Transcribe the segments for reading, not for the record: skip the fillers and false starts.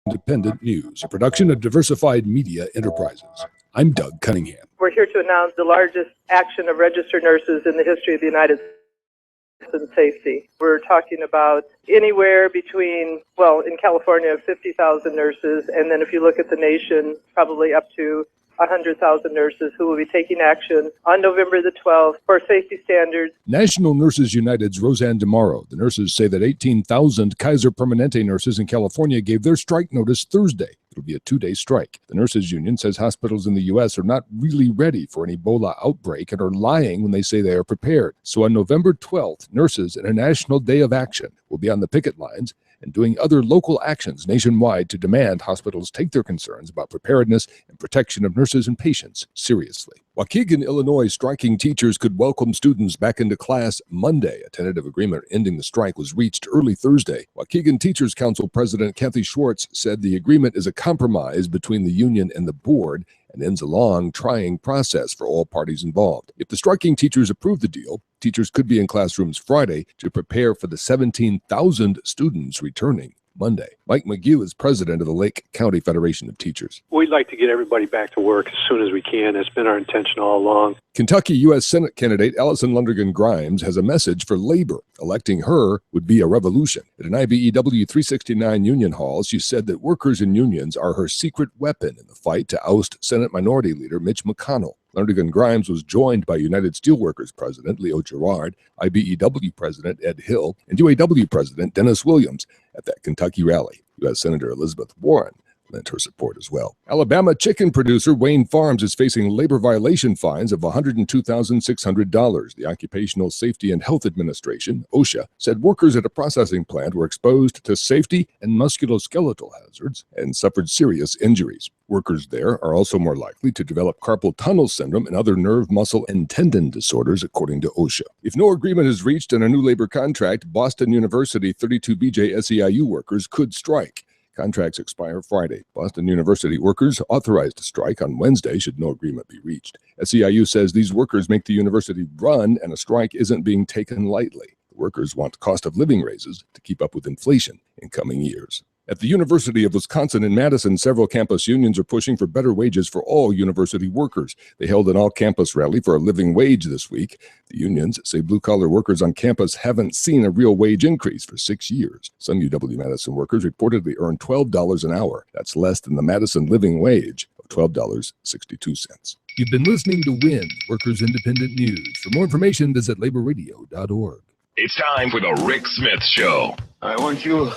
Independent News, a production of Diversified Media Enterprises. I'm Doug Cunningham. We're here to announce the largest action of registered nurses in the history of the United States in safety. We're talking about anywhere between, in California, 50,000 nurses, and then if you look at the nation, probably up to 100,000 nurses who will be taking action on November the 12th for safety standards. National Nurses United's Roseanne DeMauro. The nurses say that 18,000 Kaiser Permanente nurses in California gave their strike notice Thursday. It'll be a 2-day strike. The nurses union says hospitals in the U.S. are not really ready for an Ebola outbreak and are lying when they say they are prepared. So on November 12th, nurses in a national day of action will be on the picket lines and doing other local actions nationwide to demand hospitals take their concerns about preparedness and protection of nurses and patients seriously. Waukegan, Illinois, striking teachers could welcome students back into class Monday. A tentative agreement ending the strike was reached early Thursday. Waukegan Teachers Council President Kathy Schwartz said the agreement is a compromise between the union and the board and ends a long, trying process for all parties involved. If the striking teachers approve the deal, teachers could be in classrooms Friday to prepare for the 17,000 students returning Monday. Mike McGew is president of the Lake County Federation of Teachers. We'd like to get everybody back to work as soon as we can. It's been our intention all along. Kentucky U.S. Senate candidate Allison Lundergan Grimes has a message for labor. Electing her would be a revolution. At an IBEW 369 union hall, she said that workers and unions are her secret weapon in the fight to oust Senate Minority Leader Mitch McConnell. Lundergan Grimes was joined by United Steelworkers President Leo Gerard, IBEW President Ed Hill, and UAW President Dennis Williams at that Kentucky rally. U.S. Senator Elizabeth Warren lent her support as well. Alabama chicken producer Wayne Farms is facing labor violation fines of $102,600. The Occupational Safety and Health Administration, OSHA, said workers at a processing plant were exposed to safety and musculoskeletal hazards and suffered serious injuries. Workers there are also more likely to develop carpal tunnel syndrome and other nerve, muscle, and tendon disorders, according to OSHA. If no agreement is reached on a new labor contract, Boston University 32BJ SEIU workers could strike. Contracts expire Friday. Boston University workers authorized to strike on Wednesday should no agreement be reached. SEIU says these workers make the university run and a strike isn't being taken lightly. The workers want cost of living raises to keep up with inflation in coming years. At the University of Wisconsin in Madison, several campus unions are pushing for better wages for all university workers. They held an all-campus rally for a living wage this week. The unions say blue-collar workers on campus haven't seen a real wage increase for 6 years. Some UW-Madison workers reportedly earn $12 an hour. That's less than the Madison living wage of $12.62. You've been listening to WIN, Workers Independent News. For more information, visit laborradio.org. It's time for the Rick Smith Show. I want you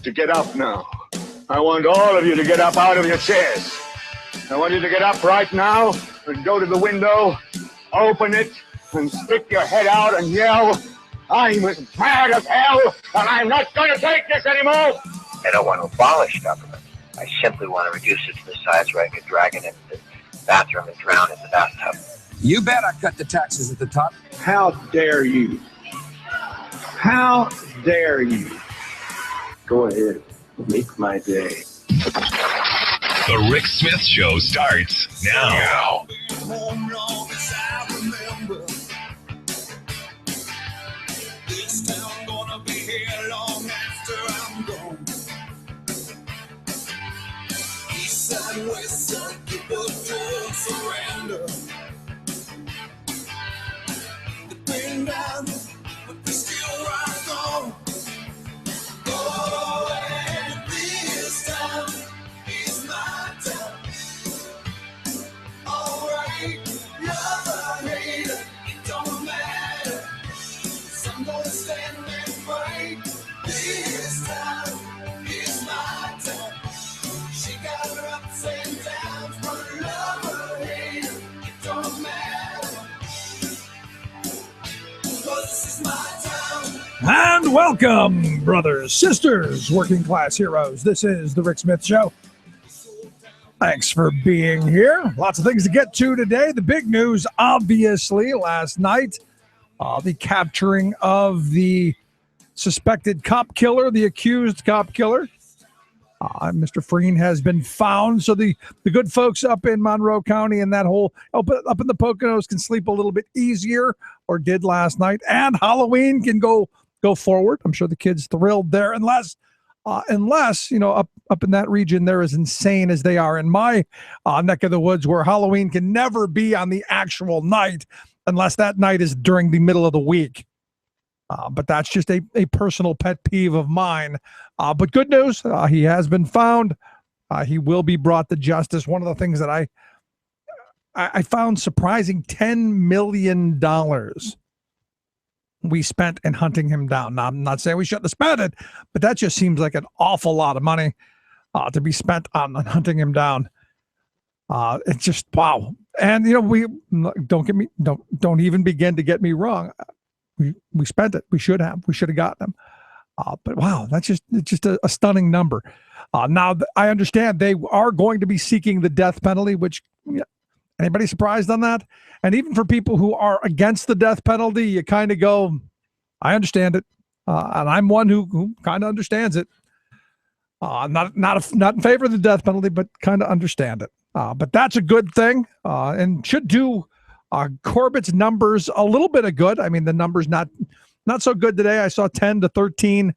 to get up now. I want all of you to get up out of your chairs. I want you to get up right now and go to the window, open it, and stick your head out and yell, "I'm as mad as hell, and I'm not going to take this anymore!" I don't want to abolish government. I simply want to reduce it to the size where I could drag it into the bathroom and drown in the bathtub. You bet I cut the taxes at the top. How dare you? How dare you? Go ahead, make my day. The Rick Smith Show starts now. This town gonna be here long after I'm gone. East side, west side, people don't surrender. They've been down, but they still rise on. And welcome, brothers, sisters, working class heroes. This is the Rick Smith Show. Thanks for being here. Lots of things to get to today. The big news, obviously, last night, the capturing of the suspected cop killer, the accused cop killer. Mr. Freidman has been found, so the good folks up in Monroe County and that whole up in the Poconos can sleep a little bit easier, or did last night, and Halloween can go forward. I'm sure the kids thrilled there, unless unless, up in that region, they're as insane as they are in my neck of the woods, where Halloween can never be on the actual night unless that night is during the middle of the week. But that's just a personal pet peeve of mine. But good news, he has been found. He will be brought to justice. One of the things that I found surprising, $10 million we spent in hunting him down. Now, I'm not saying we shouldn't have spent it, but that just seems like an awful lot of money to be spent on hunting him down. It's just, wow. And, we don't even begin to get me wrong. We spent it. We should have gotten him. But wow, that's just a stunning number. Now, I understand they are going to be seeking the death penalty, which, anybody surprised on that? And even for people who are against the death penalty, you kind of go, I understand it. And I'm one who kind of understands it. Not in favor of the death penalty, but kind of understand it. But that's a good thing, and should do Corbett's numbers a little bit of good. I mean, the numbers not so good today. I saw 10 to 13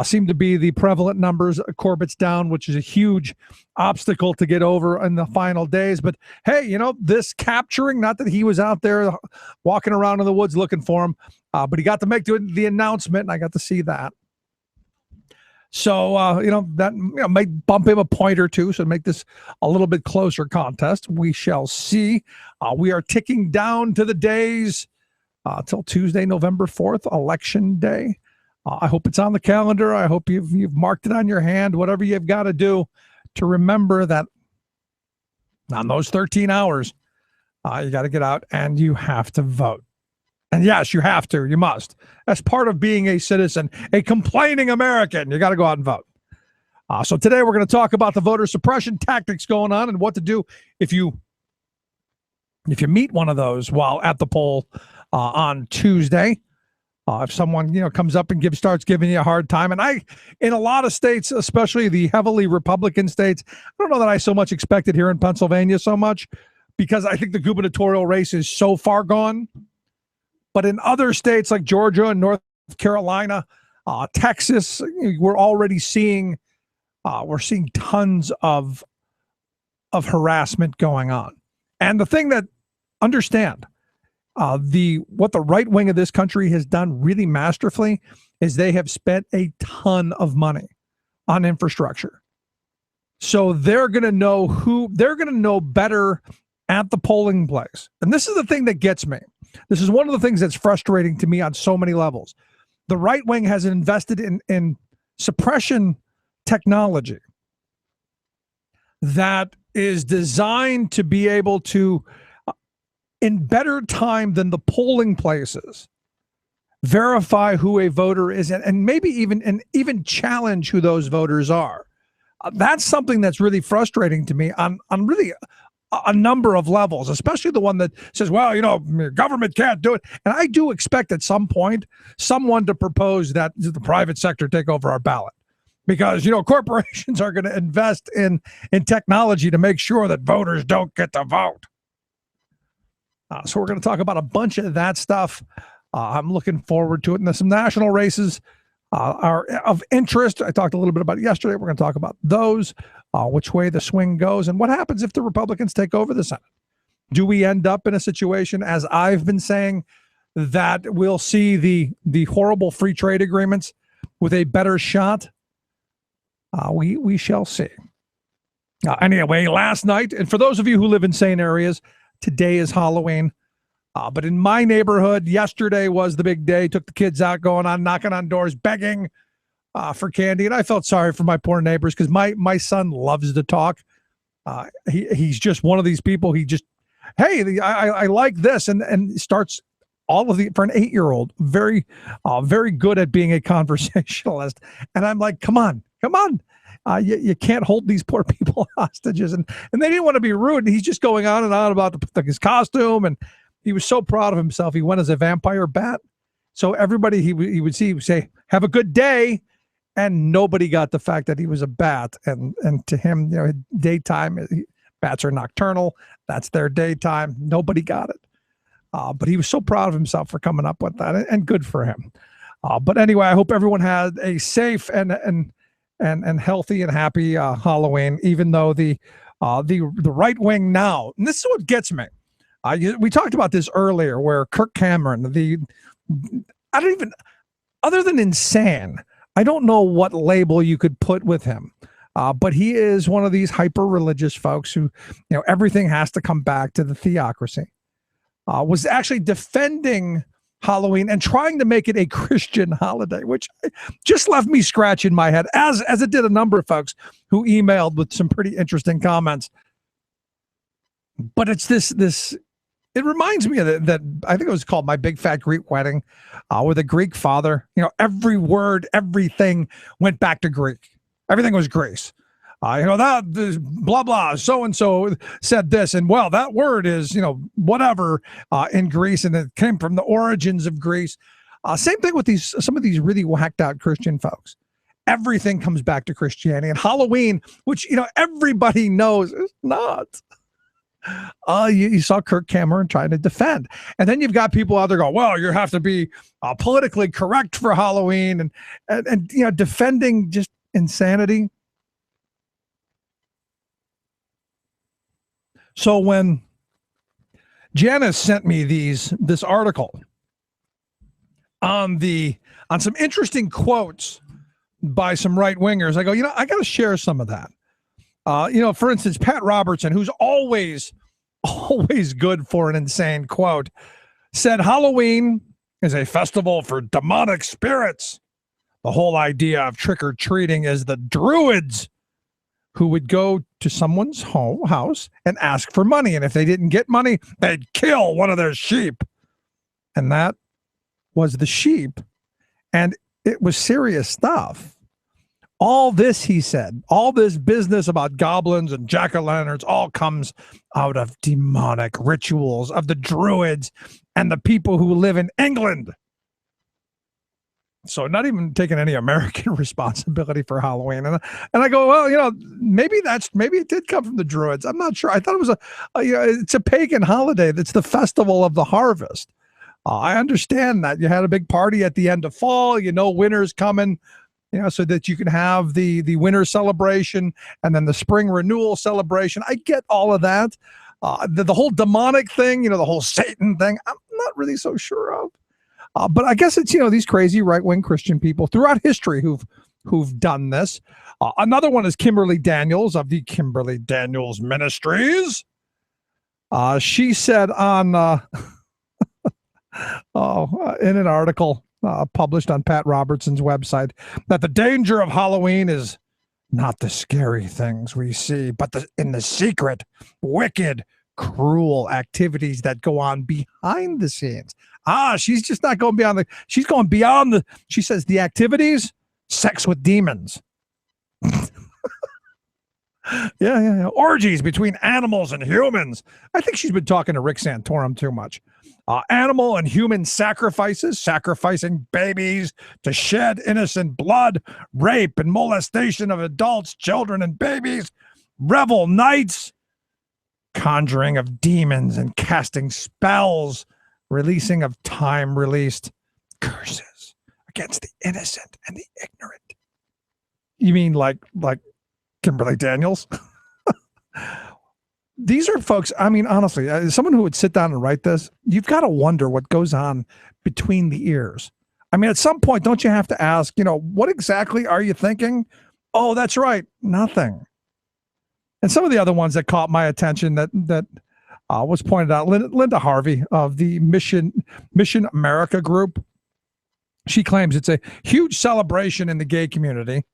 seem to be the prevalent numbers. Corbett's down, which is a huge obstacle to get over in the final days. But hey, this capturing, not that he was out there walking around in the woods looking for him, but he got to make the announcement, and I got to see that. So, that might bump him a point or two, so make this a little bit closer contest. We shall see. We are ticking down to the days till Tuesday, November 4th, Election Day. I hope it's on the calendar. I hope you've marked it on your hand, whatever you've got to do to remember that on those 13 hours, you got to get out and you have to vote. And yes, you have to. You must. As part of being a citizen, a complaining American, you got to go out and vote. So today we're going to talk about the voter suppression tactics going on and what to do if you meet one of those while at the poll on Tuesday. If someone comes up and starts giving you a hard time, and in a lot of states, especially the heavily Republican states, I don't know that I so much expected here in Pennsylvania so much, because I think the gubernatorial race is so far gone. But in other states like Georgia and North Carolina, Texas, we're already seeing tons of harassment going on. And the thing that understand. What the right wing of this country has done really masterfully is they have spent a ton of money on infrastructure. So they're going to know better at the polling place. And this is the thing that gets me. This is one of the things that's frustrating to me on so many levels. The right wing has invested in suppression technology that is designed to be able to, in better time than the polling places, verify who a voter is and maybe even challenge who those voters are. That's something that's really frustrating to me on really a number of levels, especially the one that says, well, government can't do it. And I do expect at some point someone to propose that the private sector take over our ballot, because, corporations are going to invest in technology to make sure that voters don't get to vote. So we're going to talk about a bunch of that stuff. I'm looking forward to it. And some national races are of interest. I talked a little bit about it yesterday. We're going to talk about those, which way the swing goes, and what happens if the Republicans take over the Senate. Do we end up in a situation, as I've been saying, that we'll see the horrible free trade agreements with a better shot? We shall see. Anyway, last night, and for those of you who live in sane areas, today is Halloween. But in my neighborhood, yesterday was the big day. Took the kids out, going on, knocking on doors, begging for candy. And I felt sorry for my poor neighbors, because my son loves to talk. He's just one of these people. He just, hey, I like this. And starts all of for an 8-year-old, very good at being a conversationalist. And I'm like, come on. You can't hold these poor people hostages. And they didn't want to be rude. And he's just going on and on about his costume. And he was so proud of himself. He went as a vampire bat. So everybody he would see would say, have a good day. And nobody got the fact that he was a bat. And to him, daytime, bats are nocturnal. That's their daytime. Nobody got it. But he was so proud of himself for coming up with that, and good for him. But anyway, I hope everyone had a safe and and healthy and happy Halloween, even though the right wing now, and this is what gets me. We talked about this earlier, where Kirk Cameron, I don't even, other than insane, I don't know what label you could put with him. But he is one of these hyper-religious folks who, everything has to come back to the theocracy. Was actually defending Halloween and trying to make it a Christian holiday, which just left me scratching my head, as it did a number of folks who emailed with some pretty interesting comments. But it's this. It reminds me of that I think it was called My Big Fat Greek Wedding, with a Greek father. Every word, everything went back to Greek. Everything was Greece. That blah, blah, so-and-so said this. And well, that word is, whatever in Greece. And it came from the origins of Greece. Same thing with some of these really whacked out Christian folks. Everything comes back to Christianity. And Halloween, which, everybody knows is not. You saw Kirk Cameron trying to defend. And then you've got people out there going, well, you have to be politically correct for Halloween and defending just insanity. So when Janice sent me this article on some interesting quotes by some right wingers, I go, I got to share some of that. For instance, Pat Robertson, who's always good for an insane quote, said Halloween is a festival for demonic spirits. The whole idea of trick-or-treating is the Druids who would go to someone's house and ask for money. And if they didn't get money, they'd kill one of their sheep. And that was the sheep. And it was serious stuff. All this, he said, all this business about goblins and jack-o'-lanterns all comes out of demonic rituals of the Druids and the people who live in England. So not even taking any American responsibility for Halloween. And I go, well, maybe it did come from the Druids. I'm not sure. I thought it was it's a pagan holiday. That's the festival of the harvest. I understand that you had a big party at the end of fall, winter's coming, so that you can have the winter celebration and then the spring renewal celebration. I get all of that. The whole demonic thing, the whole Satan thing, I'm not really so sure of. But I guess it's, these crazy right-wing Christian people throughout history who've done this. Another one is Kimberly Daniels of the Kimberly Daniels Ministries. She said on in an article published on Pat Robertson's website that the danger of Halloween is not the scary things we see, but in the secret, wicked, cruel activities that go on behind the scenes. She's just not going beyond she's going beyond she says the activities, sex with demons. Yeah. Orgies between animals and humans. I think she's been talking to Rick Santorum too much. Animal and human sacrifices, sacrificing babies to shed innocent blood, rape and molestation of adults, children, and babies, revel nights, conjuring of demons and casting spells, releasing of time-released curses against the innocent and the ignorant. You mean like Kimberly Daniels? These are folks, I mean, honestly, as someone who would sit down and write this, you've got to wonder what goes on between the ears. I mean, at some point, don't you have to ask, what exactly are you thinking? Oh, that's right, nothing. And some of the other ones that caught my attention that was pointed out, Linda Harvey of the Mission America group. She claims it's a huge celebration in the gay community,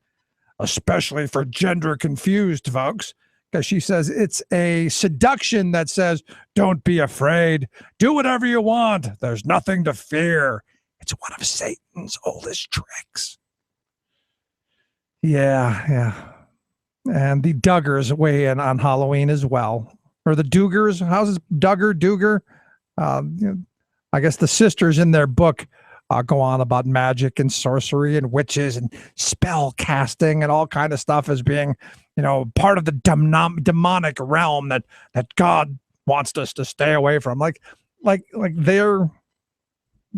especially for gender confused folks, because she says it's a seduction that says, don't be afraid, do whatever you want, there's nothing to fear. It's one of Satan's oldest tricks. Yeah. And the Duggars weigh in on Halloween as well. Or the Dugars. How's this? Duggar? I guess the sisters in their book go on about magic and sorcery and witches and spell casting and all kind of stuff as being, part of the demonic realm that God wants us to stay away from. Like they're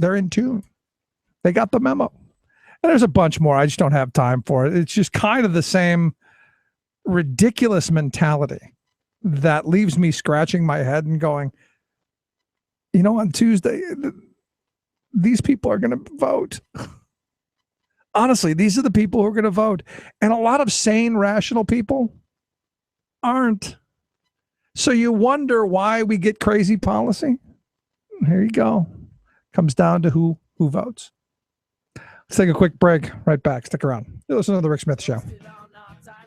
in tune. They got the memo. And there's a bunch more. I just don't have time for it. It's just kind of the same ridiculous mentality that leaves me scratching my head and going, on Tuesday, these people are going to vote. Honestly, these are the people who are going to vote. And a lot of sane, rational people aren't. So you wonder why we get crazy policy? Here you go. Comes down to who votes. Let's take a quick break. Right back. Stick around. You listen to The Rick Smith Show.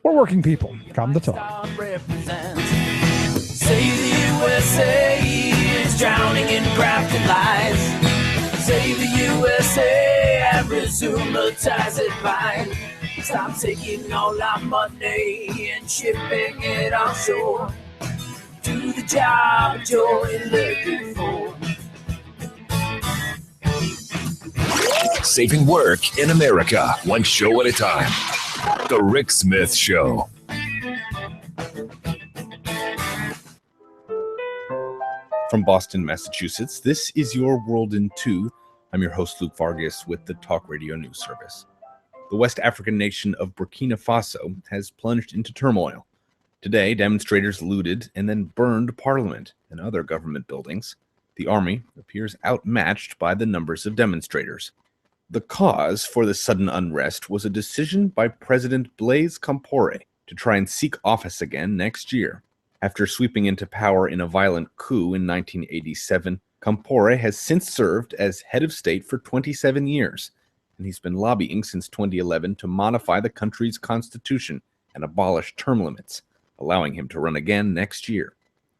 We're working people. Come to talk. Say the USA is drowning in grafted lies. Say the USA and resume the ties that bind. Stop taking all our money and shipping it offshore. Do the job you're elected for. Saving work in America, one show at a time. The Rick Smith Show. From Boston, Massachusetts, this is Your World in 2. I'm your host, Luke Vargas, with the Talk Radio News Service. The West African nation of Burkina Faso has plunged into turmoil. Today, demonstrators looted and then burned parliament and other government buildings. The army appears outmatched by the numbers of demonstrators. The cause for the sudden unrest was a decision by President Blaise Compaoré to try and seek office again next year. After sweeping into power in a violent coup in 1987, Compaoré has since served as head of state for 27 years, and he's been lobbying since 2011 to modify the country's constitution and abolish term limits, allowing him to run again next year.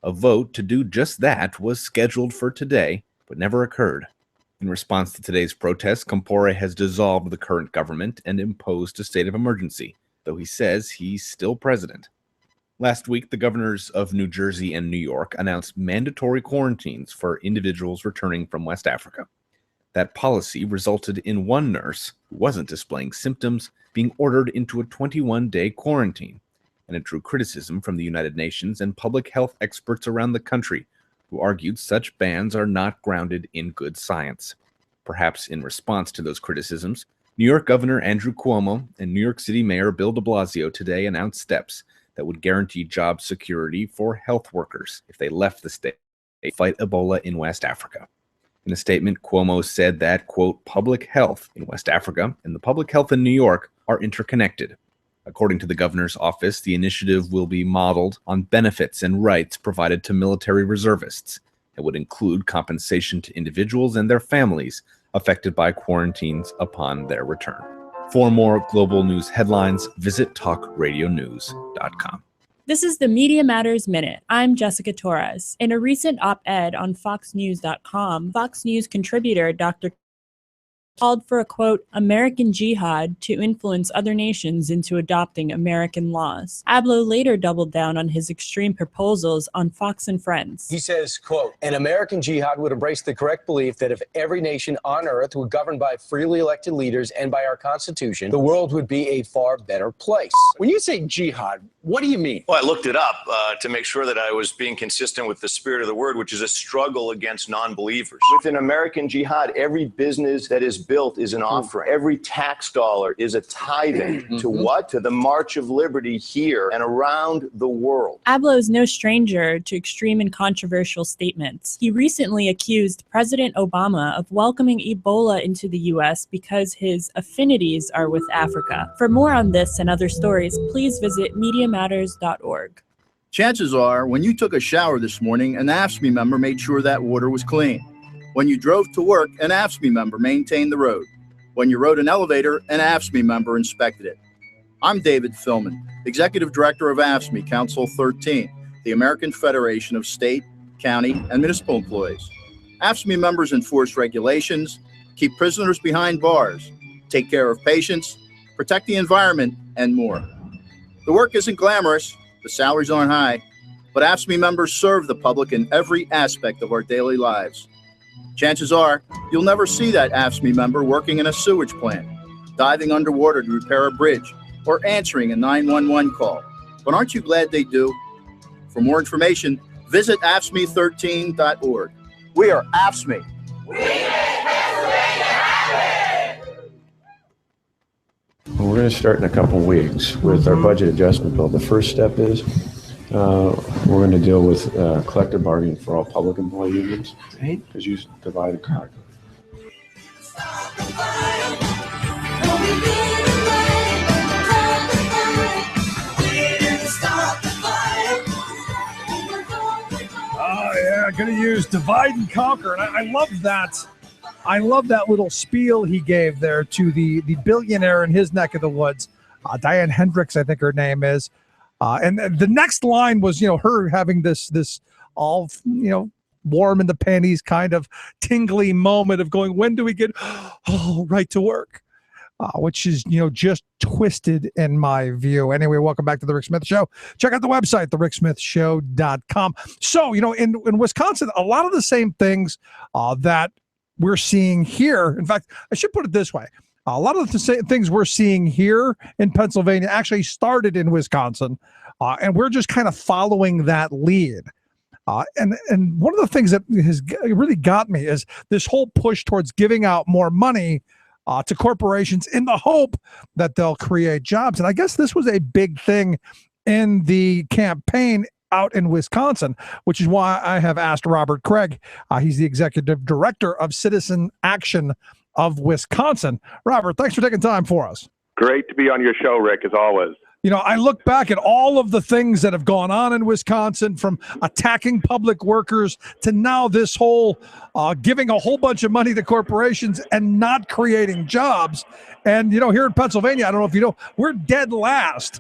A vote to do just that was scheduled for today, but never occurred. In response to today's protests, Compaoré has dissolved the current government and imposed a state of emergency, though he says he's still president. Last week, the governors of New Jersey and New York announced mandatory quarantines for individuals returning from West Africa. That policy resulted in one nurse, who wasn't displaying symptoms, being ordered into a 21-day quarantine, and it drew criticism from the United Nations and public health experts around the country, who argued such bans are not grounded in good science. Perhaps in response to those criticisms, New York Governor Andrew Cuomo and New York City Mayor Bill de Blasio today announced steps that would guarantee job security for health workers if they left the state to fight Ebola in West Africa. In a statement, Cuomo said that, quote, public health in West Africa and the public health in New York are interconnected. According to the governor's office, the initiative will be modeled on benefits and rights provided to military reservists. It would include compensation to individuals and their families affected by quarantines upon their return. For more global news headlines, visit talkradionews.com. This is the Media Matters Minute. I'm Jessica Torres. In a recent op-ed on FoxNews.com, Fox News contributor Dr. called for a, quote, American jihad to influence other nations into adopting American laws. Abloh later doubled down on his extreme proposals on Fox and Friends. He says, quote, an American jihad would embrace the correct belief that if every nation on earth were governed by freely elected leaders and by our Constitution, the world would be a far better place. When you say jihad, what do you mean? Well, I looked it up to make sure that I was being consistent with the spirit of the word, which is a struggle against non-believers. With an American jihad, every business that is built is an offering. Every tax dollar is a tithing to what? To the march of liberty here and around the world. Abloh is no stranger to extreme and controversial statements. He recently accused President Obama of welcoming Ebola into the U.S. because his affinities are with Africa. For more on this and other stories, please visit MediaMatters.org. Chances are, when you took a shower this morning, an AFSCME member made sure that water was clean. When you drove to work, an AFSCME member maintained the road. When you rode an elevator, an AFSCME member inspected it. I'm David Philman, Executive Director of AFSCME Council 13, the American Federation of State, County, and Municipal Employees. AFSCME members enforce regulations, keep prisoners behind bars, take care of patients, protect the environment, and more. The work isn't glamorous, the salaries aren't high, but AFSCME members serve the public in every aspect of our daily lives. Chances are, you'll never see that AFSCME member working in a sewage plant, diving underwater to repair a bridge, or answering a 911 call. But aren't you glad they do? For more information, visit AFSCME13.org. We are AFSCME. We're going to start in a couple weeks with our budget adjustment bill. The first step is we're going to deal with collective bargaining for all public employee unions, because you divide and conquer. Oh yeah, going to use divide and conquer, and I love that. I love that little spiel he gave there to the billionaire in his neck of the woods, Diane Hendricks, I think her name is. And the next line was, her having this all, warm in the panties kind of tingly moment of going, when do we get right to work? Which is, just twisted in my view. Anyway, welcome back to The Rick Smith Show. Check out the website, thericksmithshow.com. So, in Wisconsin, a lot of the same things that we're seeing here. In fact, I should put it this way. A lot of the things we're seeing here in Pennsylvania actually started in Wisconsin, and we're just kind of following that lead. And one of the things that has really got me is this whole push towards giving out more money to corporations in the hope that they'll create jobs. And I guess this was a big thing in the campaign out in Wisconsin, which is why I have asked Robert Kraig. He's the executive director of Citizen Action of Wisconsin. Robert, thanks for taking time for us. Great to be on your show, Rick, as always. I look back at all of the things that have gone on in Wisconsin, from attacking public workers to now this whole giving a whole bunch of money to corporations and not creating jobs. And, here in Pennsylvania, I don't know if you know, we're dead last.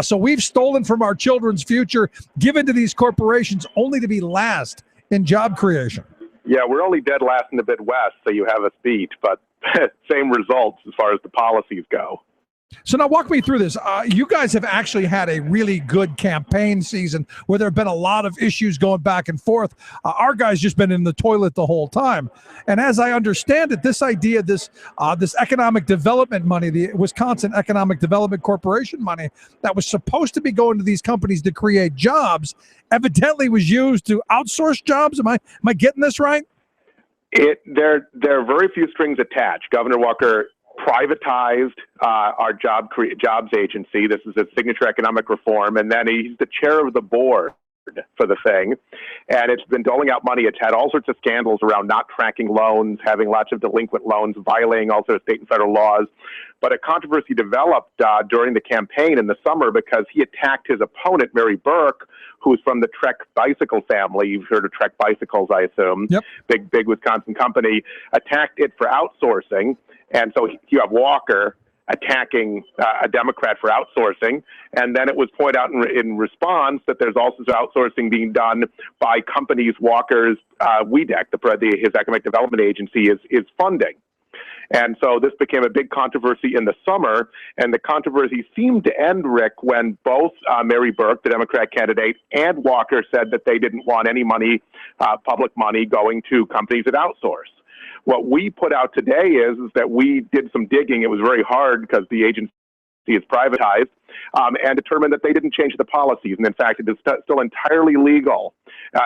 So we've stolen from our children's future, given to these corporations only to be last in job creation. Yeah, we're only dead last in the Midwest, so you have us beat, but same results as far as the policies go. So now walk me through this. You guys have actually had a really good campaign season where there have been a lot of issues going back and forth. Our guy's just been in the toilet the whole time. And as I understand it, this idea, this economic development money, the Wisconsin Economic Development Corporation money that was supposed to be going to these companies to create jobs, evidently was used to outsource jobs. Am I getting this right? There are very few strings attached. Governor Walker privatized our jobs agency. This is a signature economic reform, and then he's the chair of the board for the thing, and it's been doling out money. It's had all sorts of scandals around not tracking loans, having lots of delinquent loans, violating all sorts of state and federal laws. But a controversy developed during the campaign in the summer because he attacked his opponent, Mary Burke, who's from the Trek bicycle family. You've heard of Trek bicycles, I assume. Yep. Big Wisconsin company. Attacked it for outsourcing. And so you have Walker attacking a Democrat for outsourcing. And then it was pointed out in response that there's also outsourcing being done by companies Walker's WEDEC, his economic development agency, is funding. And so this became a big controversy in the summer, and the controversy seemed to end, Rick, when both Mary Burke, the Democrat candidate, and Walker said that they didn't want any money, public money, going to companies that outsource. What we put out today is that we did some digging. It was very hard because the agency is privatized, and determined that they didn't change the policies. And in fact, it is still entirely legal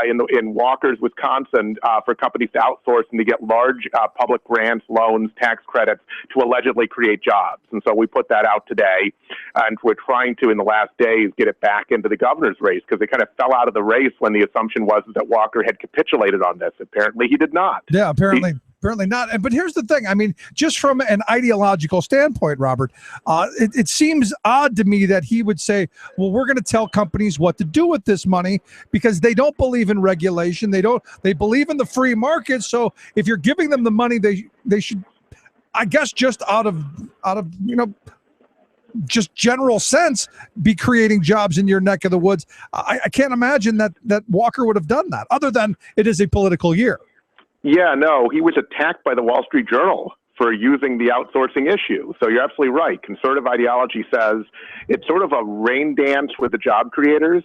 in Walker's, Wisconsin, for companies to outsource and to get large public grants, loans, tax credits to allegedly create jobs. And so we put that out today, and we're trying to, in the last days, get it back into the governor's race, because they kind of fell out of the race when the assumption was that Walker had capitulated on this. Apparently he did not. Yeah, apparently not. But here's the thing. I mean, just from an ideological standpoint, Robert, it seems odd to me that he would say, well, we're going to tell companies what to do with this money because they don't believe in regulation. They believe in the free market. So if you're giving them the money, they should, I guess, just out of just general sense, be creating jobs in your neck of the woods. I can't imagine that Walker would have done that, other than it is a political year. Yeah, no, he was attacked by the Wall Street Journal for using the outsourcing issue. So you're absolutely right. Conservative ideology says it's sort of a rain dance with the job creators.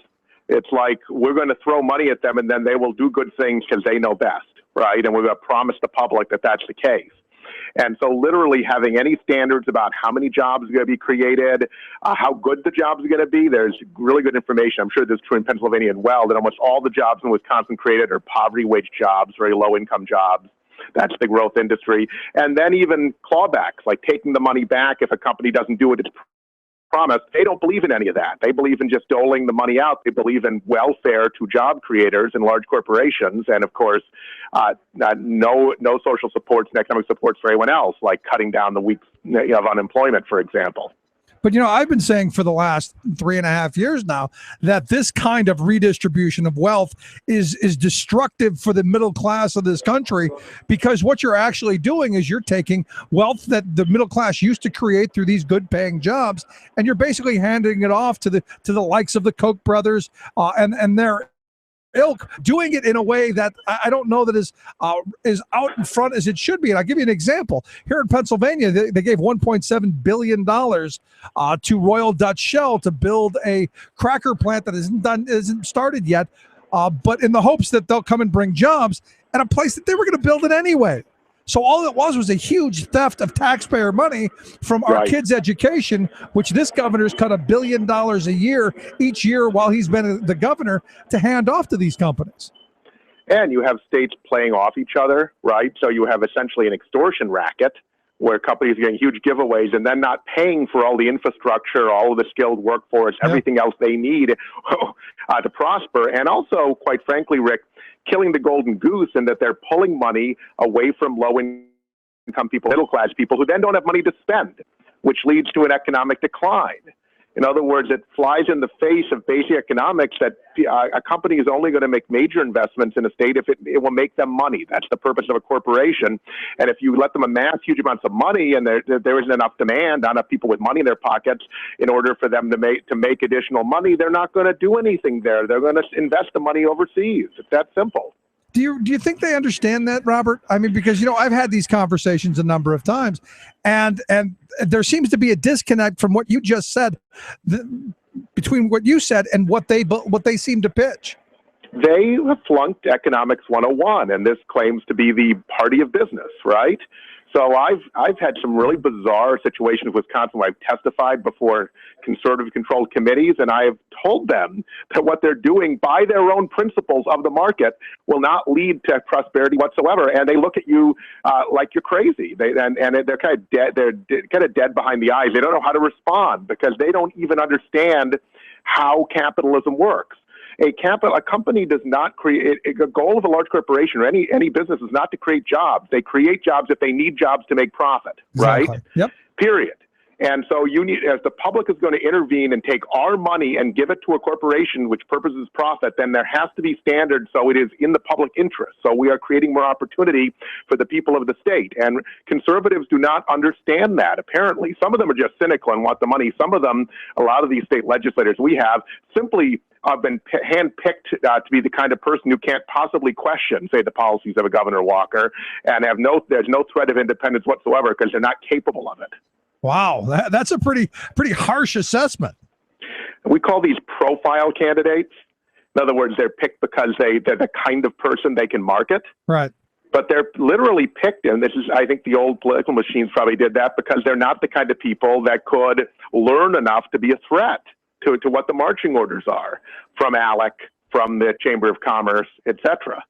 It's like we're going to throw money at them and then they will do good things because they know best, right? And we're going to promise the public that that's the case. And so literally having any standards about how many jobs are going to be created, how good the jobs are going to be, there's really good information. I'm sure this is true in Pennsylvania as well, that almost all the jobs in Wisconsin created are poverty wage jobs, very low income jobs. That's the growth industry. And then even clawbacks, like taking the money back if a company doesn't do what it's promised. They don't believe in any of that. They believe in just doling the money out. They believe in welfare to job creators and large corporations, and of course, no social supports and economic supports for anyone else, like cutting down the weeks of unemployment, for example. But, I've been saying for the last 3.5 years now that this kind of redistribution of wealth is destructive for the middle class of this country, because what you're actually doing is you're taking wealth that the middle class used to create through these good paying jobs, and you're basically handing it off to the likes of the Koch brothers and their ilk, doing it in a way that I don't know that is out in front as it should be. And I'll give you an example. Here in Pennsylvania, they gave $1.7 billion to Royal Dutch Shell to build a cracker plant that isn't started yet, but in the hopes that they'll come and bring jobs at a place that they were going to build it anyway. So all it was a huge theft of taxpayer money from our kids' education, which this governor's cut $1 billion a year each year while he's been the governor to hand off to these companies. And you have states playing off each other, right? So you have essentially an extortion racket where companies are getting huge giveaways and then not paying for all the infrastructure, all of the skilled workforce, everything else they need to prosper. And also, quite frankly, Rick, killing the golden goose, in that they're pulling money away from low-income people, middle-class people, who then don't have money to spend, which leads to an economic decline. In other words, it flies in the face of basic economics that a company is only going to make major investments in a state if it will make them money. That's the purpose of a corporation. And if you let them amass huge amounts of money and there isn't enough demand, not enough people with money in their pockets in order for them to make additional money, they're not going to do anything there. They're going to invest the money overseas. It's that simple. Do you think they understand that, Robert? I mean, because, I've had these conversations a number of times, and there seems to be a disconnect from what you just said, between what you said and what they seem to pitch. They have flunked Economics 101, and this claims to be the party of business, right? So I've had some really bizarre situations in Wisconsin where I've testified before conservative-controlled committees, and I have told them that what they're doing by their own principles of the market will not lead to prosperity whatsoever. And they look at you like you're crazy. They're kind of dead. They're kind of dead behind the eyes. They don't know how to respond because they don't even understand how capitalism works. A company does not create a goal of a large corporation or any business is not to create jobs. They create jobs if they need jobs to make profit, right? Yep. Period. And so as the public is going to intervene and take our money and give it to a corporation which purposes profit, then there has to be standards so it is in the public interest. So we are creating more opportunity for the people of the state. And conservatives do not understand that, apparently. Some of them are just cynical and want the money. Some of them, a lot of these state legislators we have, simply have been handpicked to be the kind of person who can't possibly question, say, the policies of a Governor Walker, and there's no threat of independence whatsoever because they're not capable of it. Wow, that's a pretty harsh assessment. We call these profile candidates. In other words, they're picked because they're the kind of person they can market. Right. But they're literally picked, and this is, I think the old political machines probably did that, because they're not the kind of people that could learn enough to be a threat to what the marching orders are from ALEC, from the Chamber of Commerce, et cetera.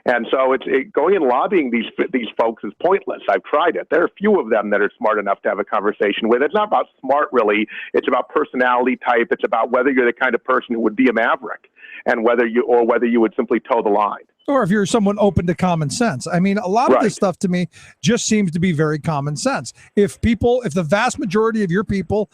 And so going and lobbying these folks is pointless. I've tried it. There are a few of them that are smart enough to have a conversation with. It's not about smart, really. It's about personality type. It's about whether you're the kind of person who would be a maverick, and whether you would simply toe the line. Or if you're someone open to common sense. I mean, a lot of this stuff to me just seems to be very common sense. If the vast majority of your people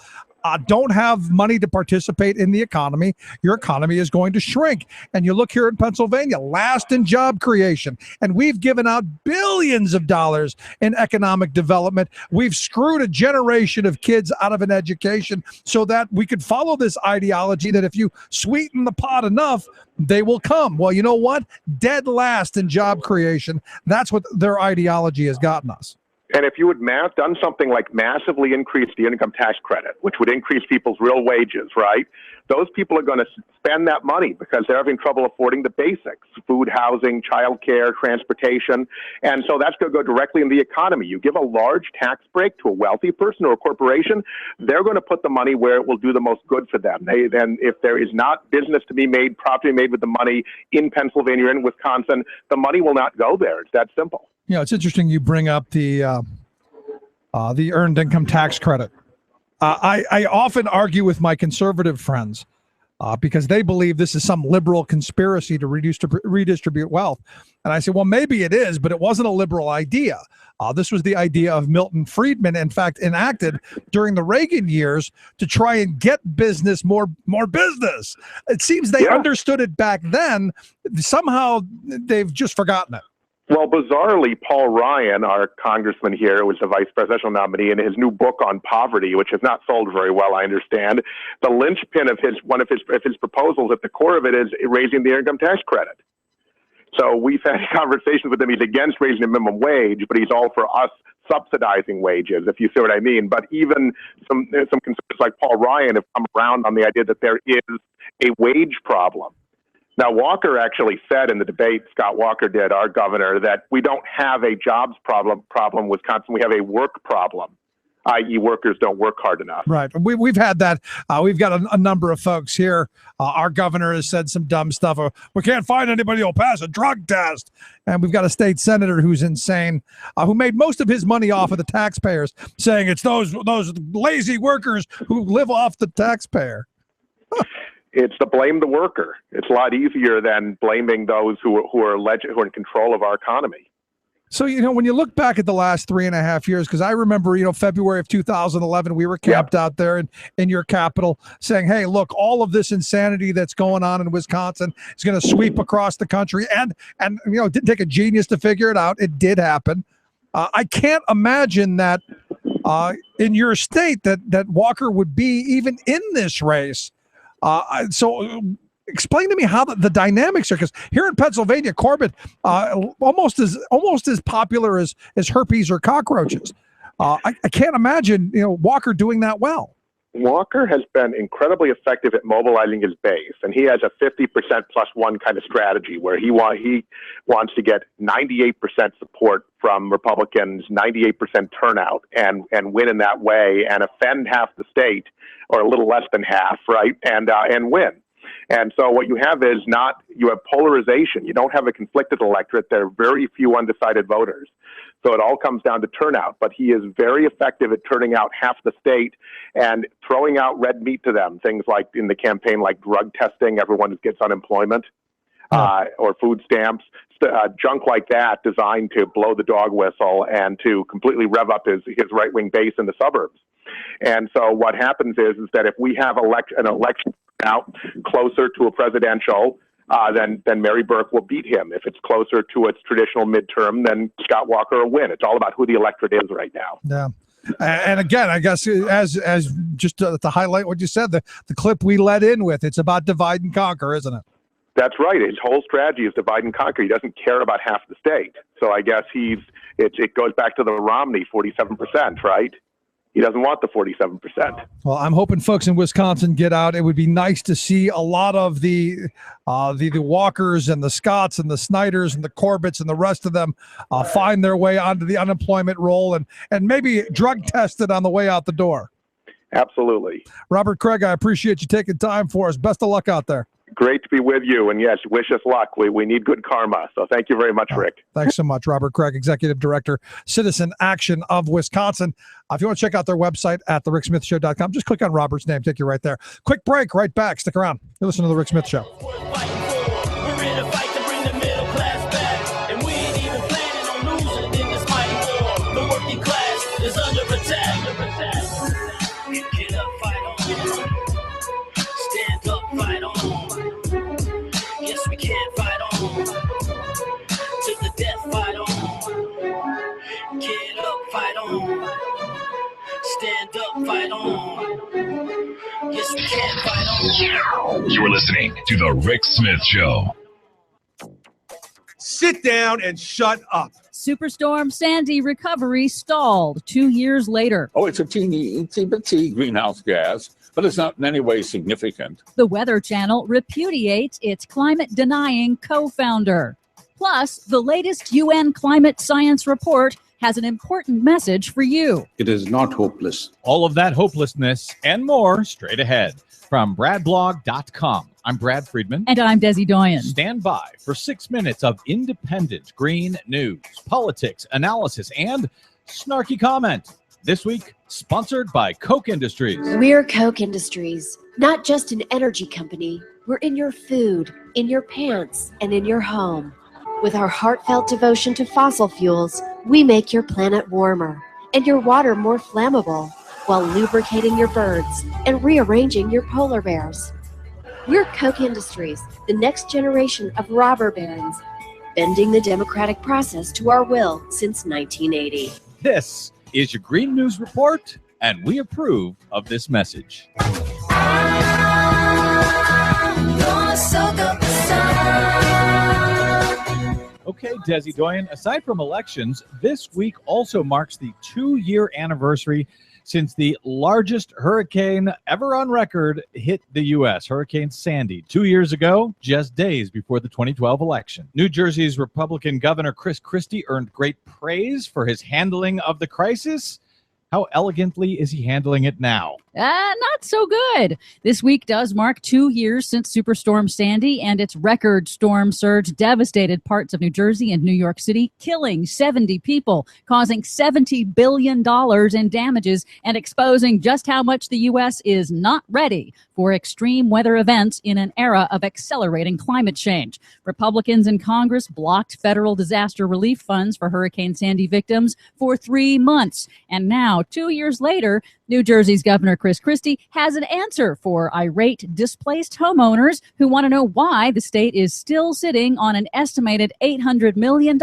don't have money to participate in the economy, your economy is going to shrink. And you look here in Pennsylvania, last in job creation, and we've given out billions of dollars in economic development. We've screwed a generation of kids out of an education so that we could follow this ideology that if you sweeten the pot enough, they will come. Well, you know what? Dead last in job creation. That's what their ideology has gotten us. And if you had done something like massively increase the income tax credit, which would increase people's real wages, right? Those people are going to spend that money because they're having trouble affording the basics: food, housing, childcare, transportation. And so that's going to go directly in the economy. You give a large tax break to a wealthy person or a corporation, they're going to put the money where it will do the most good for them. Then if there is not business to be made, profit to be made with the money in Pennsylvania or in Wisconsin, the money will not go there. It's that simple. You know, it's interesting you bring up the earned income tax credit. I often argue with my conservative friends because they believe this is some liberal conspiracy to redistribute wealth. And I say, well, maybe it is, but it wasn't a liberal idea. This was the idea of Milton Freidman, in fact, enacted during the Reagan years to try and get business, more business. It seems they understood it back then. Somehow they've just forgotten it. Well, bizarrely, Paul Ryan, our congressman here, was the vice presidential nominee, in his new book on poverty, which has not sold very well, I understand. The linchpin of one of his proposals at the core of it is raising the income tax credit. So we've had conversations with him. He's against raising the minimum wage, but he's all for us subsidizing wages, if you see what I mean. But even some conservatives like Paul Ryan have come around on the idea that there is a wage problem. Now, Walker actually said in the debate, Scott Walker did, our governor, that we don't have a jobs problem in Wisconsin. We have a work problem, i.e. workers don't work hard enough. Right. We've had that. We've got a number of folks here. Our governor has said some dumb stuff. We can't find anybody who'll pass a drug test. And we've got a state senator who's insane, who made most of his money off of the taxpayers, saying it's those lazy workers who live off the taxpayer. It's to blame the worker. It's a lot easier than blaming those who are in control of our economy. So, you know, when you look back at the last 3.5 years, because I remember, you know, February of 2011, we were camped out there in your capital saying, hey, look, all of this insanity that's going on in Wisconsin is going to sweep across the country. And you know, it didn't take a genius to figure it out. It did happen. I can't imagine that in your state that Walker would be even in this race. So explain to me how the dynamics are, because here in Pennsylvania, Corbett almost as popular as herpes or cockroaches. I can't imagine, you know, Walker doing that well. Walker has been incredibly effective at mobilizing his base, and he has a 50% plus one kind of strategy where he wants to get 98% support from Republicans, 98% turnout, and win in that way, and offend half the state, or a little less than half, right, and win. And so what you have is you have polarization. You don't have a conflicted electorate. There are very few undecided voters. So it all comes down to turnout. But he is very effective at turning out half the state and throwing out red meat to them. Things like in the campaign, like drug testing, everyone gets unemployment, or food stamps, junk like that designed to blow the dog whistle and to completely rev up his right-wing base in the suburbs. And so what happens is that if we have an election out closer to a presidential, then Mary Burke will beat him. If it's closer to its traditional midterm, then Scott Walker will win. It's all about who the electorate is right now. Yeah. And again, I guess as just to highlight what you said, the clip we led in with, it's about divide and conquer, isn't it? That's right. His whole strategy is divide and conquer. He doesn't care about half the state. So I guess it goes back to the Romney 47%, right? He doesn't want the 47%. Well, I'm hoping folks in Wisconsin get out. It would be nice to see a lot of the Walkers and the Scotts and the Snyders and the Corbetts and the rest of them find their way onto the unemployment roll and maybe drug tested on the way out the door. Absolutely. Robert Kraig, I appreciate you taking time for us. Best of luck out there. Great to be with you. And yes, wish us luck. We need good karma. So thank you very much, Rick. Thanks so much, Robert Kraig, Executive Director, Citizen Action of Wisconsin. If you want to check out their website at thericksmithshow.com, just click on Robert's name, take you right there. Quick break, right back. Stick around. You're listening to The Rick Smith Show. Stand up, fight on. Yes, we can fight on. You're listening to The Rick Smith Show. Sit down and shut up. Superstorm Sandy recovery stalled 2 years later. Oh, it's a teeny itsy greenhouse gas, but it's not in any way significant. The Weather Channel repudiates its climate-denying co-founder. Plus, the latest UN climate science report has an important message for you. It is not hopeless. All of that hopelessness and more straight ahead from bradblog.com. I'm Brad Freidman. And I'm Desi Doyen. Stand by for 6 minutes of independent green news, politics, analysis, and snarky comment. This week, sponsored by Koch Industries. We're Koch Industries, not just an energy company. We're in your food, in your pants, and in your home. With our heartfelt devotion to fossil fuels, we make your planet warmer and your water more flammable while lubricating your birds and rearranging your polar bears. We're Koch Industries, the next generation of robber barons, bending the democratic process to our will since 1980. This is your Green News Report, and we approve of this message. Okay, Desi Doyen, aside from elections, this week also marks the 2-year anniversary since the largest hurricane ever on record hit the U.S., Hurricane Sandy, 2 years ago, just days before the 2012 election. New Jersey's Republican Governor Chris Christie earned great praise for his handling of the crisis. How elegantly is he handling it now? Not so good. This week does mark 2 years since Superstorm Sandy and its record storm surge devastated parts of New Jersey and New York City, killing 70 people, causing $70 billion in damages, and exposing just how much the U.S. is not ready for extreme weather events in an era of accelerating climate change. Republicans in Congress blocked federal disaster relief funds for Hurricane Sandy victims for 3 months. And now, 2 years later, New Jersey's Governor Chris Christie has an answer for irate, displaced homeowners who want to know why the state is still sitting on an estimated $800 million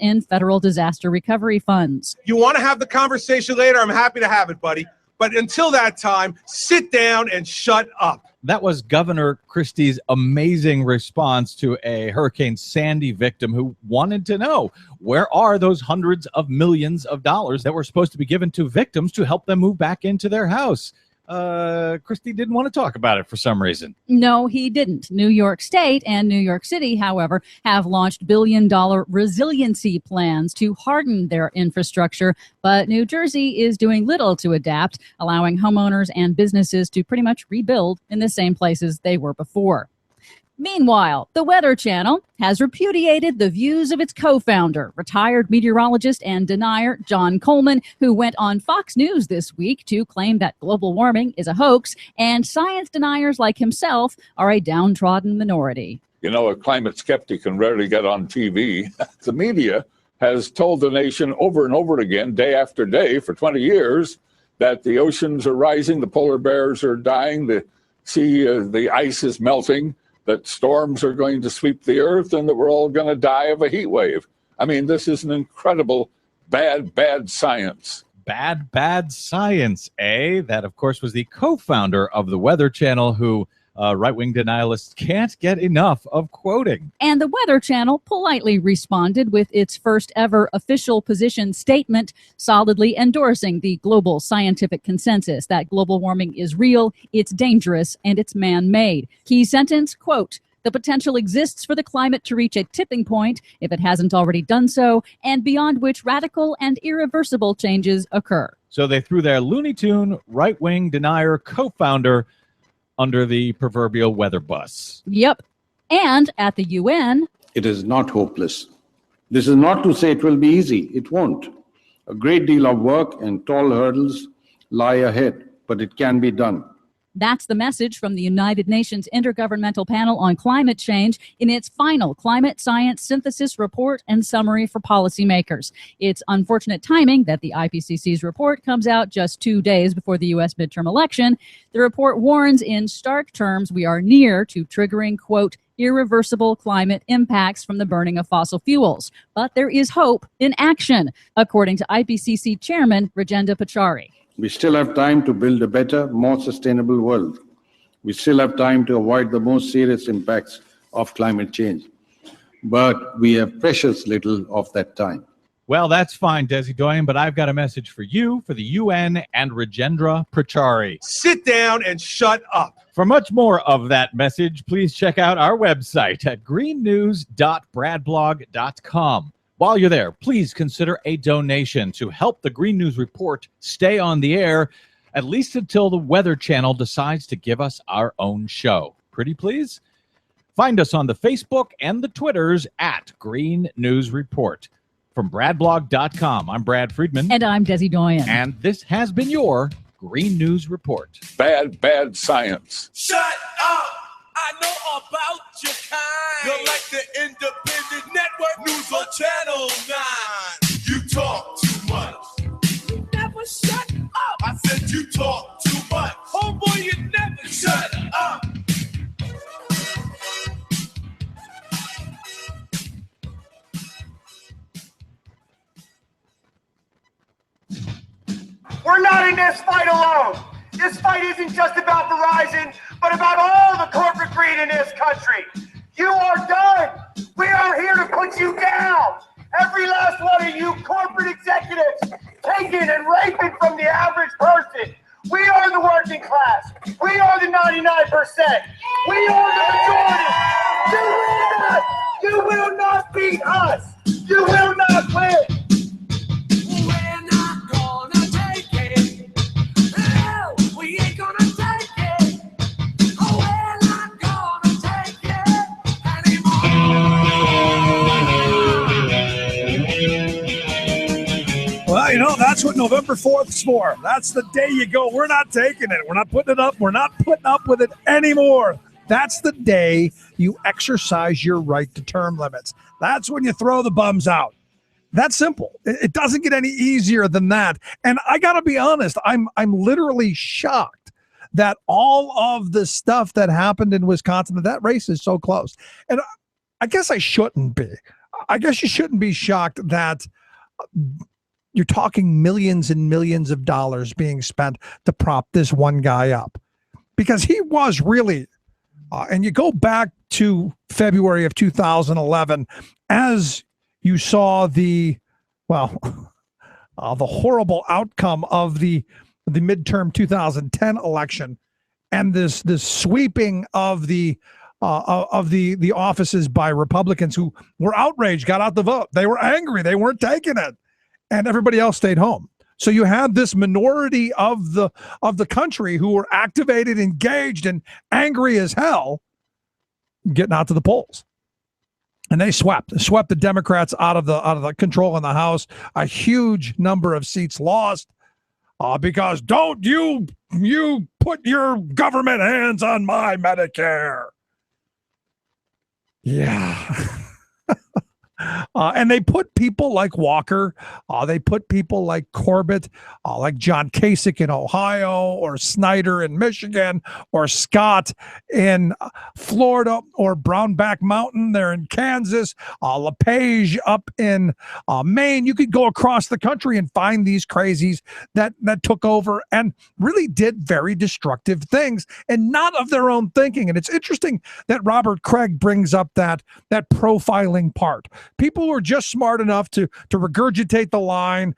in federal disaster recovery funds. You want to have the conversation later? I'm happy to have it, buddy. But until that time, sit down and shut up. That was Governor Christie's amazing response to a Hurricane Sandy victim who wanted to know, where are those hundreds of millions of dollars that were supposed to be given to victims to help them move back into their house? Christie didn't want to talk about it for some reason. No, he didn't. New York State and New York City, however, have launched billion-dollar resiliency plans to harden their infrastructure, but New Jersey is doing little to adapt, allowing homeowners and businesses to pretty much rebuild in the same places they were before. Meanwhile, the Weather Channel has repudiated the views of its co-founder, retired meteorologist and denier John Coleman, who went on Fox News this week to claim that global warming is a hoax and science deniers like himself are a downtrodden minority. You know, a climate skeptic can rarely get on TV. The media has told the nation over and over again, day after day, for 20 years, that the oceans are rising, the polar bears are dying, the sea, the ice is melting, that storms are going to sweep the earth, and that we're all going to die of a heat wave. I mean, this is an incredible bad science. Bad science, eh? That, of course, was the co-founder of the Weather Channel, who right-wing denialists can't get enough of quoting. And the Weather Channel politely responded with its first ever official position statement, solidly endorsing the global scientific consensus that global warming is real, it's dangerous, and it's man-made. Key sentence, quote, "The potential exists for the climate to reach a tipping point, if it hasn't already done so, and beyond which radical and irreversible changes occur." So they threw their Looney Tune right-wing denier co-founder under the proverbial weather bus. Yep. And at the UN, It is not hopeless. This is not to say it will be easy. It won't. A great deal of work and tall hurdles lie ahead, but it can be done. that's the message from the United Nations Intergovernmental Panel on Climate Change in its final Climate Science Synthesis Report and Summary for Policymakers. It's unfortunate timing that the IPCC's report comes out just 2 days before the U.S. midterm election. The report warns in stark terms we are near to triggering, quote, irreversible climate impacts from the burning of fossil fuels. But there is hope in action, according to IPCC Chairman Rajendra Pachauri. We still have time to build a better, more sustainable world. We still have time to avoid the most serious impacts of climate change. But we have precious little of that time. Well, that's fine, Desi Doyen, but I've got a message for you, for the UN, and Rajendra Pachauri. Sit down and shut up. For much more of that message, please check out our website at greennews.bradblog.com. While you're there, please consider a donation to help the Green News Report stay on the air, at least until the Weather Channel decides to give us our own show. Pretty please? Find us on the Facebook and the Twitters at Green News Report. From BradBlog.com, I'm Brad Freidman. And I'm Desi Doyen. And this has been your Green News Report. Bad science. Shut up! I know about your kind. You're like the independent network news on Channel 9. You talk too much. You never shut up. I said you talk too much. Homeboy, you never shut up. We're not in this fight alone. This fight isn't just about Verizon, but about all the corporate greed in this country. You are done. We are here to put you down. Every last one of you corporate executives taking and raping from the average person. We are the working class. We are the 99%. We are the majority. You will not beat us. You will not win. Well, you know, that's what November 4th's for. That's the day you go, we're not taking it. We're not putting it up. We're not putting up with it anymore. That's the day you exercise your right to term limits. That's when you throw the bums out. That's simple. It doesn't get any easier than that. And I got to be honest, I'm literally shocked that all of the stuff that happened in Wisconsin, that race is so close. And I guess I shouldn't be. I guess you shouldn't be shocked that you're talking millions and millions of dollars being spent to prop this one guy up, because he was really, and you go back to February of 2011, as you saw the horrible outcome of the midterm 2010 election, and this sweeping of the offices by Republicans who were outraged, got out the vote. They were angry. They weren't taking it. And everybody else stayed home. So you had this minority of the country who were activated, engaged, and angry as hell getting out to the polls. And they swept the Democrats out of the control in the House. A huge number of seats lost because don't you put your government hands on my Medicare. Yeah. And they put people like Walker, they put people like Corbett, like John Kasich in Ohio, or Snyder in Michigan, or Scott in Florida, or Brownback Mountain there in Kansas, LePage up in Maine. You could go across the country and find these crazies that took over and really did very destructive things, and not of their own thinking. And it's interesting that Robert Kraig brings up that profiling part. People who are just smart enough to regurgitate the line,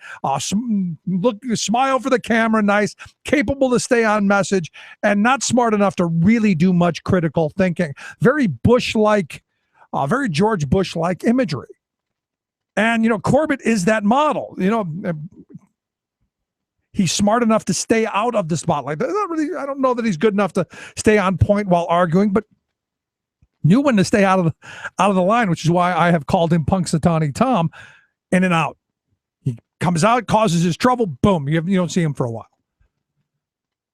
smile for the camera, nice, capable to stay on message, and not smart enough to really do much critical thinking. Very Bush-like, very George Bush-like imagery. And, Corbett is that model. He's smart enough to stay out of the spotlight. I don't know that he's good enough to stay on point while arguing, but knew when to stay out of the line, which is why I have called him Punxsutawney Tom, in and out. He comes out, causes his trouble, boom, you don't see him for a while.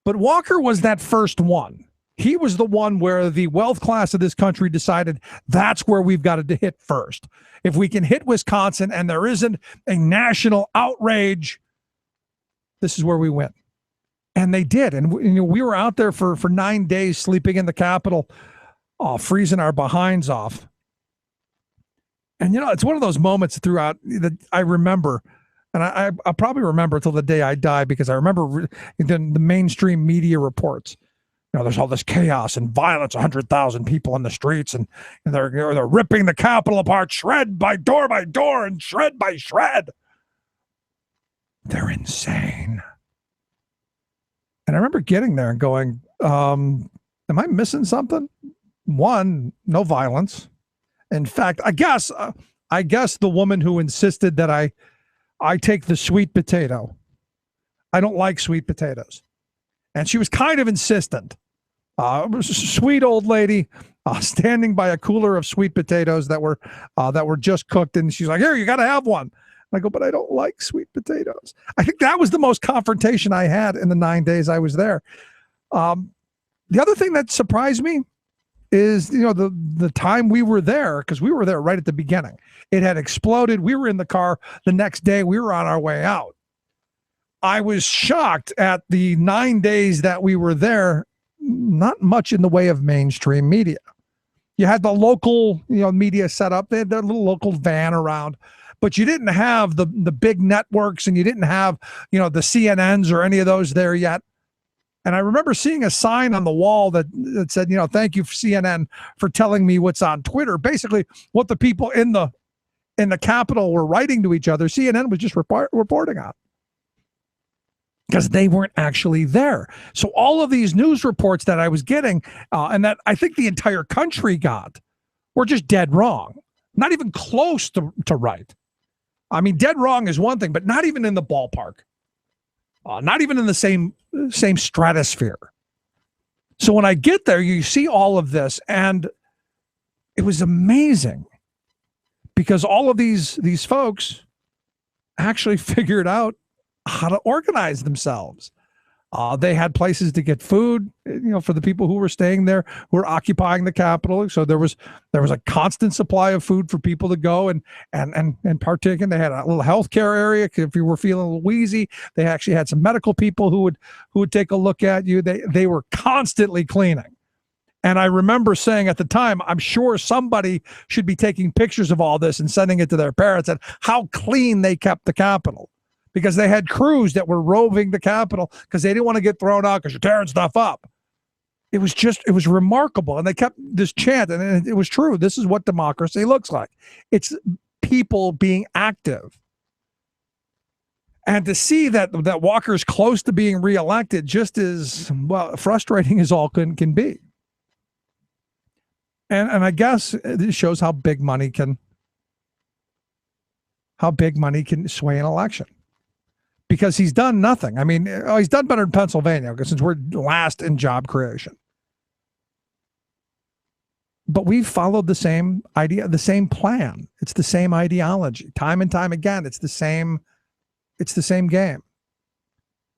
But Walker was that first one. He was the one where the wealth class of this country decided that's where we've got to hit first. If we can hit Wisconsin and there isn't a national outrage, this is where we win. And they did. And we were out there for 9 days sleeping in the Capitol, freezing our behinds off. And, it's one of those moments throughout that I remember, and I'll probably remember until the day I die, because I remember the mainstream media reports. There's all this chaos and violence, 100,000 people in the streets, and they're ripping the Capitol apart, shred by door and shred by shred. They're insane. And I remember getting there and going, am I missing something? One, no violence. In fact, I guess I guess the woman who insisted that I take the sweet potato. I don't like sweet potatoes. And she was kind of insistent. Sweet old lady standing by a cooler of sweet potatoes that were just cooked. And she's like, here, you got to have one. And I go, but I don't like sweet potatoes. I think that was the most confrontation I had in the 9 days I was there. The other thing that surprised me is, the time we were there, because we were there right at the beginning. It had exploded. We were in the car the next day. We were on our way out. I was shocked at the 9 days that we were there, not much in the way of mainstream media. You had the local, media set up. They had their little local van around, but you didn't have the big networks, and you didn't have, the CNNs or any of those there yet. And I remember seeing a sign on the wall that said, thank you for CNN for telling me what's on Twitter. Basically, what the people in the Capitol were writing to each other, CNN was just reporting on, because they weren't actually there. So all of these news reports that I was getting, and that I think the entire country got, were just dead wrong. Not even close to right. I mean, dead wrong is one thing, but not even in the ballpark. Not even in the same stratosphere. So when I get there, you see all of this, and it was amazing, because all of these folks actually figured out how to organize themselves. They had places to get food, for the people who were staying there, who were occupying the Capitol. So there was a constant supply of food for people to go and partake in. They had a little healthcare area if you were feeling a little wheezy. They actually had some medical people who would take a look at you. They were constantly cleaning. And I remember saying at the time, I'm sure somebody should be taking pictures of all this and sending it to their parents, and how clean they kept the Capitol. Because they had crews that were roving the Capitol because they didn't want to get thrown out because you're tearing stuff up. It was remarkable. And they kept this chant, and it was true. This is what democracy looks like. It's people being active. And to see that Walker's close to being reelected just is, frustrating as all can be. And I guess this shows how big money can sway an election. Because he's done nothing. I mean, he's done better in Pennsylvania, since we're last in job creation. But we've followed the same idea, the same plan. It's the same ideology. Time and time again, it's the same game.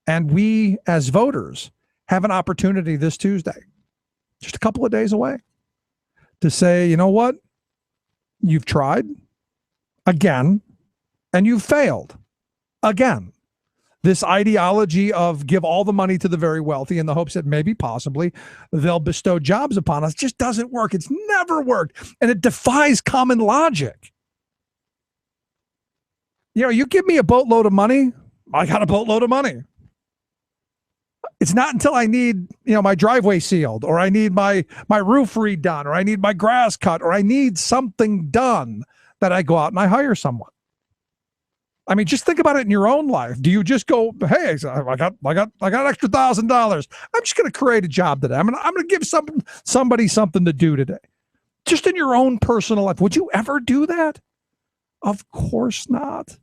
And we, as voters, have an opportunity this Tuesday, just a couple of days away, to say, you know what? You've tried again, and you've failed again. This ideology of give all the money to the very wealthy in the hopes that maybe possibly they'll bestow jobs upon us just doesn't work. It's never worked. And it defies common logic. You give me a boatload of money, I got a boatload of money. It's not until I need, my driveway sealed, or I need my roof redone, or I need my grass cut, or I need something done that I go out and I hire someone. I mean, just think about it in your own life. Do you just go, hey, I got extra $1,000. I'm just going to create a job today. I'm going to give somebody something to do today. Just in your own personal life. Would you ever do that? Of course not.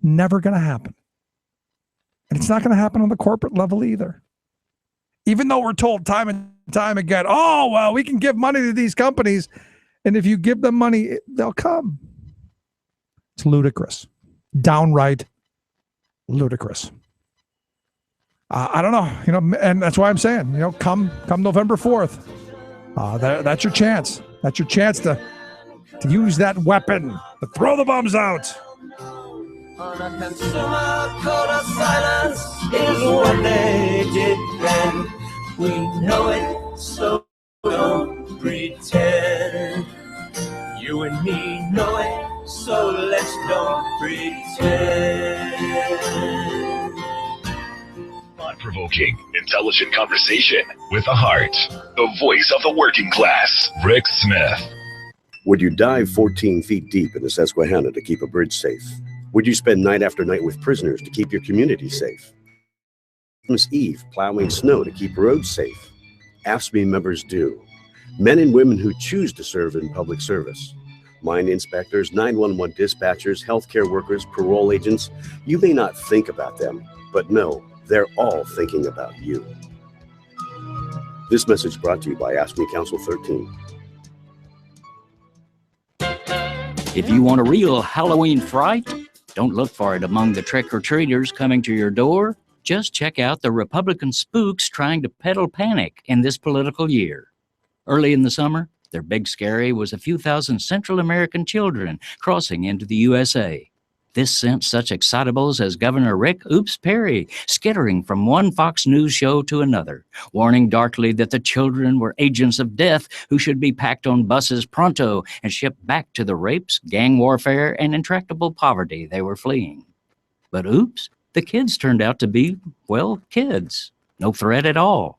Never going to happen. And it's not going to happen on the corporate level either. Even though we're told time and time again, oh, well, we can give money to these companies, and if you give them money, they'll come. It's ludicrous. Downright ludicrous. I don't know, and that's why I'm saying, come November 4th, that's your chance. That's your chance to use that weapon, to throw the bombs out. On a consumer code of silence is what they did then. We know it, so don't pretend. You and me know it. So let's don't pretend. Thought-provoking, intelligent conversation with a heart. The voice of the working class. Rick Smith. Would you dive 14 feet deep in the Susquehanna to keep a bridge safe? Would you spend night after night with prisoners to keep your community safe? Christmas Eve plowing snow to keep roads safe? AFSCME members do. Men and women who choose to serve in public service. Mine inspectors, 911 dispatchers, healthcare workers, parole agents. You may not think about them, but no, they're all thinking about you. This message brought to you by AFSCME Council 13. If you want a real Halloween fright, don't look for it among the trick-or-treaters coming to your door. Just check out the Republican spooks trying to peddle panic in this political year. Early in the summer, their big scary was a few thousand Central American children crossing into the USA. This sent such excitables as Governor Rick Oops Perry skittering from one Fox News show to another, warning darkly that the children were agents of death who should be packed on buses pronto and shipped back to the rapes, gang warfare, and intractable poverty they were fleeing. But oops, the kids turned out to be, well, kids. No threat at all.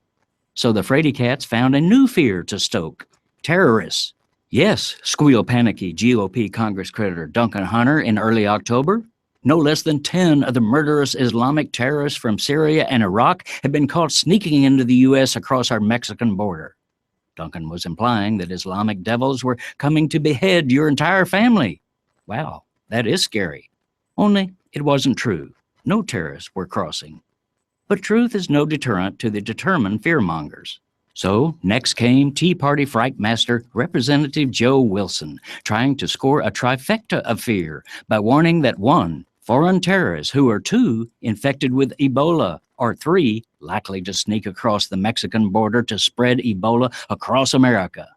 So the Fraidy Cats found a new fear to stoke: terrorists. Yes, squeal panicky GOP Congress creditor Duncan Hunter in early October. No less than 10 of the murderous Islamic terrorists from Syria and Iraq had been caught sneaking into the U.S. across our Mexican border. Duncan was implying that Islamic devils were coming to behead your entire family. Wow, that is scary. Only it wasn't true. No terrorists were crossing. But truth is no deterrent to the determined fearmongers. So next came Tea Party fright master Representative Joe Wilson, trying to score a trifecta of fear by warning that 1, foreign terrorists who are 2, infected with Ebola, or 3, likely to sneak across the Mexican border to spread Ebola across America.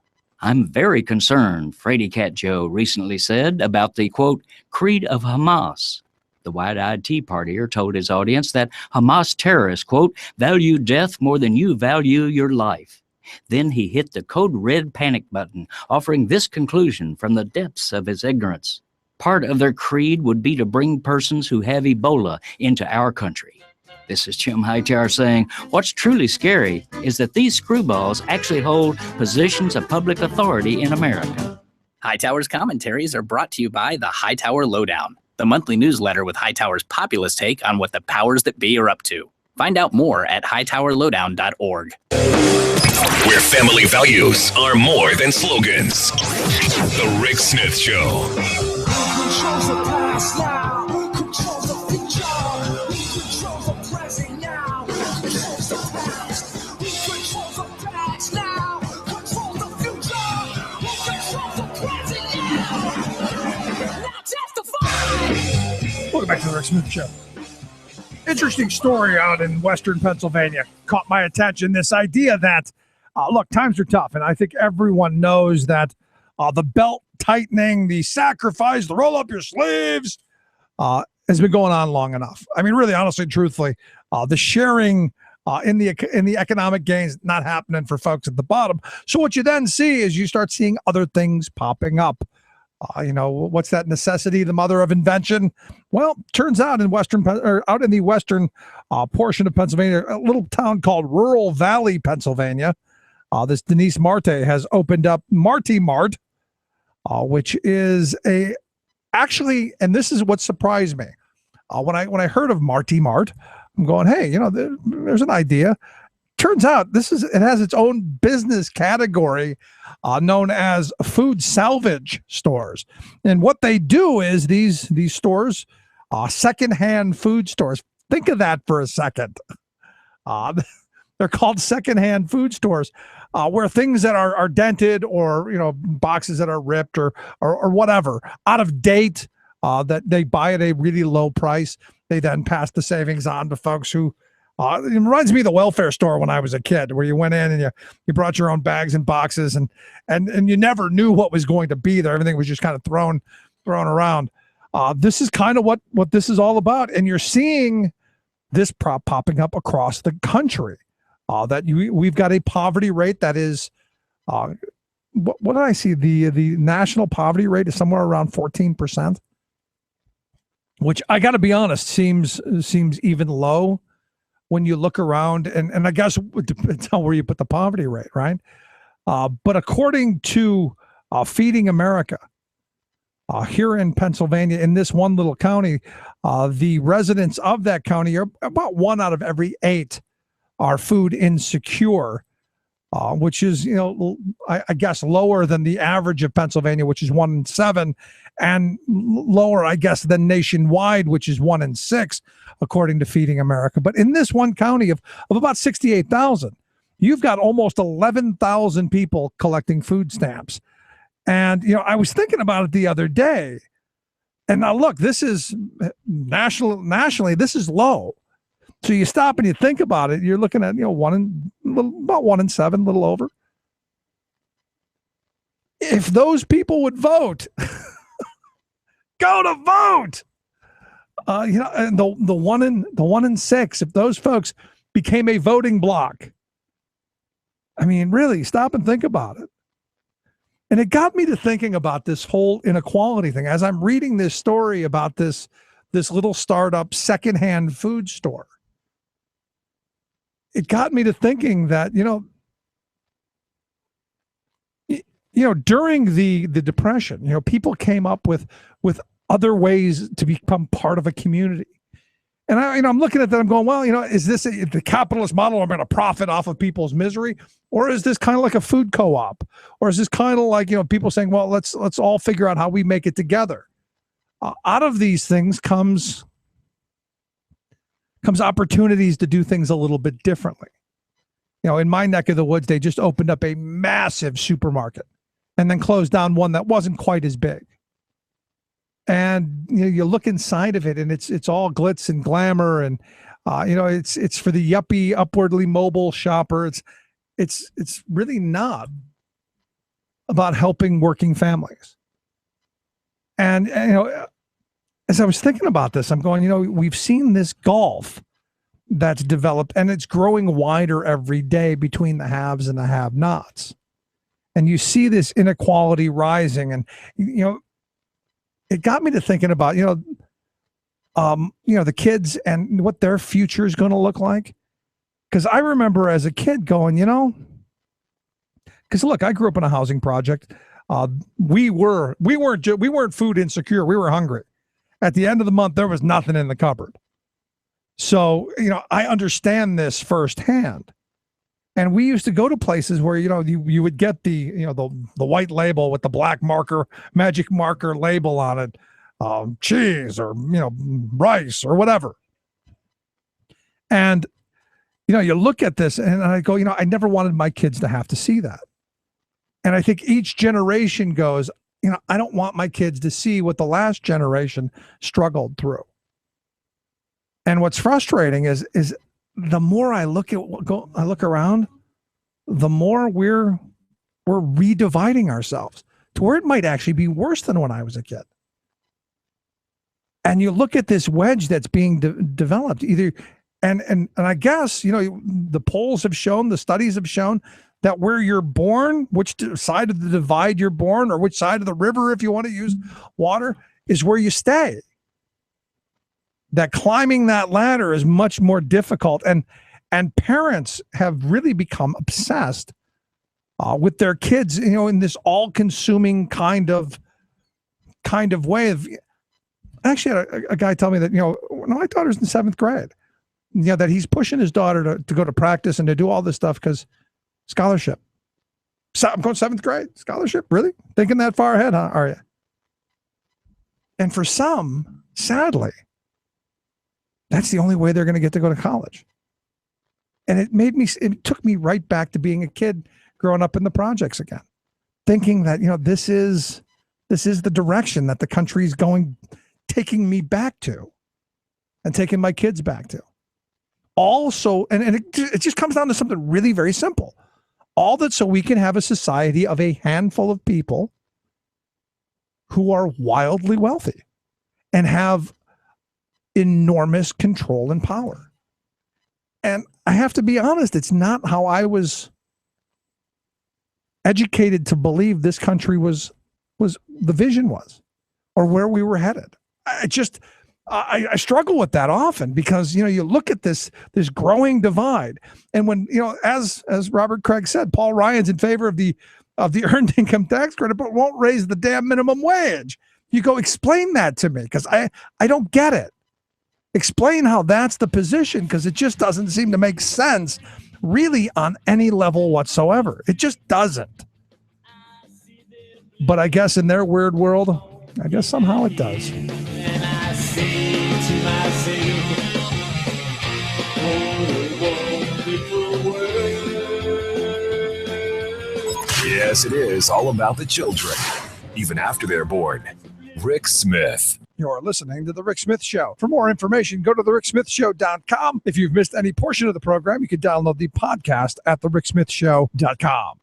I'm very concerned, Fraidy Cat Joe recently said, about the, quote, creed of Hamas. The wide-eyed Tea Partier told his audience that Hamas terrorists, quote, value death more than you value your life. Then he hit the code red panic button, offering this conclusion from the depths of his ignorance. Part of their creed would be to bring persons who have Ebola into our country. This is Jim Hightower saying, what's truly scary is that these screwballs actually hold positions of public authority in America. Hightower's commentaries are brought to you by the Hightower Lowdown, the monthly newsletter with Hightower's populist take on what the powers that be are up to. Find out more at hightowerlowdown.org. Where family values are more than slogans. The Rick Smith Show. Welcome back to the Rick Smith Show. Interesting story out in Western Pennsylvania caught my attention. This idea that, look, times are tough, and I think everyone knows that the belt tightening, the sacrifice, the roll up your sleeves has been going on long enough. I mean, really, honestly, truthfully, the sharing in the economic gains not happening for folks at the bottom. So what you then see is you start seeing other things popping up. What's that necessity, the mother of invention? Well, turns out out in the western portion of Pennsylvania, a little town called Rural Valley, Pennsylvania, this Denise Marte has opened up Marty Mart, which is actually, and this is what surprised me. When I heard of Marty Mart, I'm going, hey, there's an idea. Turns out it has its own business category known as food salvage stores. And what they do is these stores, secondhand food stores. Think of that for a second. They're called secondhand food stores, where things that are dented or, boxes that are ripped or whatever, out of date, that they buy at a really low price. They then pass the savings on to folks who, it reminds me of the welfare store when I was a kid, where you went in and you brought your own bags and boxes and you never knew what was going to be there. Everything was just kind of thrown around. This is kind of what this is all about. And you're seeing this popping up across the country, we've got a poverty rate that is, what did I see? The national poverty rate is somewhere around 14%, which I got to be honest, seems even low when you look around, and I guess it depends on where you put the poverty rate, right? But according to Feeding America, here in Pennsylvania, in this one little county, the residents of that county are about 1 out of every 8 are food insecure. which is, I guess lower than the average of Pennsylvania, which is 1 in 7, and lower, I guess, than nationwide, which is 1 in 6, according to Feeding America. But in this one county of about 68,000, you've got almost 11,000 people collecting food stamps. And, I was thinking about it the other day. And now, look, this is nationally, this is low. So you stop and you think about it, you're looking at, about 1 in 7, a little over. If those people would vote, go to vote. And the 1 in 6, if those folks became a voting bloc, I mean, really, stop and think about it. And it got me to thinking about this whole inequality thing as I'm reading this story about this little startup secondhand food store. It got me to thinking that, during the Depression, people came up with other ways to become part of a community. And I'm looking at that, I'm going, well, is this the capitalist model? I'm going to profit off of people's misery, or is this kind of like a food co-op, or is this kind of like people saying, well, let's all figure out how we make it together. Out of these things comes opportunities to do things a little bit differently. In my neck of the woods, they just opened up a massive supermarket and then closed down one that wasn't quite as big. And you look inside of it, and it's all glitz and glamour, and it's for the yuppie, upwardly mobile shopper. It's really not about helping working families. And as I was thinking about this, I'm going, we've seen this gulf that's developed, and it's growing wider every day between the haves and the have-nots. And you see this inequality rising, and it got me to thinking about, the kids and what their future is going to look like. Because I remember as a kid going, because look, I grew up in a housing project. We weren't food insecure. We were hungry. At the end of the month, there was nothing in the cupboard. So, I understand this firsthand. And we used to go to places where, you would get the white label with the black magic marker label on it, cheese or, rice or whatever. And, you look at this and I go, I never wanted my kids to have to see that. And I think each generation goes, I don't want my kids to see what the last generation struggled through. And what's frustrating is the more I look around, the more we're redividing ourselves to where it might actually be worse than when I was a kid. And you look at this wedge that's being developed and I guess, the polls have shown, the studies have shown that where you're born, which side of the divide you're born, or which side of the river, if you want to use water, is where you stay. That climbing that ladder is much more difficult. And parents have really become obsessed with their kids, in this all-consuming kind of way. I actually had a guy tell me that, my daughter's in 7th grade, that he's pushing his daughter to go to practice and to do all this stuff because scholarship. So I'm going 7th grade, scholarship, really? Thinking that far ahead, huh? Are you? And for some, sadly, that's the only way they're going to get to go to college. And it took me right back to being a kid growing up in the projects again, thinking that, this is the direction that the country's taking me back to and taking my kids back to. Also, and it just comes down to something really very simple. All that so we can have a society of a handful of people who are wildly wealthy and have enormous control and power. And I have to be honest, it's not how I was educated to believe this country was the vision was, or where we were headed. I struggle with that often because, you look at this growing divide. And when, as Robert Kraig said, Paul Ryan's in favor of the earned income tax credit, but won't raise the damn minimum wage. You go, explain that to me, because I don't get it. Explain how that's the position, because it just doesn't seem to make sense really on any level whatsoever. It just doesn't. But I guess in their weird world, I guess somehow it does. And I say to myself, Yes, it is all about the children, even after they're born. Rick Smith. You're listening to The Rick Smith Show. For more information, go to thericksmithshow.com. If you've missed any portion of the program, you can download the podcast at thericksmithshow.com.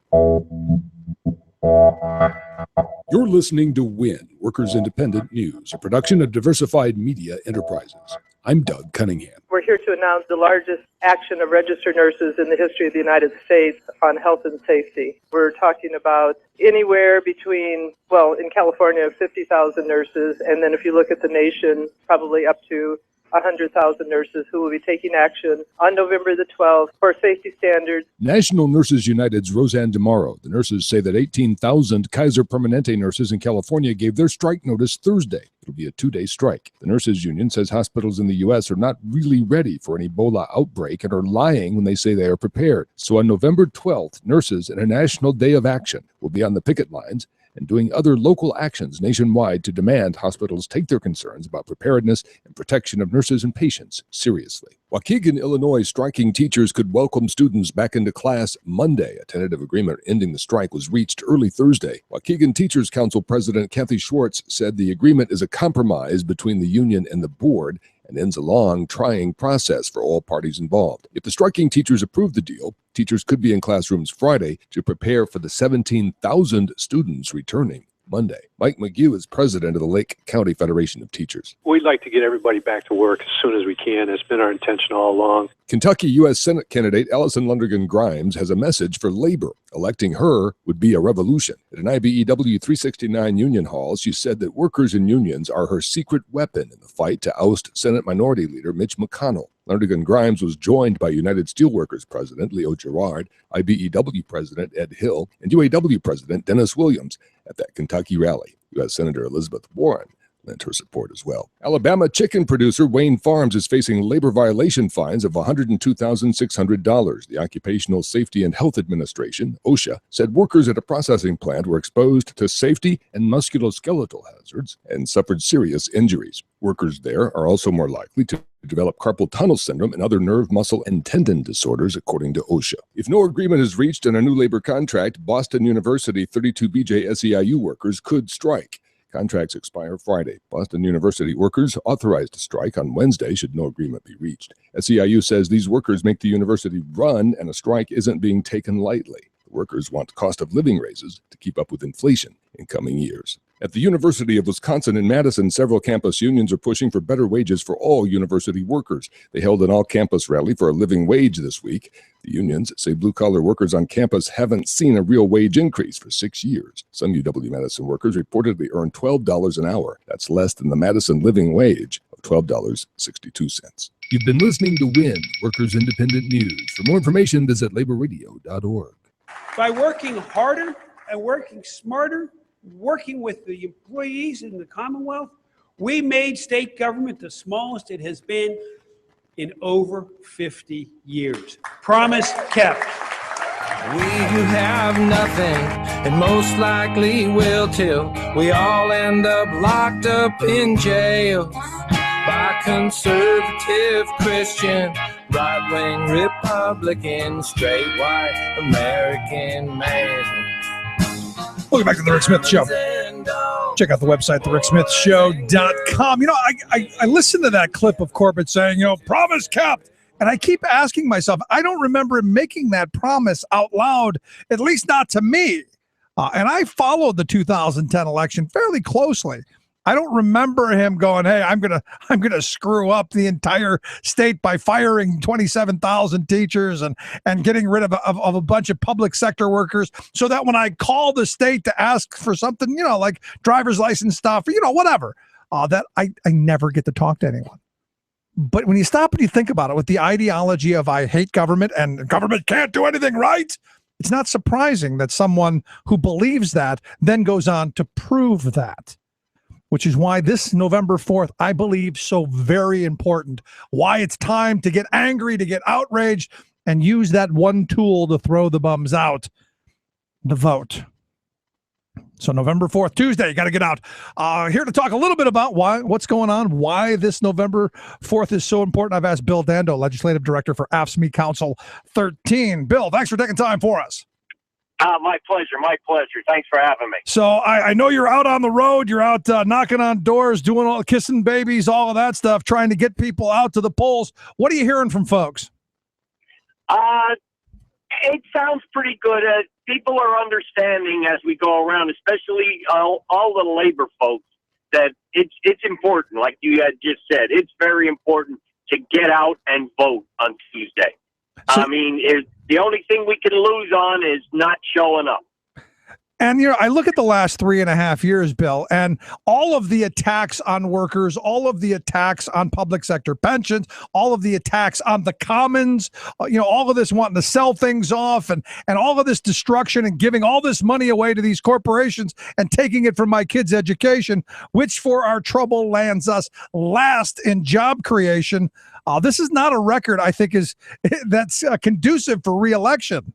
You're listening to WIN, Workers Independent News, a production of Diversified Media Enterprises. I'm Doug Cunningham. We're here to announce the largest action of registered nurses in the history of the United States on health and safety. We're talking about anywhere between, well, in California, 50,000 nurses, and then if you look at the nation, probably up to 100,000 nurses who will be taking action on November the 12th for safety standards. National Nurses United's Roseanne DeMauro. The nurses say that 18,000 Kaiser Permanente nurses in California gave their strike notice Thursday. It'll be a 2-day strike. The nurses union says hospitals in the U.S. are not really ready for an Ebola outbreak and are lying when they say they are prepared. So on November 12th, nurses in a national day of action will be on the picket lines and doing other local actions nationwide to demand hospitals take their concerns about preparedness and protection of nurses and patients seriously. Waukegan, Illinois, striking teachers could welcome students back into class Monday. A tentative agreement ending the strike was reached early Thursday. Waukegan Teachers Council President Kathy Schwartz said the agreement is a compromise between the union and the board and ends a long, trying process for all parties involved. If the striking teachers approve the deal, teachers could be in classrooms Friday to prepare for the 17,000 students returning Monday. Mike McGew is president of the Lake County Federation of Teachers. We'd like to get everybody back to work as soon as we can. It's been our intention all along. Kentucky U.S. Senate candidate Allison Lundergan Grimes has a message for labor. Electing her would be a revolution. At an IBEW 369 Union Hall, she said that workers and unions are her secret weapon in the fight to oust Senate Minority Leader Mitch McConnell. Lundergan Grimes was joined by United Steelworkers President Leo Gerard, IBEW President Ed Hill, and UAW President Dennis Williams at that Kentucky rally. U.S. Senator Elizabeth Warren lent her support as well. Alabama chicken producer Wayne Farms is facing labor violation fines of $102,600. The Occupational Safety and Health Administration, OSHA, said workers at a processing plant were exposed to safety and musculoskeletal hazards and suffered serious injuries. Workers there are also more likely to develop carpal tunnel syndrome and other nerve, muscle, and tendon disorders, according to OSHA. If no agreement is reached on a new labor contract, Boston University 32BJ SEIU workers could strike. Contracts expire Friday. Boston University workers authorized to strike on Wednesday should no agreement be reached. SEIU says these workers make the university run and a strike isn't being taken lightly. The workers want cost of living raises to keep up with inflation in coming years. At the University of Wisconsin in Madison, several campus unions are pushing for better wages for all university workers. They held an all-campus rally for a living wage this week. The unions say blue-collar workers on campus haven't seen a real wage increase for 6 years. Some UW-Madison workers reportedly earn $12 an hour. That's less than the Madison living wage of $12.62. You've been listening to WIN, Workers Independent News. For more information, visit laborradio.org. By working harder and working smarter, working with the employees in the Commonwealth, we made state government the smallest it has been in over 50 years. Promise kept. We who have nothing and most likely will till we all end up locked up in jail by conservative Christian, right-wing Republican, straight white American man. Welcome back to The Rick Smith Show. Check out the website, thericksmithshow.com. You know, I listened to that clip of Corbett saying, promise kept. And I keep asking myself, I don't remember him making that promise out loud, at least not to me. And I followed the 2010 election fairly closely. I don't remember him going, hey, I'm gonna screw up the entire state by firing 27,000 teachers and getting rid of a bunch of public sector workers so that when I call the state to ask for something, like driver's license stuff, whatever, that I never get to talk to anyone. But when you stop and you think about it with the ideology of I hate government and government can't do anything right, it's not surprising that someone who believes that then goes on to prove that. Which is why this November 4th, I believe, so very important. Why it's time to get angry, to get outraged, and use that one tool to throw the bums out, the vote. So November 4th, Tuesday, you got to get out. Here to talk a little bit about what's going on, why this November 4th is so important. I've asked Bill Dando, Legislative Director for AFSCME Council 13. Bill, thanks for taking time for us. My pleasure. My pleasure. Thanks for having me. So I know you're out on the road. You're out knocking on doors, doing all kissing babies, all of that stuff, trying to get people out to the polls. What are you hearing from folks? It sounds pretty good. People are understanding as we go around, especially all the labor folks, that it's important. Like you had just said, it's very important to get out and vote on Tuesday. I mean, the only thing we can lose on is not showing up. And, I look at the last 3.5 years, Bill, and all of the attacks on workers, all of the attacks on public sector pensions, all of the attacks on the commons, all of this wanting to sell things off and all of this destruction and giving all this money away to these corporations and taking it from my kids' education, which for our trouble lands us last in job creation. This is not a record, I think, that's conducive for re-election.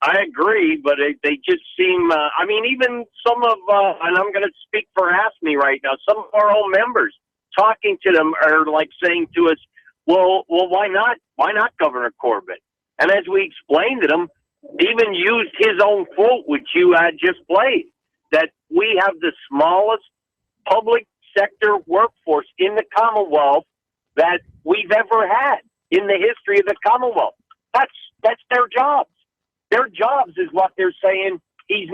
I agree, but they just seem, even some of, and I'm going to speak for AFSCME right now, some of our own members talking to them are like saying to us, well, why not? Why not Governor Corbett? And as we explained to them, even used his own quote, which you had just played, that we have the smallest public sector workforce in the Commonwealth that we've ever had in the history of the Commonwealth. That's their jobs. Their jobs is what they're saying he's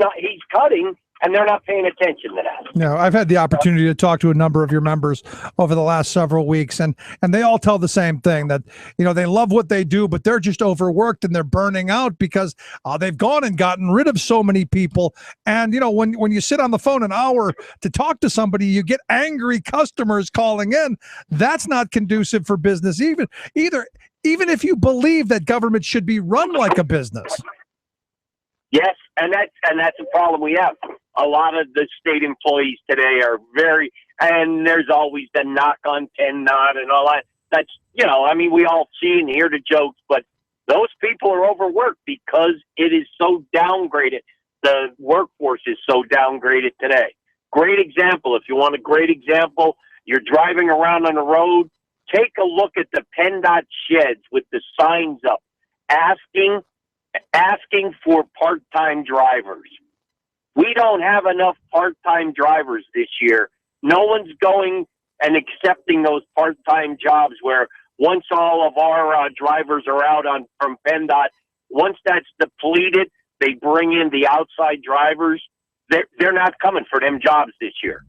cutting, and they're not paying attention to that. No, I've had the opportunity to talk to a number of your members over the last several weeks, and they all tell the same thing, that they love what they do, but they're just overworked and they're burning out because they've gone and gotten rid of so many people. And when you sit on the phone an hour to talk to somebody, you get angry customers calling in. That's not conducive for business either. Even if you believe that government should be run like a business. Yes, and that's a problem we have. A lot of the state employees today are and there's always the knock on 10 nod and all that. That's, we all see and hear the jokes, but those people are overworked because it is so downgraded. The workforce is so downgraded today. Great example. If you want a great example, you're driving around on the road, take a look at the PennDOT sheds with the signs up asking for part-time drivers. We don't have enough part-time drivers this year. No one's going and accepting those part-time jobs where once all of our drivers are out from PennDOT, once that's depleted, they bring in the outside drivers. They're not coming for them jobs this year.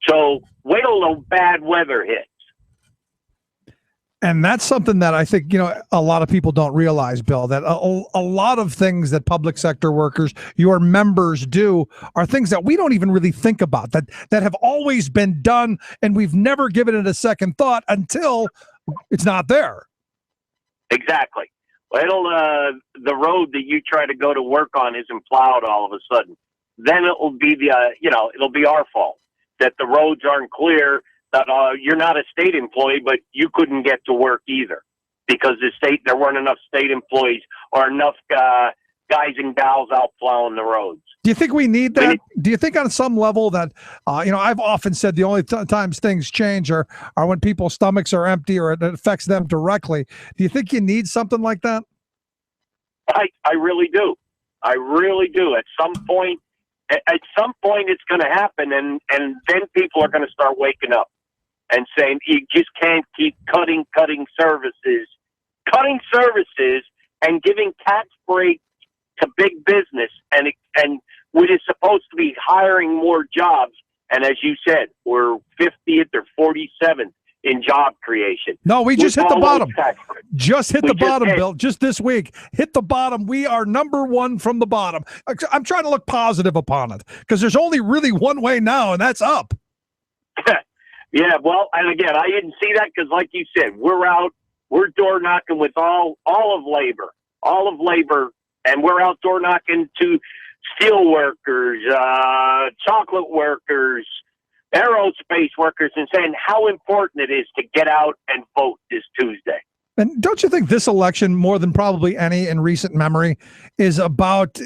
So wait till the bad weather hits. And that's something that I think, a lot of people don't realize, Bill, that a lot of things that public sector workers, your members do, are things that we don't even really think about, that have always been done, and we've never given it a second thought until it's not there. Exactly. Well, the road that you try to go to work on isn't plowed all of a sudden. Then it will be it'll be our fault that the roads aren't clear. That you're not a state employee, but you couldn't get to work either because there weren't enough state employees or enough guys and gals out plowing the roads. Do you think we need that? Do you think on some level that, I've often said the only times things change are when people's stomachs are empty or it affects them directly. Do you think you need something like that? I really do. I really do. At some point it's going to happen, and then people are going to start waking up and saying you just can't keep cutting services and giving tax breaks to big business, and it is supposed to be hiring more jobs. And as you said, we're 50th or 47th in job creation. No, we just hit the bottom. Just hit the bottom, Bill. Just this week, hit the bottom. We are number one from the bottom. I'm trying to look positive upon it because there's only really one way now, and that's up. Yeah, well, and again, I didn't see that because, like you said, we're door knocking with all of labor, and we're out door knocking to steel workers, chocolate workers, aerospace workers, and saying how important it is to get out and vote this Tuesday. And don't you think this election, more than probably any in recent memory, is about,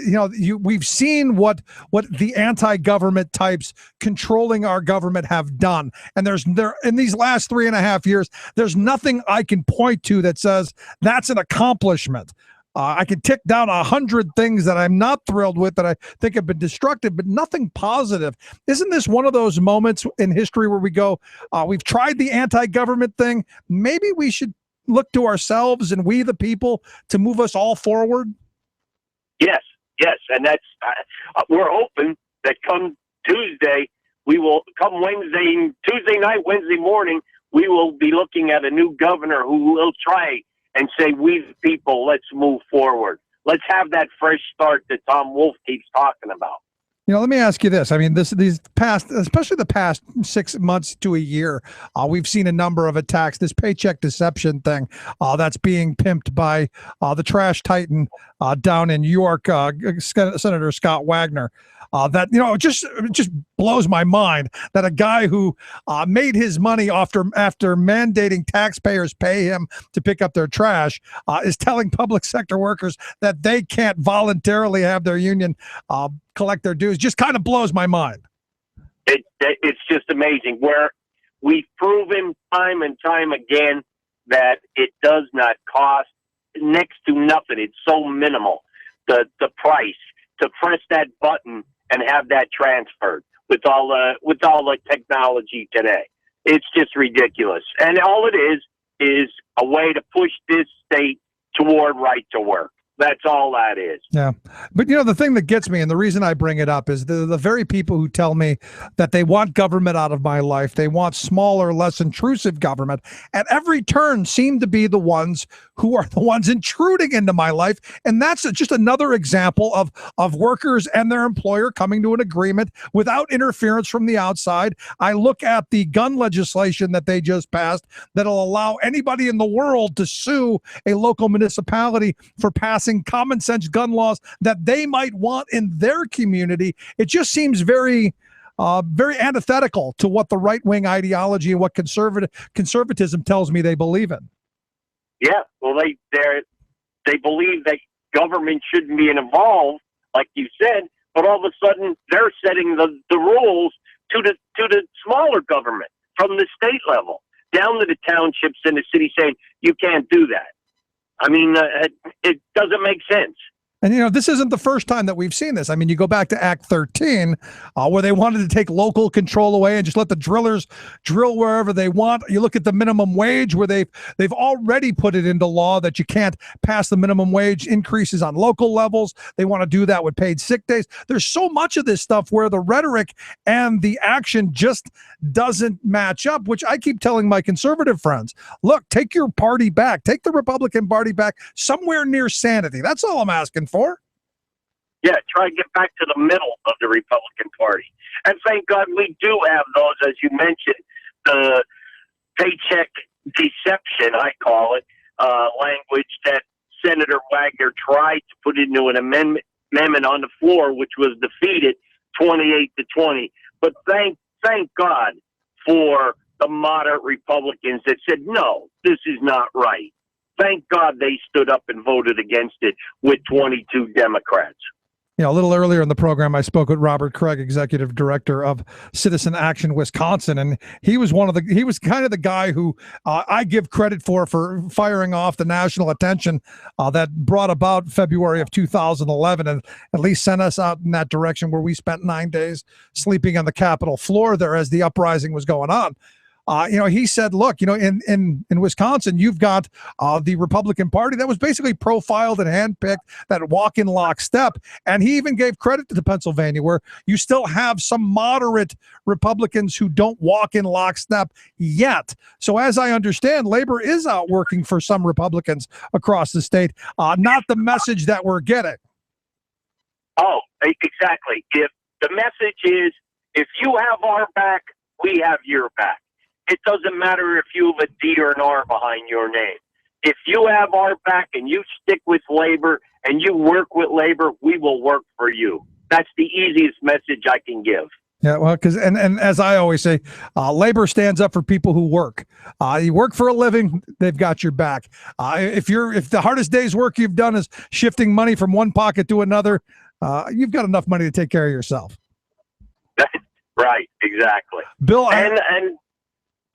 we've seen what the anti-government types controlling our government have done. And there in these last 3.5 years, there's nothing I can point to that says that's an accomplishment. I can tick down 100 things that I'm not thrilled with, that I think have been destructive, but nothing positive. Isn't this one of those moments in history where we go, we've tried the anti-government thing. Maybe we should look to ourselves and we the people to move us all forward? Yes. And that's, we're hoping that come Tuesday, Tuesday night, Wednesday morning, we will be looking at a new governor who will try and say, we the people, let's move forward. Let's have that fresh start that Tom Wolf keeps talking about. Let me ask you this. I mean, especially the past 6 months to a year, we've seen a number of attacks. This paycheck deception thing that's being pimped by the trash titan down in York, Senator Scott Wagner. It just blows my mind that a guy who made his money after mandating taxpayers pay him to pick up their trash is telling public sector workers that they can't voluntarily have their union collect their dues. Just kind of blows my mind. It's just amazing where we've proven time and time again that it does not cost next to nothing. It's so minimal. The price to press that button and have that transferred with all the technology today. It's just ridiculous. And all it is a way to push this state toward right to work. That's all that is. Yeah. But, the thing that gets me, and the reason I bring it up, is the very people who tell me that they want government out of my life, they want smaller, less intrusive government, at every turn seem to be the ones who are the ones intruding into my life. And that's just another example of workers and their employer coming to an agreement without interference from the outside. I look at the gun legislation that they just passed that'll allow anybody in the world to sue a local municipality for passing common sense gun laws that they might want in their community. It just seems very antithetical to what the right-wing ideology and what conservatism tells me they believe in. Yeah, well, they believe that government shouldn't be involved, like you said, but all of a sudden they're setting the rules to the smaller government from the state level down to the townships and the city, saying you can't do that. I mean, it doesn't make sense. And, this isn't the first time that we've seen this. I mean, you go back to Act 13, where they wanted to take local control away and just let the drillers drill wherever they want. You look at the minimum wage, where they've already put it into law that you can't pass the minimum wage increases on local levels. They want to do that with paid sick days. There's so much of this stuff where the rhetoric and the action just doesn't match up, which I keep telling my conservative friends, look, take your party back. Take the Republican Party back somewhere near sanity. That's all I'm asking for. Yeah, try to get back to the middle of the Republican Party. And thank God we do have those, as you mentioned, the paycheck deception, I call it, language that Senator Wagner tried to put into an amendment on the floor, which was defeated 28-20. But thank God for the moderate Republicans that said, no, this is not right. Thank God they stood up and voted against it with 22 Democrats. A little earlier in the program, I spoke with Robert Kraig, executive director of Citizen Action Wisconsin, and he was kind of the guy who I give credit for firing off the national attention that brought about February of 2011, and at least sent us out in that direction, where we spent 9 days sleeping on the Capitol floor there as the uprising was going on. He said, look, in Wisconsin, you've got the Republican Party that was basically profiled and handpicked, that walk in lockstep. And he even gave credit to Pennsylvania, where you still have some moderate Republicans who don't walk in lockstep yet. So as I understand, labor is out working for some Republicans across the state, not the message that we're getting. Oh, exactly. If the message is, if you have our back, we have your back. It doesn't matter if you have a D or an R behind your name. If you have our back and you stick with labor and you work with labor, we will work for you. That's the easiest message I can give. Yeah, well, because and as I always say, labor stands up for people who work. You work for a living, they've got your back. If the hardest day's work you've done is shifting money from one pocket to another, you've got enough money to take care of yourself. Right, exactly. Bill, and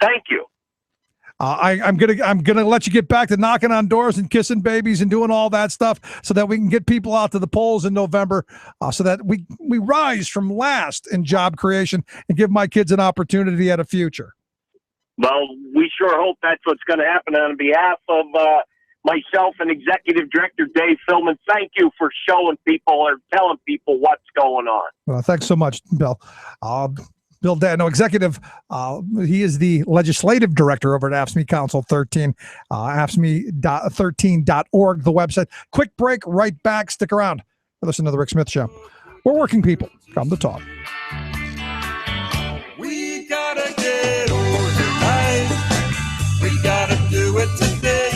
thank you. I'm gonna let you get back to knocking on doors and kissing babies and doing all that stuff so that we can get people out to the polls in November, so that we rise from last in job creation and give my kids an opportunity at a future. Well, we sure hope that's what's going to happen. On behalf of myself and Executive Director Dave Philman, thank you for showing people or telling people what's going on. Well, thanks so much, Bill. Bill Dando, executive, he is the legislative director over at AFSCME Council 13, AFSCME13.org, the website. Quick break, right back. Stick around. Listen to The Rick Smith Show. We're working people. Come to talk. We gotta get organized. We gotta do it today.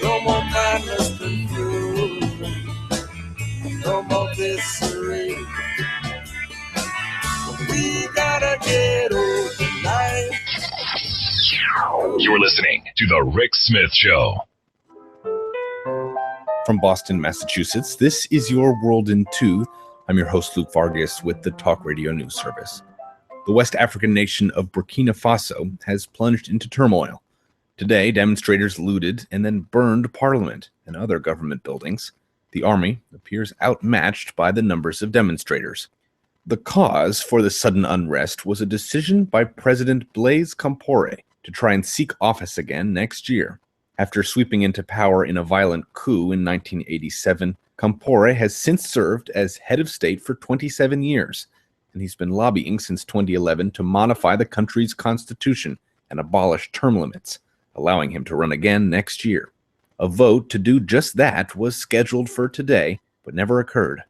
No more madness than fury. No more disarray. We gotta get organized. You're listening to The Rick Smith Show. From Boston, Massachusetts, this is Your World in Two. I'm your host, Luke Vargas, with the Talk Radio News Service. The West African nation of Burkina Faso has plunged into turmoil. Today, demonstrators looted and then burned parliament and other government buildings. The army appears outmatched by the numbers of demonstrators. The cause for the sudden unrest was a decision by President Blaise Compaoré to try and seek office again next year. After sweeping into power in a violent coup in 1987, Compaoré has since served as head of state for 27 years, and he's been lobbying since 2011 to modify the country's constitution and abolish term limits, allowing him to run again next year. A vote to do just that was scheduled for today, but never occurred.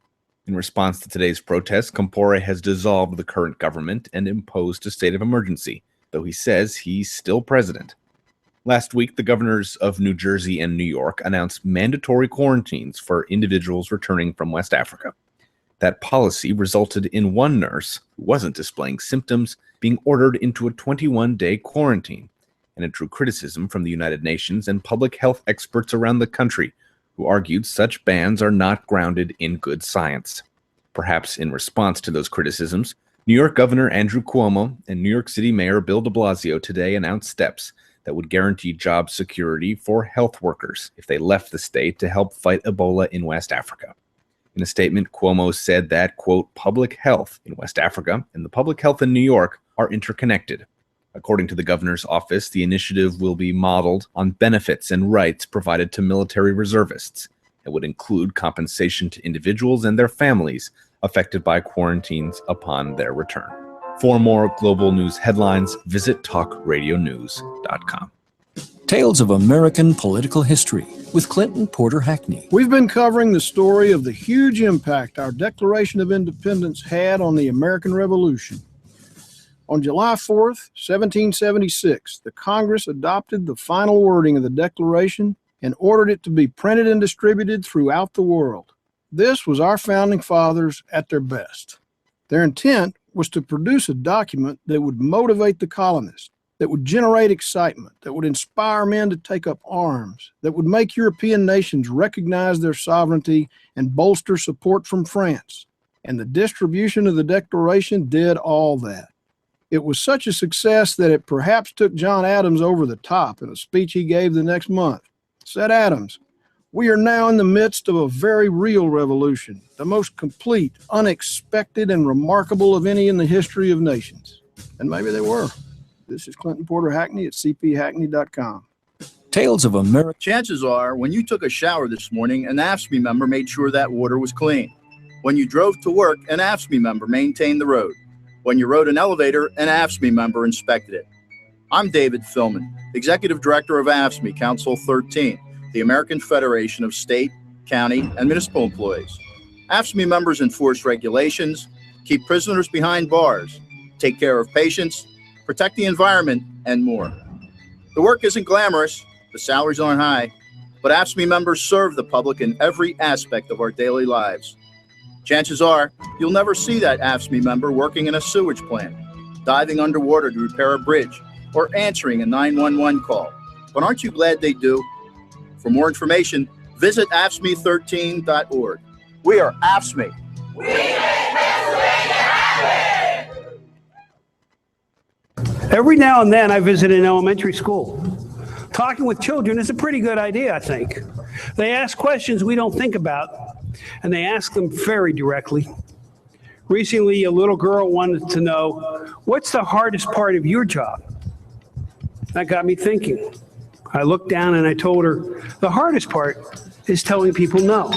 In response to today's protest, Compaoré has dissolved the current government and imposed a state of emergency, though he says he's still president. Last week, the governors of New Jersey and New York announced mandatory quarantines for individuals returning from West Africa. That policy resulted in one nurse who wasn't displaying symptoms being ordered into a 21-day quarantine, and it drew criticism from the United Nations and public health experts around the country, who argued such bans are not grounded in good science. Perhaps in response to those criticisms, New York Governor Andrew Cuomo and New York City Mayor Bill de Blasio today announced steps that would guarantee job security for health workers if they left the state to help fight Ebola in West Africa. In a statement, Cuomo said that, quote, public health in West Africa and the public health in New York are interconnected. According to the governor's office, the initiative will be modeled on benefits and rights provided to military reservists. It would include compensation to individuals and their families affected by quarantines upon their return. For more global news headlines, visit talkradionews.com. Tales of American Political History with Clinton Porter Hackney. We've been covering the story of the huge impact our Declaration of Independence had on the American Revolution. On July 4th, 1776, the Congress adopted the final wording of the Declaration and ordered it to be printed and distributed throughout the world. This was our founding fathers at their best. Their intent was to produce a document that would motivate the colonists, that would generate excitement, that would inspire men to take up arms, that would make European nations recognize their sovereignty and bolster support from France. And the distribution of the Declaration did all that. It was such a success that it perhaps took John Adams over the top in a speech he gave the next month. Said Adams, "We are now in the midst of a very real revolution, the most complete, unexpected, and remarkable of any in the history of nations." And maybe they were. This is Clinton Porter Hackney at cphackney.com. Tales of America. Chances are, when you took a shower this morning, an AFSCME member made sure that water was clean. When you drove to work, an AFSCME member maintained the road. When you rode an elevator, an AFSCME member inspected it. I'm David Philman, Executive Director of AFSCME Council 13, the American Federation of State, County, and Municipal Employees. AFSCME members enforce regulations, keep prisoners behind bars, take care of patients, protect the environment, and more. The work isn't glamorous, the salaries aren't high, but AFSCME members serve the public in every aspect of our daily lives. Chances are you'll never see that AFSCME member working in a sewage plant, diving underwater to repair a bridge, or answering a 911 call. But aren't you glad they do? For more information, visit AFSCME13.org. We are AFSCME. We make Pennsylvania happen! Every now and then I visit an elementary school. Talking with children is a pretty good idea, I think. They ask questions we don't think about, and they ask them very directly. Recently, a little girl wanted to know, what's the hardest part of your job? That got me thinking. I looked down and I told her, the hardest part is telling people no.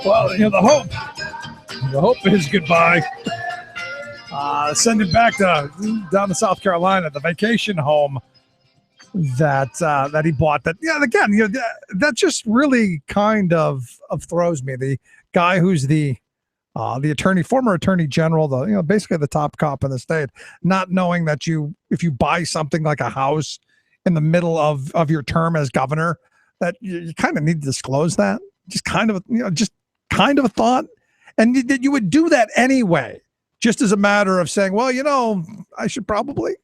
Well, the hope is goodbye. Send it back down to South Carolina, the vacation home that he bought. That just really kind of throws me. The guy who's the former attorney general, basically the top cop in the state, not knowing that if you buy something like a house in the middle of your term as governor, that you kind of need to disclose that. Just kind of a thought, and that you would do that anyway, just as a matter of saying, well, I should probably.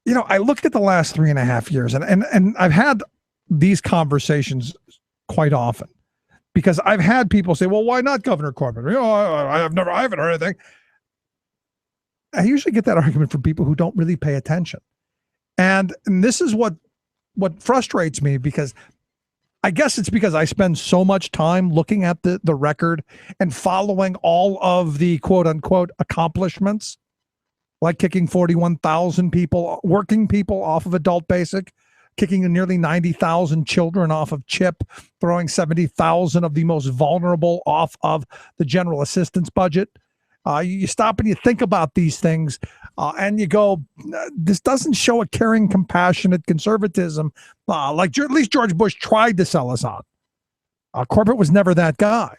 I looked at the last 3.5 years, and I've had these conversations quite often, because I've had people say, well, why not Governor Corbett? I haven't heard anything. I usually get that argument from people who don't really pay attention. And this is what frustrates me, because I guess it's because I spend so much time looking at the record and following all of the quote unquote accomplishments, like kicking 41,000 working people off of adult basic, kicking nearly 90,000 children off of CHIP, throwing 70,000 of the most vulnerable off of the general assistance budget. You stop and you think about these things, and you go, this doesn't show a caring, compassionate conservatism like at least George Bush tried to sell us on. Corbett was never that guy.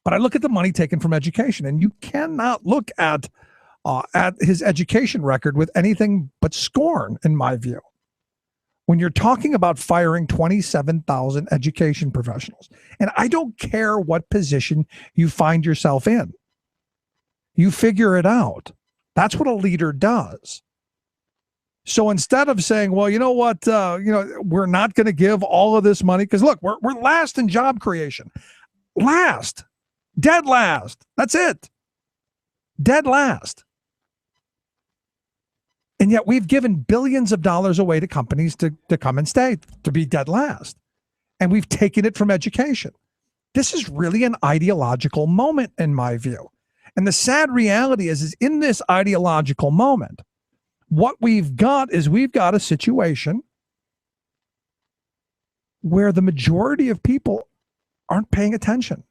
But I look at the money taken from education, and you cannot look at his education record with anything but scorn, in my view. When you're talking about firing 27,000 education professionals, and I don't care what position you find yourself in, you figure it out. That's what a leader does. So instead of saying, well, you know what, we're not going to give all of this money, because look, we're last in job creation. Dead last. That's it. Dead last. And yet we've given billions of dollars away to companies to come and stay, to be dead last. And we've taken it from education. This is really an ideological moment, in my view. And the sad reality is in this ideological moment, what we've got a situation where the majority of people aren't paying attention,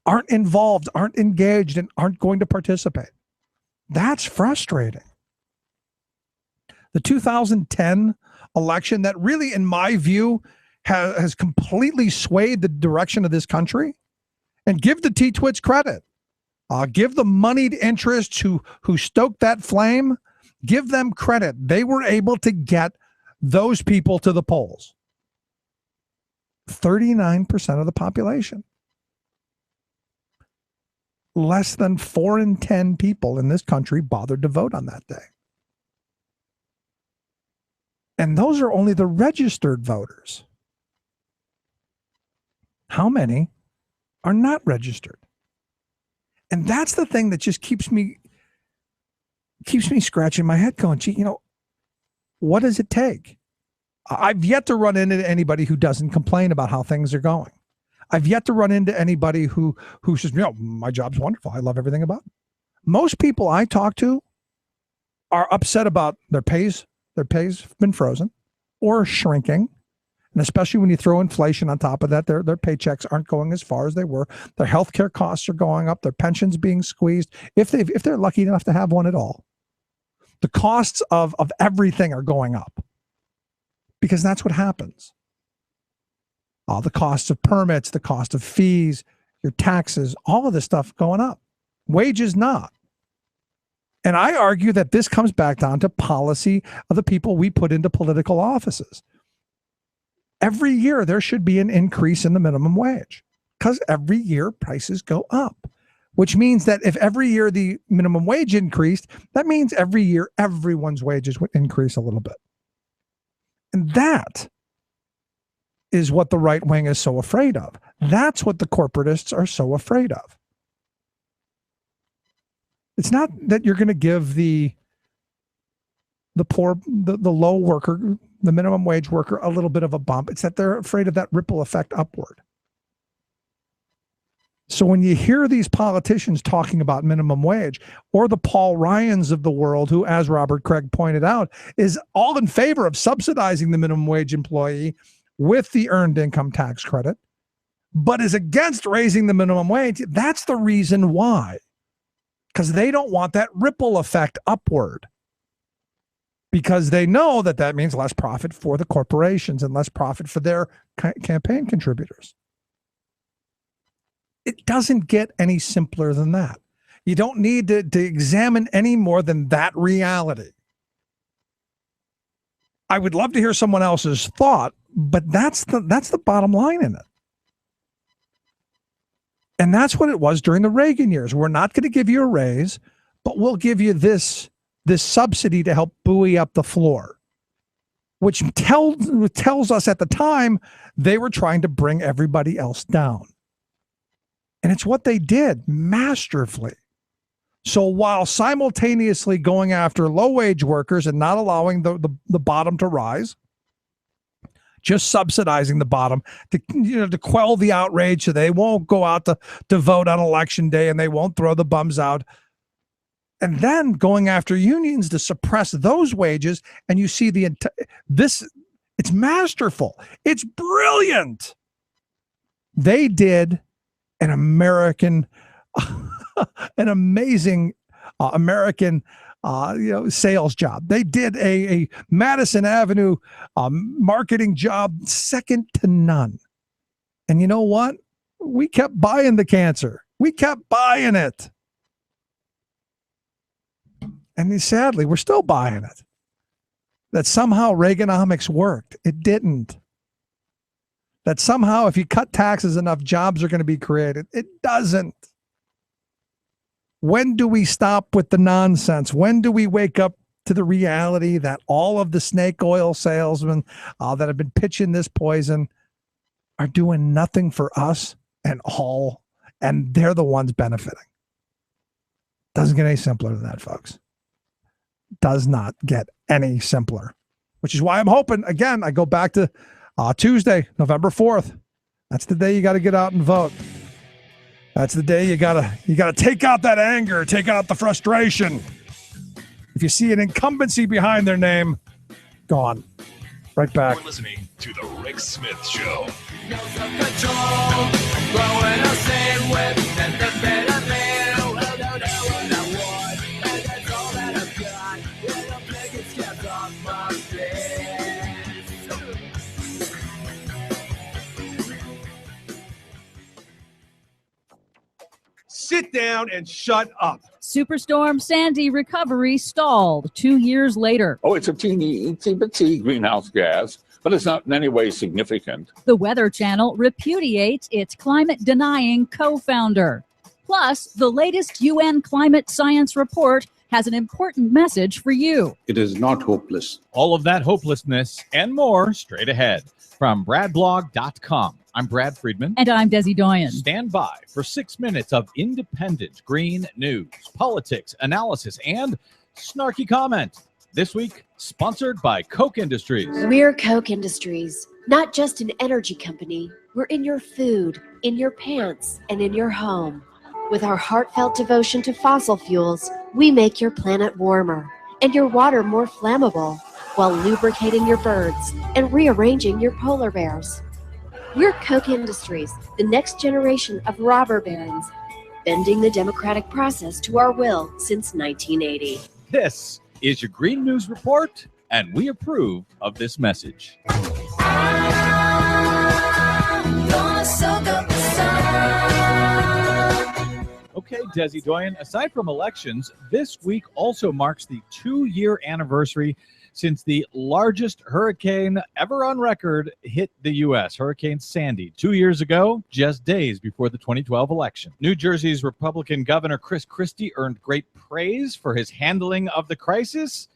aren't involved, aren't engaged, and aren't going to participate. That's frustrating. The 2010 election that really, in my view, has completely swayed the direction of this country. And give the T-Twits credit. Give the moneyed interests who stoked that flame, give them credit. They were able to get those people to the polls. 39% of the population. Less than 4 in 10 people in this country bothered to vote on that day. And those are only the registered voters. How many are not registered? And that's the thing that just keeps me scratching my head going, gee, what does it take? I've yet to run into anybody who doesn't complain about how things are going. I've yet to run into anybody who says, my job's wonderful. I love everything about it. Most people I talk to are upset about their pay's been frozen or shrinking. And especially when you throw inflation on top of that, their paychecks aren't going as far as they were. Their healthcare costs are going up. Their pensions being squeezed, if they're lucky enough to have one at all. The costs of everything are going up because that's what happens. The costs of permits, the cost of fees, your taxes, all of this stuff going up. Wages not. And I argue that this comes back down to policy of the people we put into political offices. Every year, there should be an increase in the minimum wage because every year prices go up, which means that if every year the minimum wage increased, that means every year everyone's wages would increase a little bit. And that is what the right wing is so afraid of. That's what the corporatists are so afraid of. It's not that you're going to give the poor, the low worker, the minimum wage worker a little bit of a bump. It's that they're afraid of that ripple effect upward. So when you hear these politicians talking about minimum wage, or the Paul Ryans of the world, who, as Robert Kraig pointed out, is all in favor of subsidizing the minimum wage employee with the earned income tax credit, but is against raising the minimum wage, that's the reason why. Because they don't want that ripple effect upward. Because they know that that means less profit for the corporations and less profit for their campaign contributors. It doesn't get any simpler than that. You don't need to examine any more than that reality. I would love to hear someone else's thought, but that's the bottom line in it. And that's what it was during the Reagan years. We're not going to give you a raise, but we'll give you this subsidy to help buoy up the floor, which tells us at the time they were trying to bring everybody else down. And it's what they did masterfully. So while simultaneously going after low-wage workers and not allowing the bottom to rise, just subsidizing the bottom to quell the outrage so they won't go out to vote on election day and they won't throw the bums out. And then going after unions to suppress those wages, and you see it's masterful. It's brilliant. They did an amazing American sales job. They did a Madison Avenue marketing job second to none. And you know what? We kept buying the cancer. We kept buying it. And sadly, we're still buying it. That somehow Reaganomics worked. It didn't. That somehow if you cut taxes, enough jobs are going to be created. It doesn't. When do we stop with the nonsense? When do we wake up to the reality that all of the snake oil salesmen that have been pitching this poison are doing nothing for us and they're the ones benefiting? Doesn't get any simpler than that, folks. Does not get any simpler, which is why I'm hoping, again, I go back to Tuesday, November 4th. That's the day you got to get out and vote. That's the day you gotta take out that anger, take out the frustration. If you see an incumbency behind their name, gone. Right back. You're listening to the Rick Smith Show. Sit down and shut up. Superstorm Sandy recovery stalled 2 years later. Oh, it's a teeny itsy-bitsy greenhouse gas, but it's not in any way significant. The Weather Channel repudiates its climate-denying co-founder. Plus, the latest UN climate science report has an important message for you. It is not hopeless. All of that hopelessness and more straight ahead from bradblog.com. I'm Brad Freidman. And I'm Desi Doyen. Stand by for 6 minutes of independent green news, politics, analysis, and snarky comment. This week, sponsored by Koch Industries. We're Koch Industries, not just an energy company. We're in your food, in your pants, and in your home. With our heartfelt devotion to fossil fuels, we make your planet warmer and your water more flammable while lubricating your birds and rearranging your polar bears. We're Koch Industries, the next generation of robber barons, bending the democratic process to our will since 1980. This is your Green News Report, and we approve of this message. Okay, Desi Doyen, aside from elections, this week also marks the 2-year anniversary since the largest hurricane ever on record hit the U.S., Hurricane Sandy, 2 years ago, just days before the 2012 election. New Jersey's Republican Governor Chris Christie earned great praise for his handling of the crisis.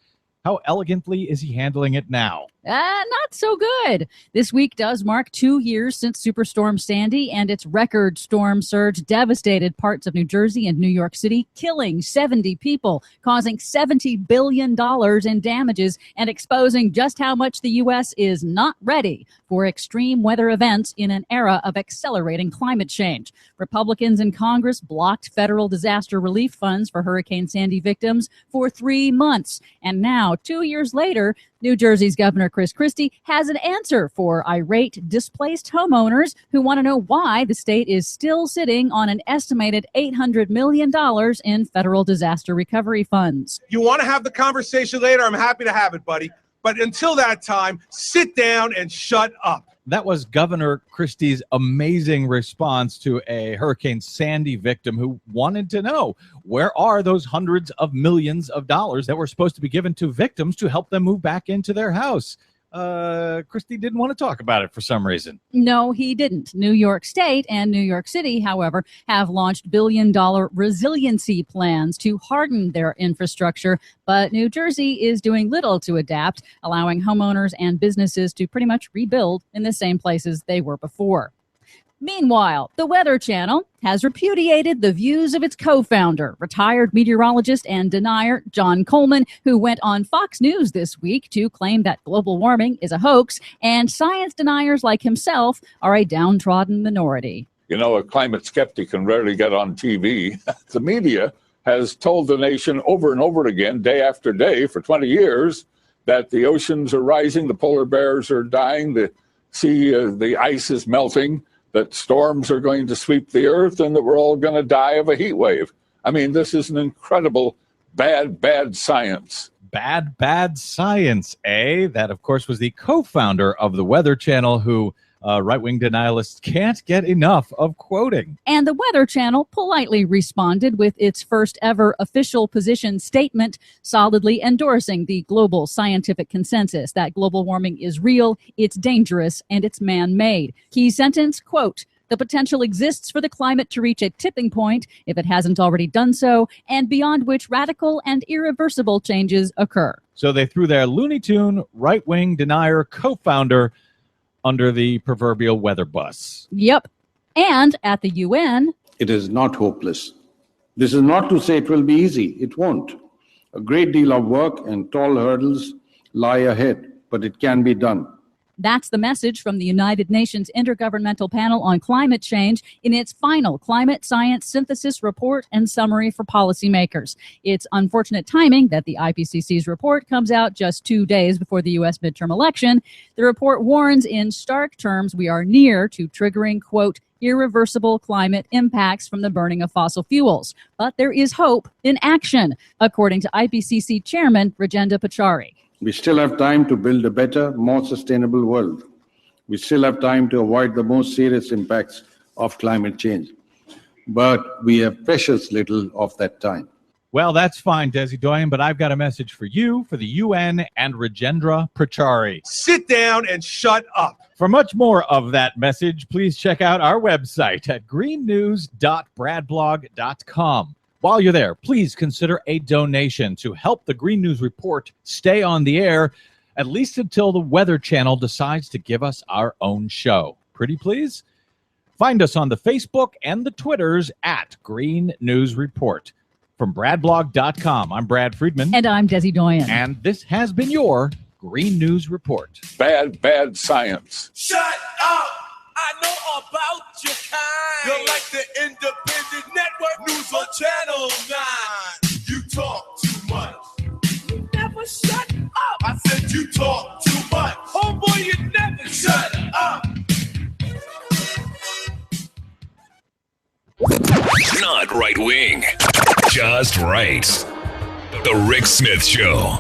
How elegantly is he handling it now? Not so good. This week does mark 2 years since Superstorm Sandy and its record storm surge devastated parts of New Jersey and New York City, killing 70 people, causing $70 billion in damages, and exposing just how much the U.S. is not ready for extreme weather events in an era of accelerating climate change. Republicans in Congress blocked federal disaster relief funds for Hurricane Sandy victims for 3 months. And now, 2 years later, New Jersey's Governor Chris Christie has an answer for irate, displaced homeowners who want to know why the state is still sitting on an estimated $800 million in federal disaster recovery funds. You want to have the conversation later? I'm happy to have it, buddy. But until that time, sit down and shut up. That was Governor Christie's amazing response to a Hurricane Sandy victim who wanted to know, where are those hundreds of millions of dollars that were supposed to be given to victims to help them move back into their house? Christie didn't want to talk about it for some reason. No, he didn't. New York State and New York City, however, have launched billion-dollar resiliency plans to harden their infrastructure, but New Jersey is doing little to adapt, allowing homeowners and businesses to pretty much rebuild in the same places they were before. Meanwhile, the Weather Channel has repudiated the views of its co-founder, retired meteorologist and denier John Coleman, who went on Fox News this week to claim that global warming is a hoax, and science deniers like himself are a downtrodden minority. You know, a climate skeptic can rarely get on TV. The media has told the nation over and over again, day after day, for 20 years, that the oceans are rising, the polar bears are dying, the sea, the ice is melting, that storms are going to sweep the earth, and that we're all going to die of a heat wave. I mean, this is an incredible bad science. Bad science, eh? That, of course, was the co-founder of the Weather Channel, who right-wing denialists can't get enough of quoting. And the Weather Channel politely responded with its first ever official position statement, solidly endorsing the global scientific consensus that global warming is real, it's dangerous, and it's man-made. Key sentence, quote, "The potential exists for the climate to reach a tipping point, if it hasn't already done so, and beyond which radical and irreversible changes occur." So they threw their Looney Tune right-wing denier co-founder under the proverbial weather bus. Yep. And at the UN, it is not hopeless. This is not to say it will be easy. It won't. A great deal of work and tall hurdles lie ahead, but it can be done. that's the message from the United Nations Intergovernmental Panel on Climate Change in its final climate science synthesis report and summary for policymakers. It's unfortunate timing that the IPCC's report comes out just 2 days before the U.S. midterm election. The report warns in stark terms we are near to triggering, quote, irreversible climate impacts from the burning of fossil fuels. But there is hope in action, according to IPCC Chairman Rajendra Pachauri. We still have time to build a better, more sustainable world. We still have time to avoid the most serious impacts of climate change. But we have precious little of that time. Well, that's fine, Desi Doyen, but I've got a message for you, for the UN, and Rajendra Pachauri. Sit down and shut up. For much more of that message, please check out our website at greennews.bradblog.com. While you're there, please consider a donation to help the Green News Report stay on the air, at least until the Weather Channel decides to give us our own show. Pretty please? Find us on the Facebook and the Twitters at Green News Report. From bradblog.com, I'm Brad Freidman. And I'm Desi Doyen. And this has been your Green News Report. Bad science. Shut up! I know about your kind. You're like the Independent Network News on Channel 9. You talk too much. You never shut up. I said you talk too much. Homeboy, you never shut up. Not right wing, just right. The Rick Smith Show.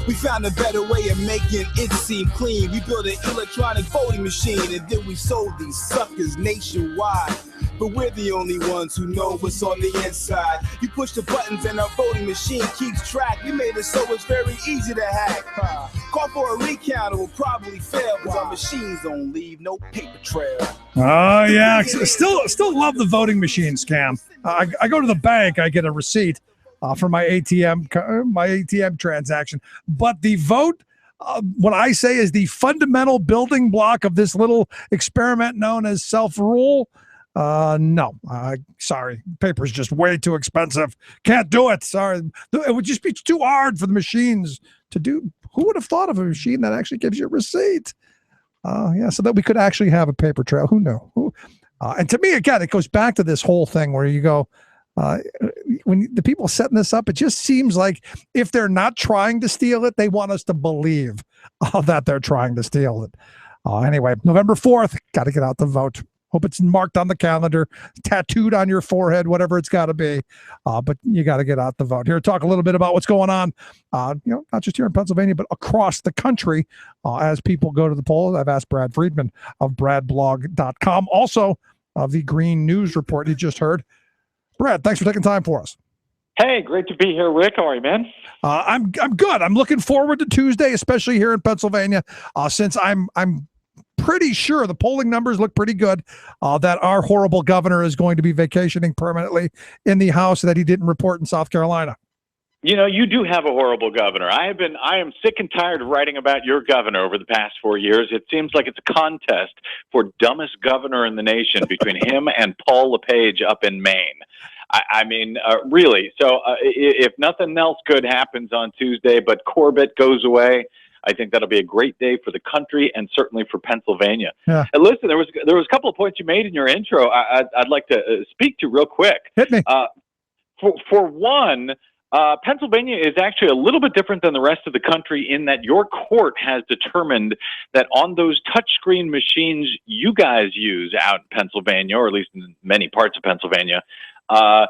We found a better way of making it seem clean. We built an electronic voting machine, and then we sold these suckers nationwide. but we're the only ones who know what's on the inside. You push the buttons and our voting machine keeps track. We made it so it's very easy to hack. Call for a recount, it will probably fail, because our machines don't leave no paper trail. Oh, yeah. Still love the voting machine scam. I go to the bank, I get a receipt for my ATM transaction. But the vote, what I say is the fundamental building block of this little experiment known as self-rule. No, sorry. Paper's just way too expensive. Can't do it. Sorry. It would just be too hard for the machines to do. Who would have thought of a machine that actually gives you a receipt? Yeah, so that we could actually have a paper trail. Who knew? And to me, again, it goes back to this whole thing where you go, when the people setting this up, it just seems like if they're not trying to steal it, they want us to believe that they're trying to steal it. Anyway, November 4th, got to get out to vote. Hope it's marked on the calendar, tattooed on your forehead, whatever it's got to be. But you got to get out the vote. Here, talk a little bit about what's going on, not just here in Pennsylvania, but across the country as people go to the polls. I've asked Brad Freidman of bradblog.com, also of the Green News Report you just heard. Brad, thanks for taking time for us. Hey, great to be here, Rick. How are you, man? I'm good. I'm looking forward to Tuesday, especially here in Pennsylvania, since I'm pretty sure the polling numbers look pretty good, that our horrible governor is going to be vacationing permanently in the House that he didn't report in South Carolina. You know, you do have a horrible governor. I am sick and tired of writing about your governor over the past 4 years. It seems like it's a contest for dumbest governor in the nation between him and Paul LePage up in Maine. I mean, really. So if nothing else good happens on Tuesday, but Corbett goes away, I think that'll be a great day for the country and certainly for Pennsylvania. Yeah. And listen, there was a couple of points you made in your intro I'd like to speak to real quick. Hit me. For one, Pennsylvania is actually a little bit different than the rest of the country in that your court has determined that on those touchscreen machines you guys use out in Pennsylvania, or at least in many parts of Pennsylvania, a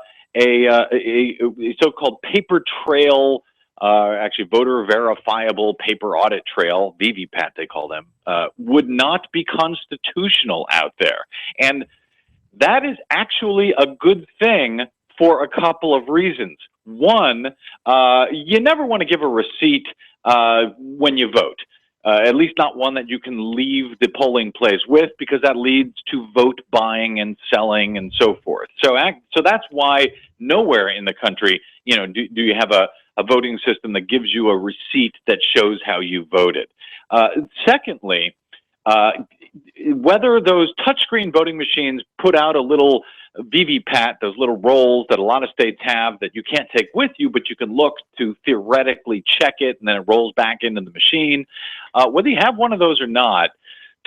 so-called paper trail, actually voter verifiable paper audit trail, VVPAT they call them, would not be constitutional out there. And that is actually a good thing for a couple of reasons. One, you never want to give a receipt when you vote, at least not one that you can leave the polling place with, because that leads to vote buying and selling and so forth. So that's why nowhere in the country, do you have a voting system that gives you a receipt that shows how you voted. Secondly, whether those touchscreen voting machines put out a little VVPAT, those little rolls that a lot of states have that you can't take with you, but you can look to theoretically check it and then it rolls back into the machine. Whether you have one of those or not,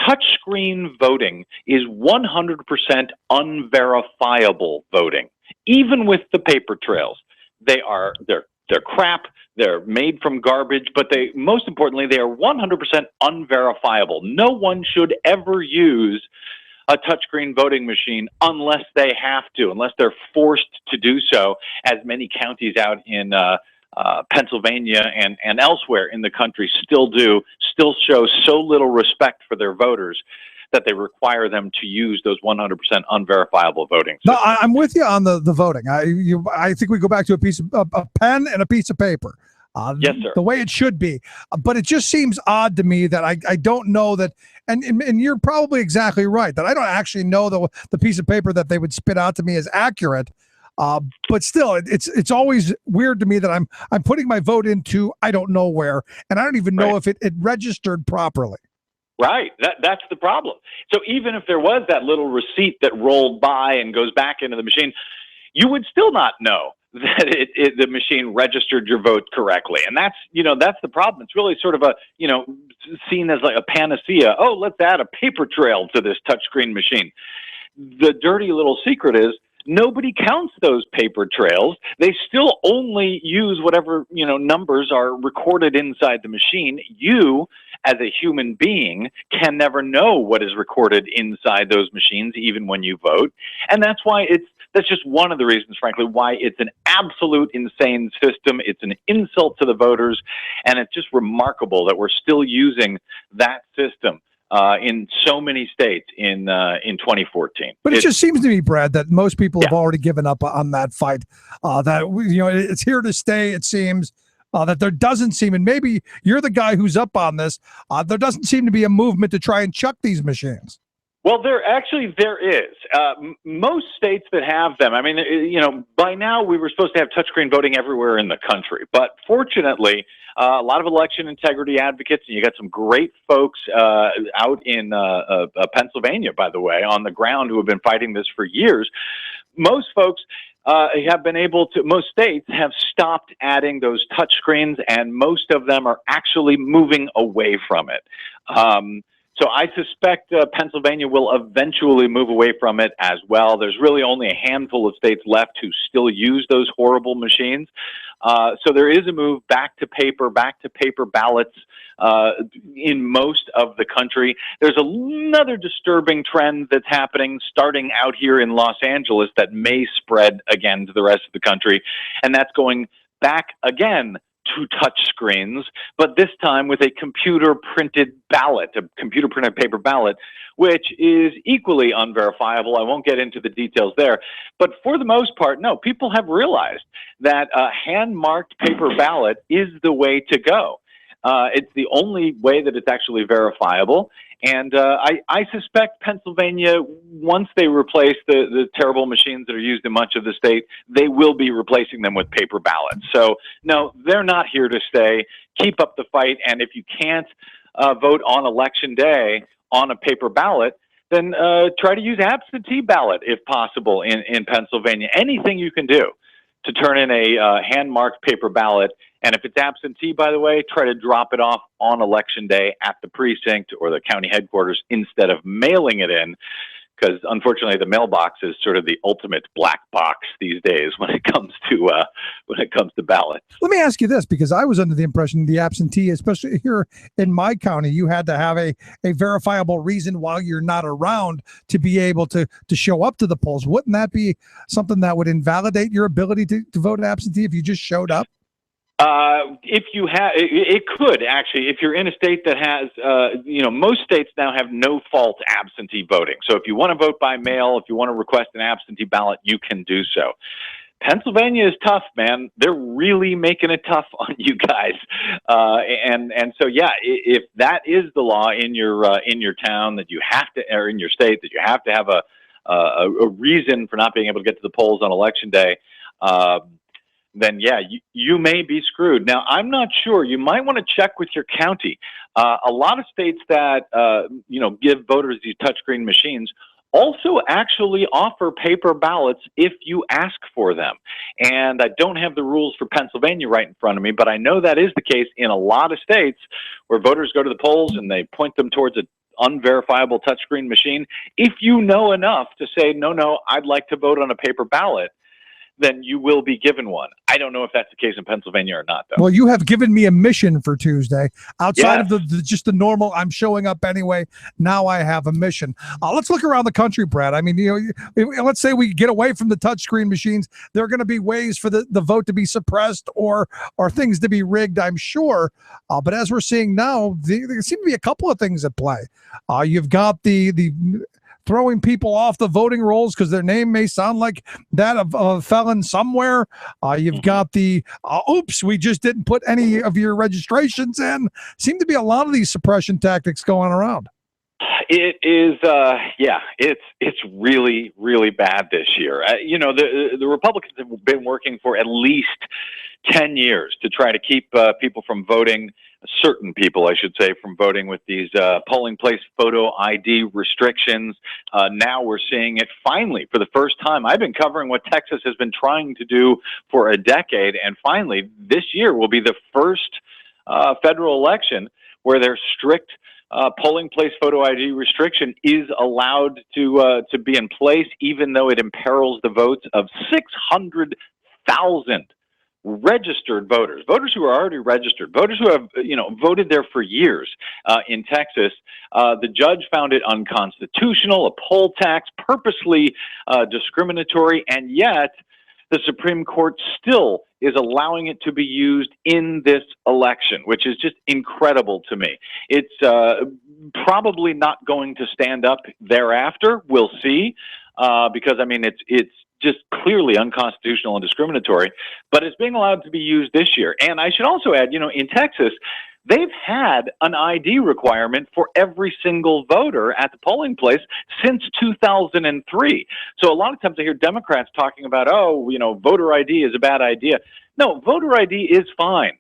touchscreen voting is 100% unverifiable voting, even with the paper trails. They're crap. They're made from garbage, but most importantly, they are 100% unverifiable. No one should ever use a touchscreen voting machine unless they have to, unless they're forced to do so, as many counties out in Pennsylvania and elsewhere in the country still show so little respect for their voters that they require them to use those 100% unverifiable voting systems. No, I'm with you on the voting. I think we go back to a pen and a piece of paper. Yes, sir. The way it should be. But it just seems odd to me that I don't know that, and you're probably exactly right, that I don't actually know the piece of paper that they would spit out to me is accurate. But still, it's always weird to me that I'm putting my vote into I don't know where, and I don't even know if it registered properly. Right. That's the problem. So even if there was that little receipt that rolled by and goes back into the machine, you would still not know that the machine registered your vote correctly. And that's the problem. It's really sort of seen as like a panacea. Oh, let's add a paper trail to this touchscreen machine. The dirty little secret is nobody counts those paper trails. They still only use whatever, numbers are recorded inside the machine. You, as a human being, can never know what is recorded inside those machines, even when you vote. And that's why that's just one of the reasons, frankly, why it's an absolute insane system. It's an insult to the voters, and it's just remarkable that we're still using that system in so many states in 2014. But it just seems to me, Brad, that most people have already given up on that fight. It's here to stay. It seems that there doesn't seem, and maybe you're the guy who's up on this. There doesn't seem to be a movement to try and chuck these machines. Well, there is. Most states that have them, I mean, by now we were supposed to have touchscreen voting everywhere in the country. But fortunately, a lot of election integrity advocates, and you got some great folks out in Pennsylvania, by the way, on the ground who have been fighting this for years. Most folks have been able to, most states have stopped adding those touchscreens, and most of them are actually moving away from it. So I suspect Pennsylvania will eventually move away from it as well. There's really only a handful of states left who still use those horrible machines. So there is a move back to paper ballots in most of the country. There's another disturbing trend that's happening starting out here in Los Angeles that may spread again to the rest of the country, and that's going back again to touch screens, but this time with a computer-printed ballot, a computer-printed paper ballot, which is equally unverifiable. I won't get into the details there. But for the most part, no, people have realized that a hand-marked paper ballot is the way to go. It's the only way that it's actually verifiable. And I suspect Pennsylvania, once they replace the terrible machines that are used in much of the state, they will be replacing them with paper ballots. So, no, they're not here to stay. Keep up the fight. And if you can't vote on Election Day on a paper ballot, then try to use absentee ballot if possible in Pennsylvania. Anything you can do to turn in a hand-marked paper ballot. And if it's absentee, by the way, try to drop it off on Election Day at the precinct or the county headquarters instead of mailing it in, because unfortunately the mailbox is sort of the ultimate black box these days when it comes to ballots. Let me ask you this, because I was under the impression the absentee, especially here in my county, you had to have a verifiable reason while you're not around to be able to show up to the polls. Wouldn't that be something that would invalidate your ability to vote absentee if you just showed up? If you have, it could actually, if you're in a state that has, most states now have no fault absentee voting. So if you want to vote by mail, if you want to request an absentee ballot, you can do so. Pennsylvania is tough, man. They're really making it tough on you guys. And so, yeah, if that is the law in your town that you have to, or in your state that you have to have a reason for not being able to get to the polls on Election Day, then yeah, you may be screwed. Now, I'm not sure. You might want to check with your county. A lot of states that, give voters these touchscreen machines also actually offer paper ballots if you ask for them. And I don't have the rules for Pennsylvania right in front of me, but I know that is the case in a lot of states where voters go to the polls and they point them towards an unverifiable touchscreen machine. If you know enough to say, no, I'd like to vote on a paper ballot, then you will be given one. I don't know if that's the case in Pennsylvania or not, though. Well, you have given me a mission for Tuesday. Outside of just the normal, I'm showing up anyway, now I have a mission. Let's look around the country, Brad. I mean, let's say we get away from the touchscreen machines. There are going to be ways for the vote to be suppressed or things to be rigged, I'm sure. But as we're seeing now, there seem to be a couple of things at play. You've got the throwing people off the voting rolls because their name may sound like that of a felon somewhere. You've got the, oops, we just didn't put any of your registrations in. Seem to be a lot of these suppression tactics going around. It is, it's really, really bad this year. The Republicans have been working for at least 10 years to try to keep people from voting, certain people, I should say, from voting with these polling place photo ID restrictions. Now we're seeing it finally for the first time. I've been covering what Texas has been trying to do for a decade, and finally this year will be the first federal election where their strict polling place photo ID restriction is allowed to be in place, even though it imperils the votes of 600,000 registered voters who are already registered, voters who have voted there for years in Texas. The judge found it unconstitutional, a poll tax, purposely discriminatory, and yet the Supreme Court still is allowing it to be used in this election, which is just incredible to me. It's probably not going to stand up thereafter. We'll see, because I mean it's just clearly unconstitutional and discriminatory. But it's being allowed to be used this year. And I should also add, in Texas, they've had an ID requirement for every single voter at the polling place since 2003. So a lot of times I hear Democrats talking about, voter ID is a bad idea. No, voter ID is fine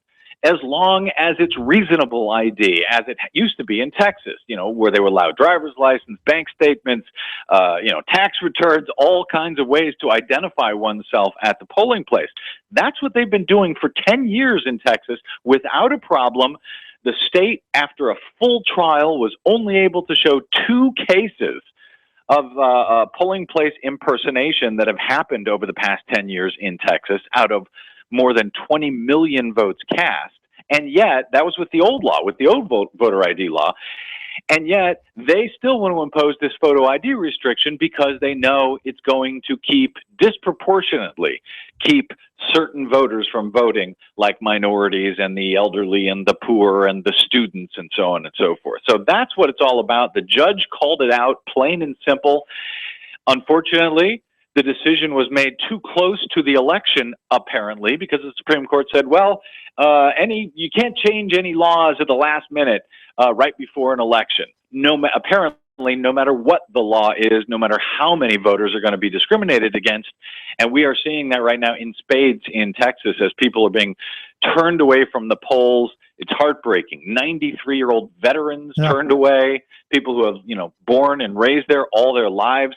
as long as it's reasonable ID, as it used to be in Texas, where they were allowed driver's license, bank statements, tax returns, all kinds of ways to identify oneself at the polling place. That's what they've been doing for 10 years in Texas without a problem. The state, after a full trial, was only able to show 2 cases of polling place impersonation that have happened over the past 10 years in Texas out of more than 20 million votes cast. And yet, that was with the old law, with the old voter ID law. And yet, they still want to impose this photo ID restriction because they know it's going to disproportionately keep certain voters from voting, like minorities and the elderly and the poor and the students and so on and so forth. So that's what it's all about. The judge called it out, plain and simple. Unfortunately, the decision was made too close to the election, apparently, because the Supreme Court said, you can't change any laws at the last minute right before an election. Apparently, no matter what the law is, no matter how many voters are going to be discriminated against. And we are seeing that right now in spades in Texas as people are being turned away from the polls. It's heartbreaking. 93-year-old veterans turned away, people who have, born and raised there all their lives,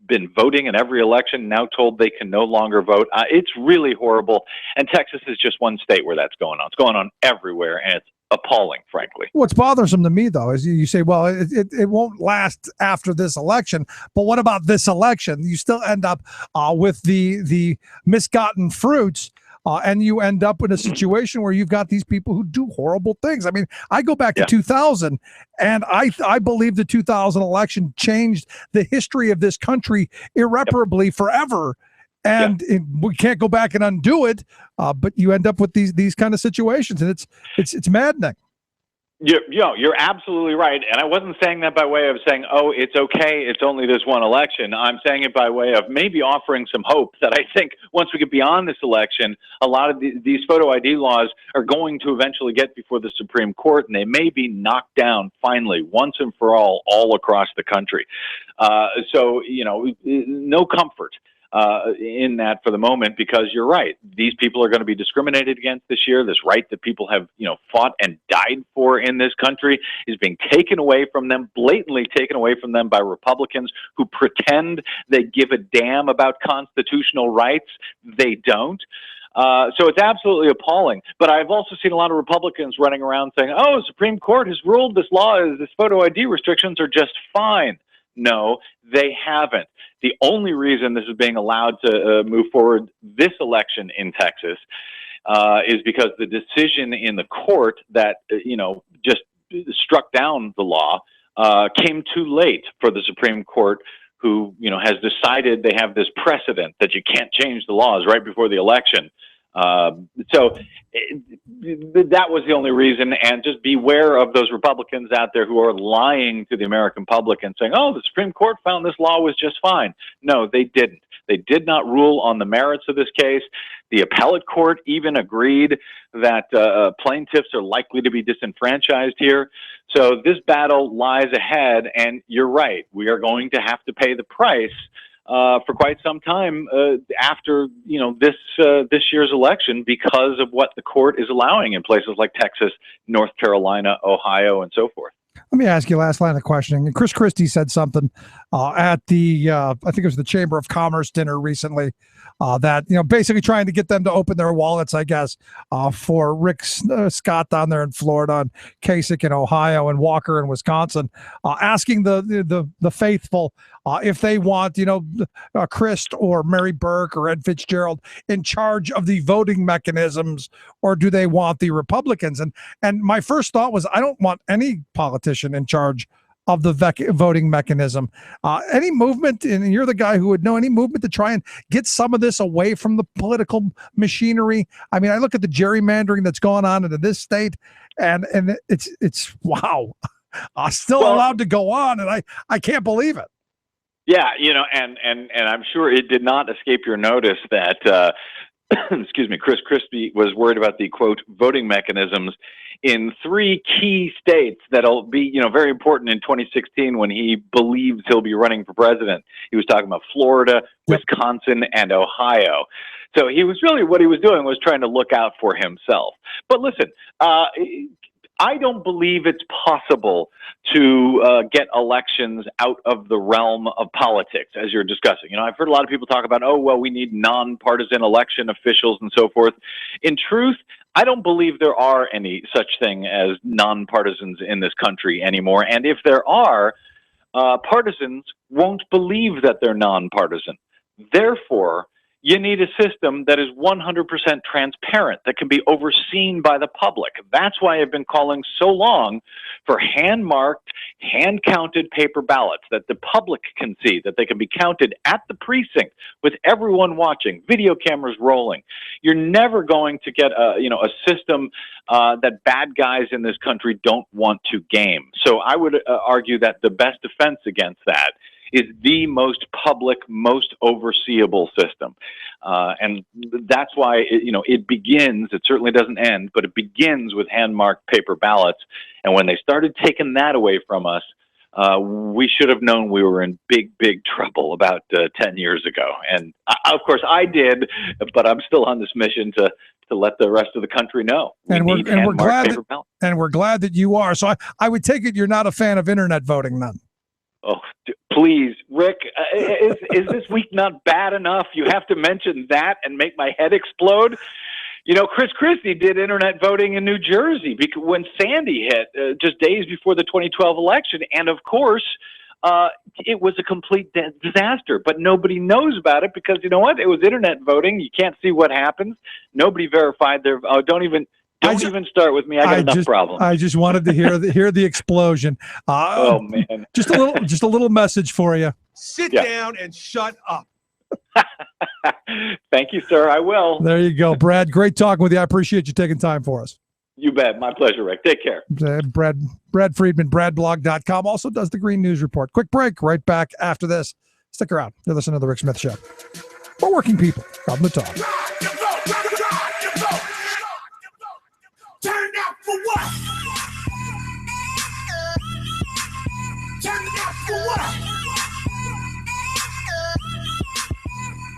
been voting in every election, now told they can no longer vote. It's really horrible. And Texas is just one state where that's going on. It's going on everywhere, and it's appalling, frankly. What's bothersome to me, though, is you say, it won't last after this election. But what about this election? You still end up with the misgotten fruits. And you end up in a situation where you've got these people who do horrible things. I mean, I go back to 2000, and I believe the 2000 election changed the history of this country irreparably forever. And we can't go back and undo it. But you end up with these kind of situations, and it's maddening. You're absolutely right. And I wasn't saying that by way of saying, it's okay, it's only this one election. I'm saying it by way of maybe offering some hope that I think once we get beyond this election, a lot of these photo ID laws are going to eventually get before the Supreme Court, and they may be knocked down finally, once and for all across the country. So, no comfort in that for the moment, because you're right. These people are going to be discriminated against this year. This right that people have, fought and died for in this country is being taken away from them, blatantly taken away from them by Republicans who pretend they give a damn about constitutional rights. They don't. So it's absolutely appalling. But I've also seen a lot of Republicans running around saying, the Supreme Court has ruled this photo ID restrictions are just fine. No, they haven't. The only reason this is being allowed to move forward this election in Texas is because the decision in the court that, just struck down the law came too late for the Supreme Court, who, has decided they have this precedent that you can't change the laws right before the election. So that was the only reason, and just beware of those Republicans out there who are lying to the American public and saying, the Supreme Court found this law was just fine. No, they didn't. They did not rule on the merits of this case. The appellate court even agreed that plaintiffs are likely to be disenfranchised here. So this battle lies ahead, and you're right. We are going to have to pay the price for quite some time after this year's election, because of what the court is allowing in places like Texas, North Carolina, Ohio, and so forth. Let me ask you last line of questioning. Chris Christie said something at the I think it was the Chamber of Commerce dinner recently, that basically trying to get them to open their wallets, I guess, for Rick Scott down there in Florida, and Kasich in Ohio, and Walker in Wisconsin, asking the faithful if they want Christ or Mary Burke or Ed Fitzgerald in charge of the voting mechanisms, or do they want the Republicans? And my first thought was, I don't want any politician in charge of the voting mechanism. Any movement, and you're the guy who would know, any movement to try and get some of this away from the political machinery? I mean, I look at the gerrymandering that's going on in this state, and it's wow. Still allowed to go on, and I can't believe it. Yeah, and I'm sure it did not escape your notice that, excuse me, Chris Christie was worried about the, quote, voting mechanisms in 3 key states that'll be, very important in 2016 when he believes he'll be running for president. He was talking about Florida, Wisconsin, and Ohio. So what he was doing was trying to look out for himself. But listen, I don't believe it's possible to get elections out of the realm of politics, as you're discussing. I've heard a lot of people talk about, we need nonpartisan election officials and so forth. In truth, I don't believe there are any such thing as nonpartisans in this country anymore. And if there are, partisans won't believe that they're nonpartisan. Therefore, you need a system that is 100% transparent, that can be overseen by the public. That's why I've been calling so long for hand-marked, hand-counted paper ballots that the public can see, that they can be counted at the precinct with everyone watching, video cameras rolling. You're never going to get a system that bad guys in this country don't want to game. So I would argue that the best defense against that is the most public, most overseeable system. And that's why, it begins, it certainly doesn't end, but it begins with hand-marked paper ballots. And when they started taking that away from us, we should have known we were in big, big trouble about 10 years ago. And of course I did, but I'm still on this mission to let the rest of the country know. We're glad that you are. So I would take it you're not a fan of internet voting then. Oh, please, Rick, is this week not bad enough? You have to mention that and make my head explode. Chris Christie did internet voting in New Jersey because when Sandy hit just days before the 2012 election. And of course, it was a complete disaster, but nobody knows about it because you know what? It was internet voting. You can't see what happens. Nobody verified their, don't even start with me. I got enough problems. I just wanted to hear the explosion. Oh man! Just a little message for you. Sit down and shut up. Thank you, sir. I will. There you go, Brad. Great talking with you. I appreciate you taking time for us. You bet. My pleasure, Rick. Take care. Brad Freidman, bradblog.com, also does the Green News Report. Quick break. Right back after this. Stick around. You're listening to The Rick Smith Show. For working people from the top. Turn out for what? Turn out for what?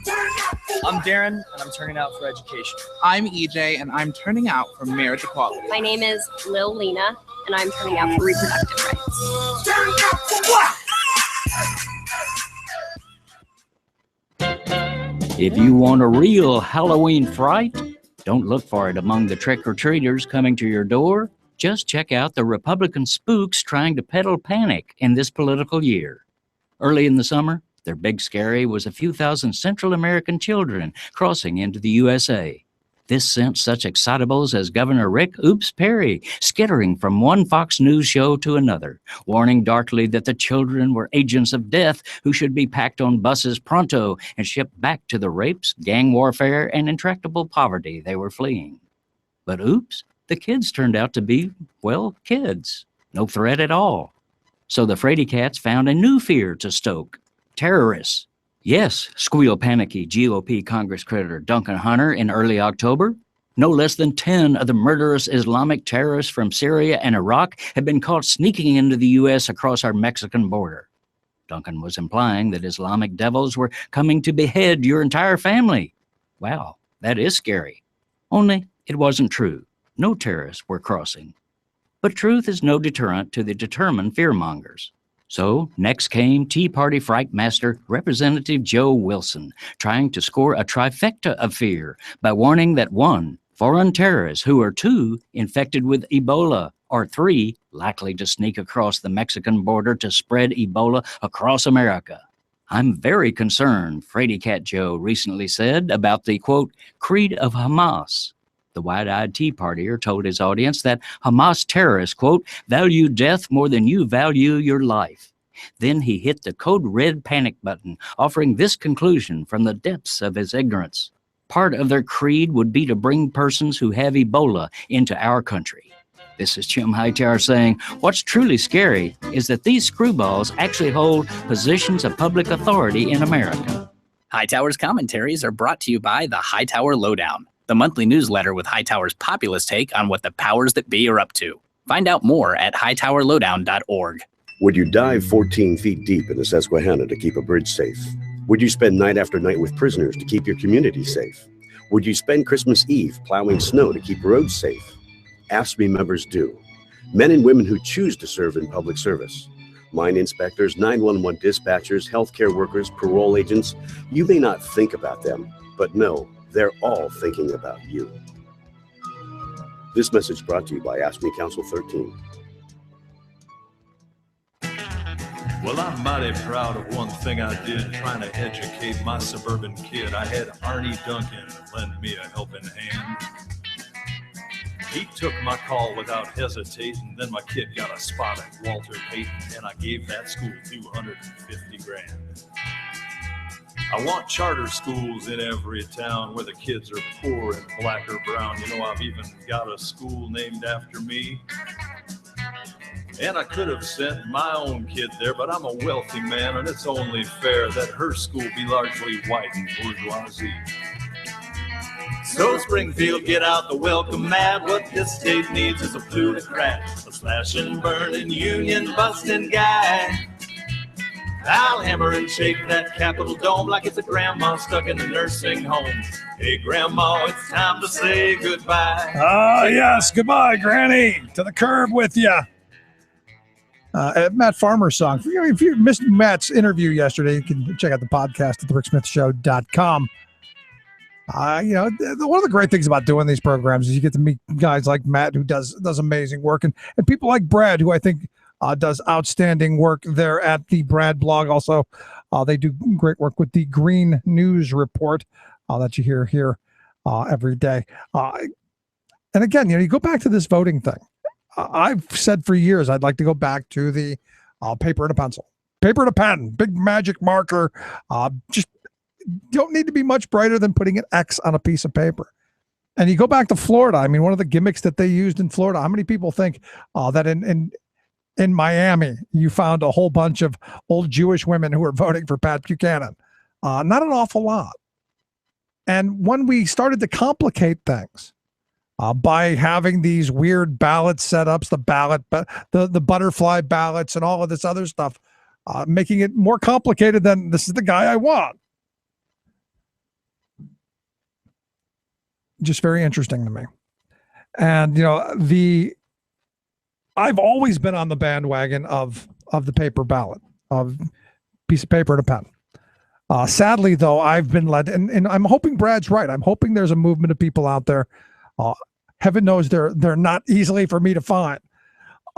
Turn out for what? I'm Darren, and I'm turning out for education. I'm EJ, and I'm turning out for marriage equality. My name is Lil Lena, and I'm turning out for reproductive rights. Turn out for what? If you want a real Halloween fright, don't look for it among the trick-or-treaters coming to your door. Just check out the Republican spooks trying to peddle panic in this political year. Early in the summer, their big scary was a few thousand Central American children crossing into the USA. This sent such excitables as Governor Rick Oops Perry skittering from one Fox News show to another, warning darkly that the children were agents of death who should be packed on buses pronto and shipped back to the rapes, gang warfare, and intractable poverty they were fleeing. But oops, the kids turned out to be, well, kids. No threat at all. So the Frady Cats found a new fear to stoke: terrorists. Yes, squeal panicky GOP Congress creditor Duncan Hunter in early October. No less than 10 of the murderous Islamic terrorists from Syria and Iraq had been caught sneaking into the U.S. across our Mexican border. Duncan was implying that Islamic devils were coming to behead your entire family. Wow, that is scary. Only it wasn't true. No terrorists were crossing. But truth is no deterrent to the determined fearmongers. So next came Tea Party fright master Representative Joe Wilson, trying to score a trifecta of fear by warning that 1, foreign terrorists who are 2, infected with Ebola, or 3, likely to sneak across the Mexican border to spread Ebola across America. I'm very concerned, Frady Cat Joe recently said, about the, quote, creed of Hamas. The wide-eyed Tea Partier told his audience that Hamas terrorists, quote, value death more than you value your life. Then he hit the code red panic button, offering this conclusion from the depths of his ignorance. Part of their creed would be to bring persons who have Ebola into our country. This is Jim Hightower saying, what's truly scary is that these screwballs actually hold positions of public authority in America. Hightower's commentaries are brought to you by the Hightower Lowdown, the monthly newsletter with Hightower's populist take on what the powers that be are up to. Find out more at hightowerlowdown.org. Would you dive 14 feet deep in the Susquehanna to keep a bridge safe? Would you spend night after night with prisoners to keep your community safe? Would you spend Christmas Eve plowing snow to keep roads safe? AFSCME members do. Men and women who choose to serve in public service. Mine inspectors, 911 dispatchers, healthcare workers, parole agents. You may not think about them, but no, they're all thinking about you. This message brought to you by AFSCME Council 13. Well, I'm mighty proud of one thing I did trying to educate my suburban kid. I had Arnie Duncan lend me a helping hand. He took my call without hesitating. Then my kid got a spot at Walter Payton, and I gave that school $250 grand. I want charter schools in every town where the kids are poor and black or brown. You know, I've even got a school named after me. And I could have sent my own kid there, but I'm a wealthy man, and it's only fair that her school be largely white and bourgeoisie. So Springfield, get out the welcome mat. What this state needs is a plutocrat, a slashing, burning, union busting guy. I'll hammer and shake that Capitol dome like it's a grandma stuck in a nursing home. Hey, Grandma, it's time to say goodbye. Ah, yes, goodbye, Granny. To the curb with you. Matt Farmer's song. If you missed Matt's interview yesterday, you can check out the podcast at thericksmithshow.com. One of the great things about doing these programs is you get to meet guys like Matt, who does amazing work, and people like Brad, who I think does outstanding work there at the Brad blog. Also, they do great work with the Green News Report that you hear here every day. And again, you go back to this voting thing. I've said for years I'd like to go back to the paper and a pencil. Paper and a pen, big magic marker. Just don't need to be much brighter than putting an X on a piece of paper. And you go back to Florida. I mean, one of the gimmicks that they used in Florida, how many people think that in Miami you found a whole bunch of old Jewish women who were voting for Pat Buchanan? Not an awful lot. And when we started to complicate things, by having these weird ballot setups, the butterfly ballots and all of this other stuff, making it more complicated than this is the guy I want. Just very interesting to me. And, I've always been on the bandwagon of the paper ballot, of piece of paper and a pen. Sadly, though, I've been led, and I'm hoping Brad's right. I'm hoping there's a movement of people out there. Heaven knows they're not easily for me to find,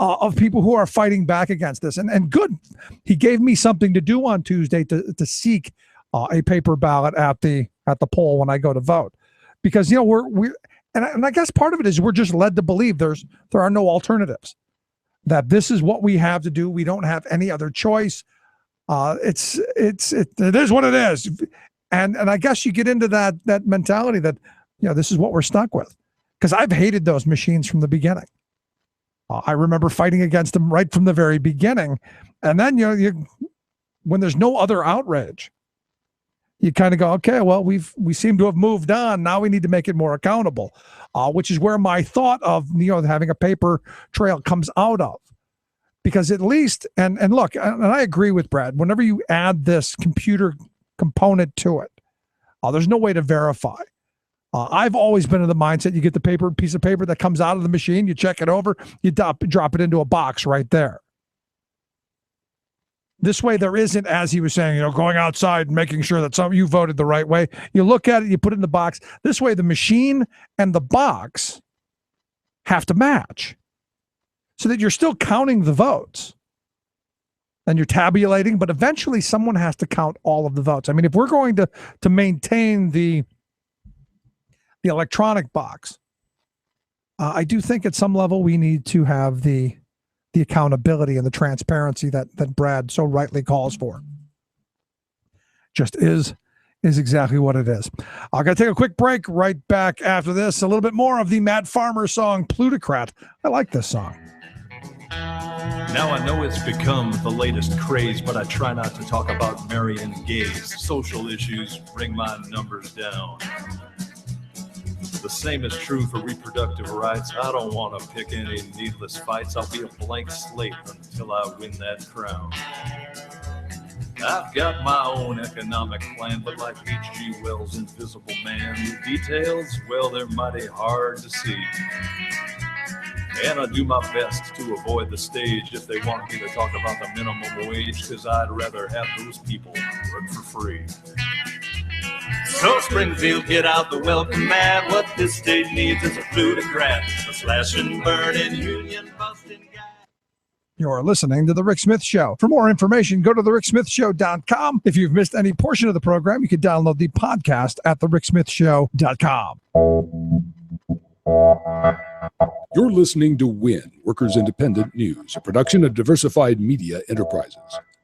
of people who are fighting back against this. And good, he gave me something to do on Tuesday to seek a paper ballot at the poll when I go to vote, because and I guess part of it is we're just led to believe there are no alternatives, that this is what we have to do. We don't have any other choice. It is what it is, and I guess you get into that mentality that this is what we're stuck with. Because I've hated those machines from the beginning. I remember fighting against them right from the very beginning. And then, when there's no other outrage, you kind of go, okay, well, we seem to have moved on. Now we need to make it more accountable, which is where my thought of, having a paper trail comes out of. Because at least, and look, and I agree with Brad, whenever you add this computer component to it, there's no way to verify. I've always been in the mindset, you get the piece of paper that comes out of the machine, you check it over, you drop it into a box right there. This way there isn't, as he was saying, going outside and making sure that you voted the right way. You look at it, you put it in the box. This way the machine and the box have to match so that you're still counting the votes. And you're tabulating, but eventually someone has to count all of the votes. I mean, if we're going to maintain the electronic box, I do think at some level we need to have the accountability and the transparency that Brad so rightly calls for. Just is exactly what it is. I'm going to take a quick break. Right back after this. A little bit more of the Matt Farmer song, Plutocrat. I like this song. Now I know it's become the latest craze, but I try not to talk about marrying gays. Social issues bring my numbers down. The same is true for reproductive rights. I don't want to pick any needless fights. I'll be a blank slate until I win that crown. I've got my own economic plan, but like H.G. Wells' Invisible Man, the details, well, they're mighty hard to see. And I do my best to avoid the stage if they want me to talk about the minimum wage, because I'd rather have those people work for free. So Springfield, get out the welcome mat. What this state needs is a plutocrat, a slash and burn in union busting guy. You're listening to The Rick Smith Show. For more information, go to thericksmithshow.com. If you've missed any portion of the program, you can download the podcast at thericksmithshow.com. You're listening to WIN, Workers Independent News, a production of Diversified Media Enterprises.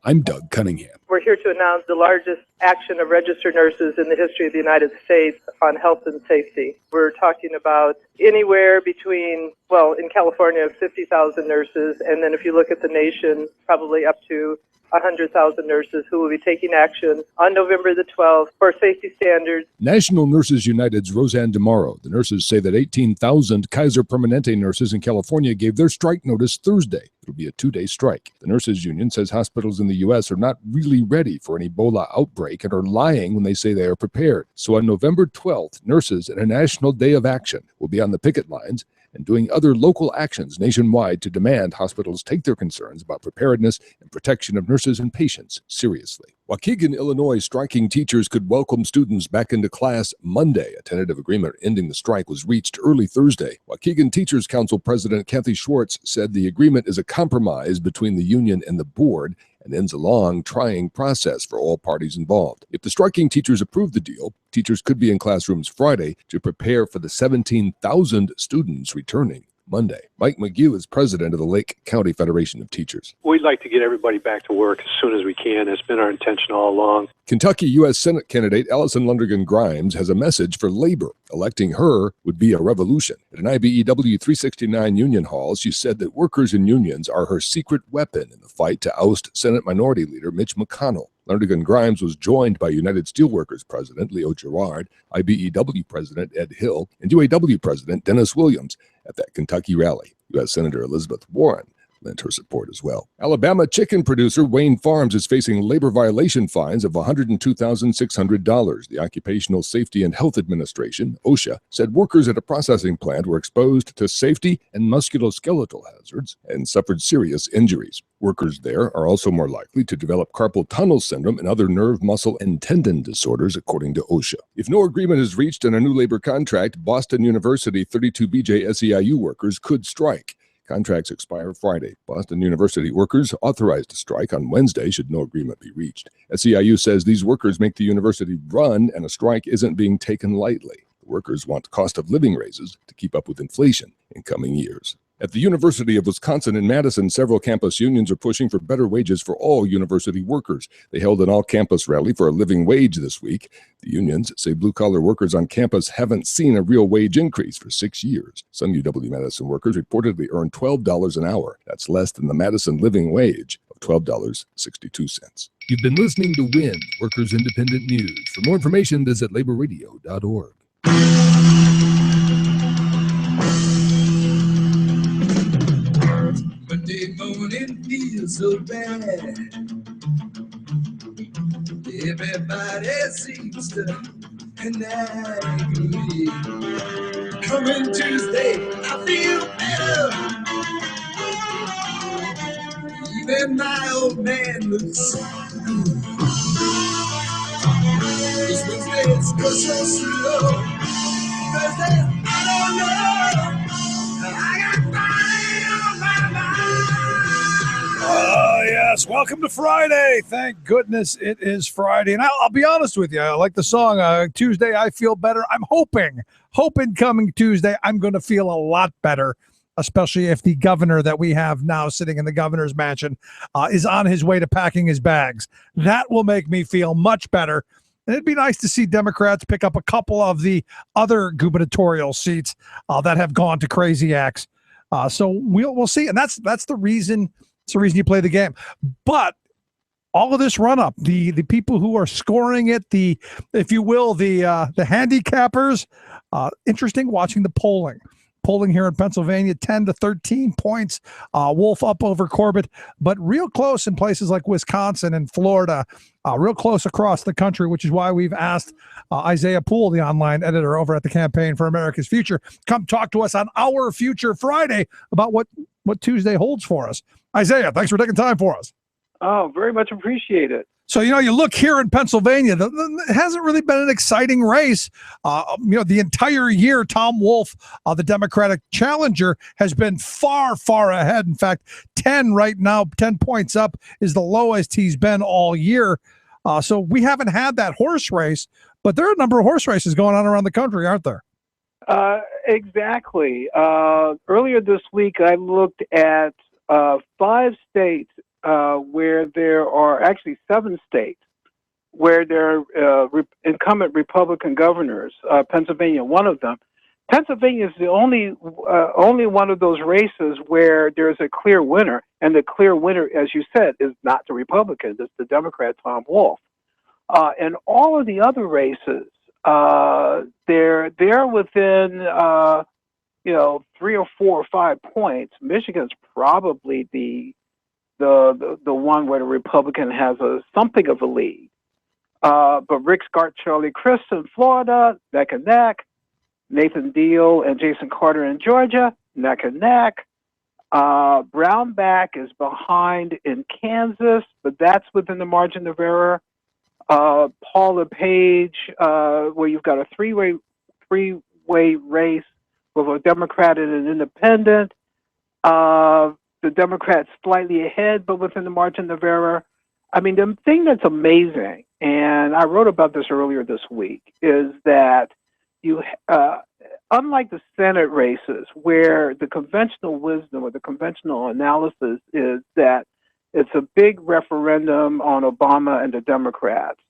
I'm Doug Cunningham. We're here to announce the largest action of registered nurses in the history of the United States on health and safety. We're talking about anywhere between, well, in California, 50,000 nurses, and then if you look at the nation, probably up to 100,000 nurses who will be taking action on November the 12th for safety standards. National Nurses United's Roseanne DeMauro. The nurses say that 18,000 Kaiser Permanente nurses in California gave their strike notice Thursday. It'll be a 2-day strike. The nurses union says hospitals in the U.S. are not really ready for an Ebola outbreak and are lying when they say they are prepared. So on November 12th, nurses in a national day of action will be on the picket lines and doing other local actions nationwide to demand hospitals take their concerns about preparedness and protection of nurses and patients seriously. Waukegan, Illinois, striking teachers could welcome students back into class Monday. A tentative agreement ending the strike was reached early Thursday. Waukegan Teachers Council President Kathy Schwartz said the agreement is a compromise between the union and the board and ends a long, trying process for all parties involved. If the striking teachers approve the deal, teachers could be in classrooms Friday to prepare for the 17,000 students returning Monday. Mike McGill is president of the Lake County Federation of Teachers. We'd like to get everybody back to work as soon as we can. It's been our intention all along. Kentucky U.S. Senate candidate Allison Lundergan Grimes has a message for labor. Electing her would be a revolution. At an IBEW 369 union hall, she said that workers and unions are her secret weapon in the fight to oust Senate Minority Leader Mitch McConnell. Lundergan Grimes was joined by United Steelworkers President Leo Gerard, IBEW President Ed Hill, and UAW President Dennis Williams at that Kentucky rally. U.S. Senator Elizabeth Warren lent her support as well. Alabama chicken producer Wayne Farms is facing labor violation fines of $102,600. The Occupational Safety and Health Administration, OSHA, said workers at a processing plant were exposed to safety and musculoskeletal hazards and suffered serious injuries. Workers there are also more likely to develop carpal tunnel syndrome and other nerve, muscle, and tendon disorders, according to OSHA. If no agreement is reached on a new labor contract, Boston University 32BJ SEIU workers could strike. Contracts expire Friday. Boston University workers authorized to strike on Wednesday should no agreement be reached. SEIU says these workers make the university run, and a strike isn't being taken lightly. The workers want cost of living raises to keep up with inflation in coming years. At the University of Wisconsin in Madison, several campus unions are pushing for better wages for all university workers. They held an all-campus rally for a living wage this week. The unions say blue-collar workers on campus haven't seen a real wage increase for 6 years. Some UW-Madison workers reportedly earn $12 an hour. That's less than the Madison living wage of $12.62. You've been listening to WIN, Workers Independent News. For more information, visit laborradio.org. Monday morning feels so bad. Everybody seems to agree. Coming Tuesday, I feel better. Even my old man looks good. This Wednesday's go so slow. Thursday, I don't know. I got Friday on my mind. Yes, welcome to Friday. Thank goodness it is Friday. And I'll be honest with you, I like the song, Tuesday I Feel Better. I'm hoping coming Tuesday I'm going to feel a lot better, especially if the governor that we have now sitting in the governor's mansion is on his way to packing his bags. That will make me feel much better. And it'd be nice to see Democrats pick up a couple of the other gubernatorial seats that have gone to crazy acts. So we'll see. And that's the reason. It's the reason you play the game. But all of this run up, the people who are scoring it, if you will, the handicappers, interesting watching the polling here in Pennsylvania, 10 to 13 points, Wolf up over Corbett, but real close in places like Wisconsin and Florida, real close across the country, which is why we've asked Isaiah Poole, the online editor over at the Campaign for America's Future, come talk to us on Our Future Friday about what Tuesday holds for us. Isaiah, thanks for taking time for us. Oh, very much appreciate it. So, you look here in Pennsylvania, it hasn't really been an exciting race. The entire year, Tom Wolf, the Democratic challenger, has been far, far ahead. In fact, 10 right now, 10 points up is the lowest he's been all year. So we haven't had that horse race, but there are a number of horse races going on around the country, aren't there? Exactly. Earlier this week, I looked at 5 states where there are actually 7 states where there are incumbent Republican governors. Pennsylvania, one of them. Pennsylvania is the only one of those races where there's a clear winner, and the clear winner, as you said, is not the Republican; it's the Democrat Tom Wolf. And all of the other races, they're within 3 or 4 or 5 points. Michigan's probably the one where the Republican has something of a lead. But Rick Scott, Charlie Crist in Florida, neck and neck. Nathan Deal and Jason Carter in Georgia, neck and neck. Brownback is behind in Kansas, but that's within the margin of error. Paul LePage, where you've got a three-way race with a Democrat and an independent. The Democrats slightly ahead, but within the margin of error. I mean, the thing that's amazing, and I wrote about this earlier this week, is that unlike the Senate races, where the conventional wisdom or the conventional analysis is that it's a big referendum on Obama and the Democrats,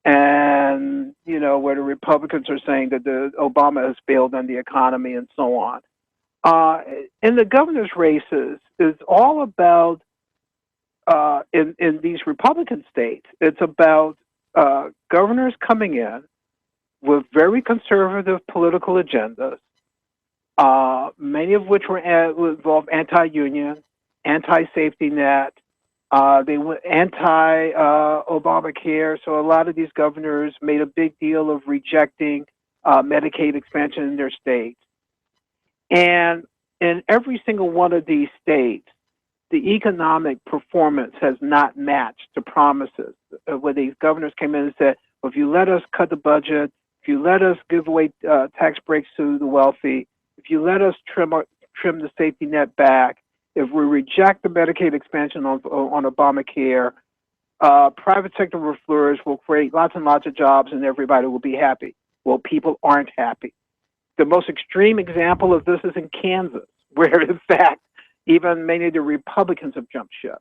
and where the Republicans are saying that Obama has failed on the economy and so on. In the governor's races, it's all about in these Republican states. It's about governors coming in with very conservative political agendas, many of which involve anti-union, anti-safety net. They were anti-Obamacare. So a lot of these governors made a big deal of rejecting Medicaid expansion in their states. And in every single one of these states, the economic performance has not matched the promises. Where these governors came in and said, well, if you let us cut the budget, if you let us give away tax breaks to the wealthy, if you let us trim the safety net back, if we reject the Medicaid expansion on Obamacare, private sector will flourish, will create lots and lots of jobs, and everybody will be happy. Well, people aren't happy. The most extreme example of this is in Kansas, where, in fact, even many of the Republicans have jumped ship.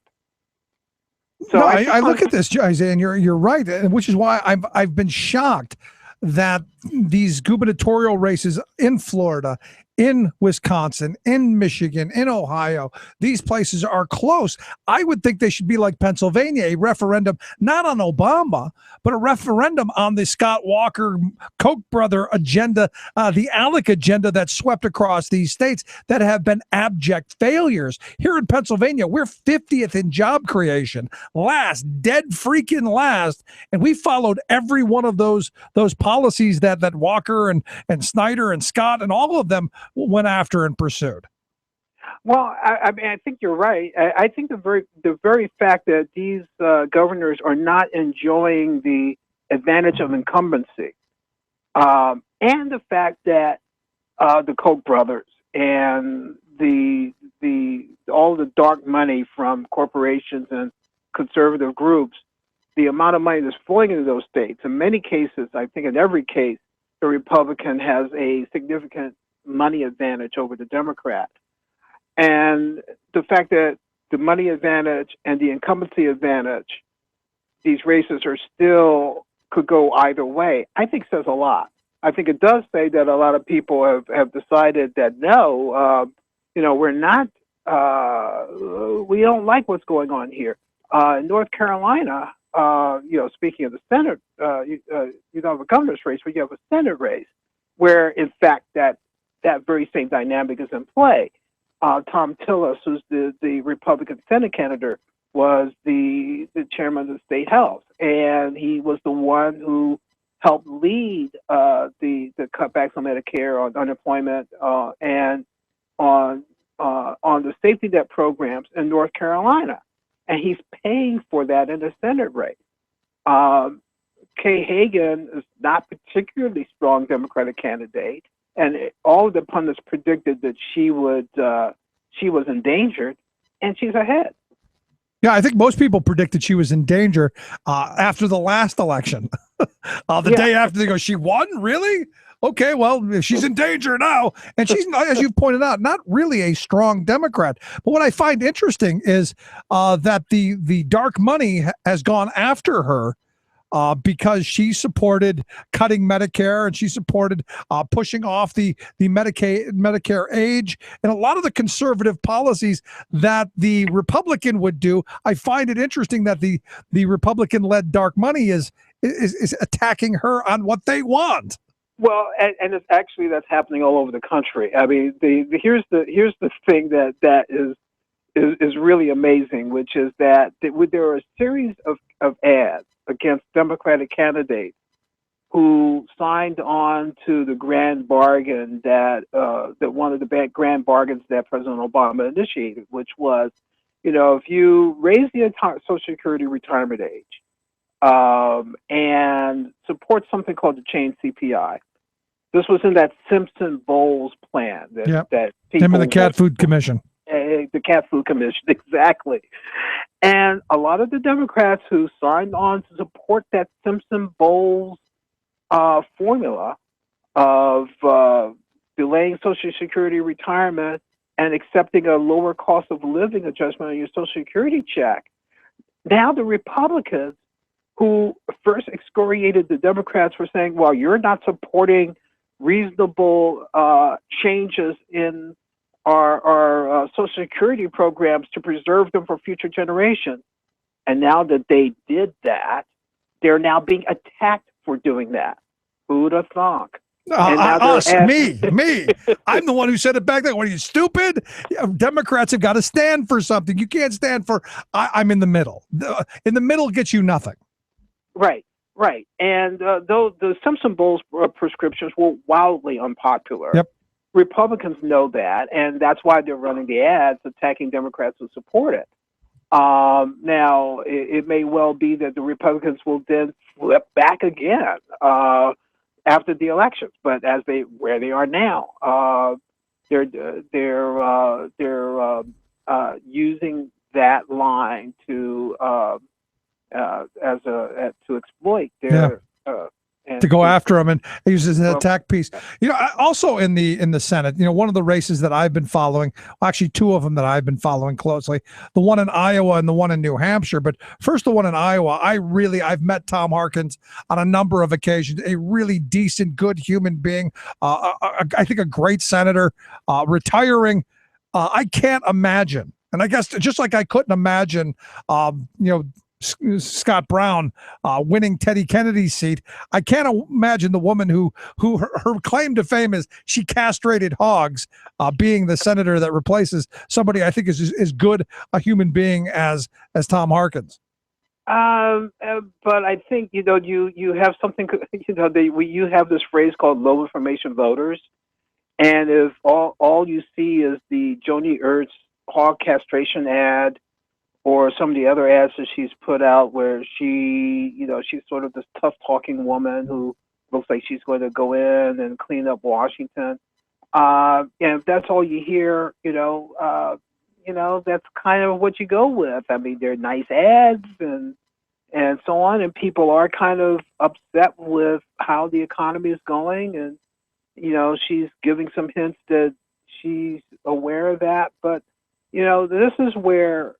So no, I look at this, Isaiah, and you're right, which is why I've been shocked that these gubernatorial races in Florida, in Wisconsin, in Michigan, in Ohio, these places are close. I would think they should be like Pennsylvania, a referendum, not on Obama, but a referendum on the Scott Walker Koch brother agenda, the ALEC agenda that swept across these states that have been abject failures. Here in Pennsylvania, we're 50th in job creation, dead freaking last, and we followed every one of those policies that Walker and Snyder and Scott and all of them went after and pursued. Well, I mean, I think you're right. I think the very fact that these governors are not enjoying the advantage of incumbency, and the fact that the Koch brothers and all the dark money from corporations and conservative groups, the amount of money that's flowing into those states, in many cases, I think in every case, the Republican has a significant money advantage over the Democrat. And the fact that the money advantage and the incumbency advantage, these races are still could go either way, I think says a lot. I think it does say that a lot of people have decided that no, we're not, we don't like what's going on here. In North Carolina, speaking of the Senate, you don't have a governor's race, but you have a Senate race where, in fact, that very same dynamic is in play. Tom Tillis, who's the Republican Senate candidate, was the chairman of the state house, and he was the one who helped lead the cutbacks on Medicare, on unemployment, and on the safety net programs in North Carolina, and he's paying for that in the Senate race. Kay Hagan is not particularly strong Democratic candidate, and all of the pundits predicted that she was endangered, and she's ahead. Yeah, I think most people predicted she was in danger after the last election. Day after, they go, she won? Really? Okay, well, she's in danger now. And she's, as you've pointed out, not really a strong Democrat. But what I find interesting is that the dark money has gone after her because she supported cutting Medicare, and she supported pushing off the Medicare age, and a lot of the conservative policies that the Republican would do. I find it interesting that the Republican-led dark money is attacking her on what they want. Well, and it's actually that's happening all over the country. I mean, here's the thing that is really amazing, which is that there are a series of ads against Democratic candidates who signed on to the grand bargain that one of the grand bargains that President Obama initiated, which was, if you raise the Social Security retirement age and support something called the chain CPI. This was in that Simpson-Bowles plan that people him and the Cat Food Commission. The Cat Food Commission, exactly. And a lot of the Democrats who signed on to support that Simpson-Bowles formula of delaying Social Security retirement and accepting a lower cost of living adjustment on your Social Security check, now the Republicans who first excoriated the Democrats for saying, well, you're not supporting reasonable changes in our Social Security programs to preserve them for future generations. And now that they did that, they're now being attacked for doing that. Who'd have thought? Me. I'm the one who said it back then. What are you, stupid? Democrats have got to stand for something. You can't stand for, I'm in the middle. In the middle gets you nothing. Right. And though the Simpson-Bowles prescriptions were wildly unpopular, yep. Republicans know that, and that's why they're running the ads attacking Democrats who support it. Now, it may well be that the Republicans will then flip back again after the elections, but where they are now, they're using that line to exploit their. To go after him and use as an attack piece. Also in the Senate, one of the races that I've been following, actually two of them that I've been following closely, the one in Iowa and the one in New Hampshire. But first, the one in Iowa, I've met Tom Harkins on a number of occasions, a really decent, good human being. I think a great senator, retiring. I can't imagine. And I guess just like I couldn't imagine, Scott Brown winning Teddy Kennedy's seat, I can't imagine the woman who her claim to fame is she castrated hogs, being the senator that replaces somebody I think is as good a human being as Tom Harkins. But I think you have something. You have this phrase called low information voters, and if all you see is the Joni Ernst hog castration ad, or some of the other ads that she's put out where she's sort of this tough-talking woman who looks like she's going to go in and clean up Washington. And if that's all you hear, that's kind of what you go with. I mean, there are nice ads and so on, and people are kind of upset with how the economy is going, and she's giving some hints that she's aware of that. But this is where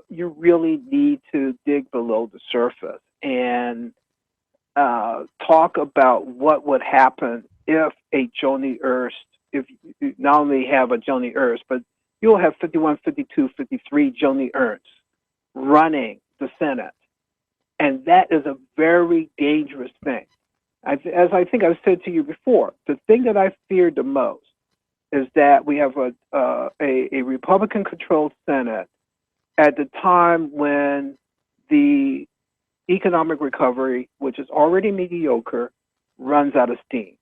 you really need to dig below the surface and talk about what would happen if a Joni Ernst, if you not only have a Joni Ernst, but you'll have 51, 52, 53 Joni Ernsts running the Senate. And that is a very dangerous thing. As I think I've said to you before, the thing that I feared the most is that we have a Republican-controlled Senate at the time when the economic recovery, which is already mediocre, runs out of steam.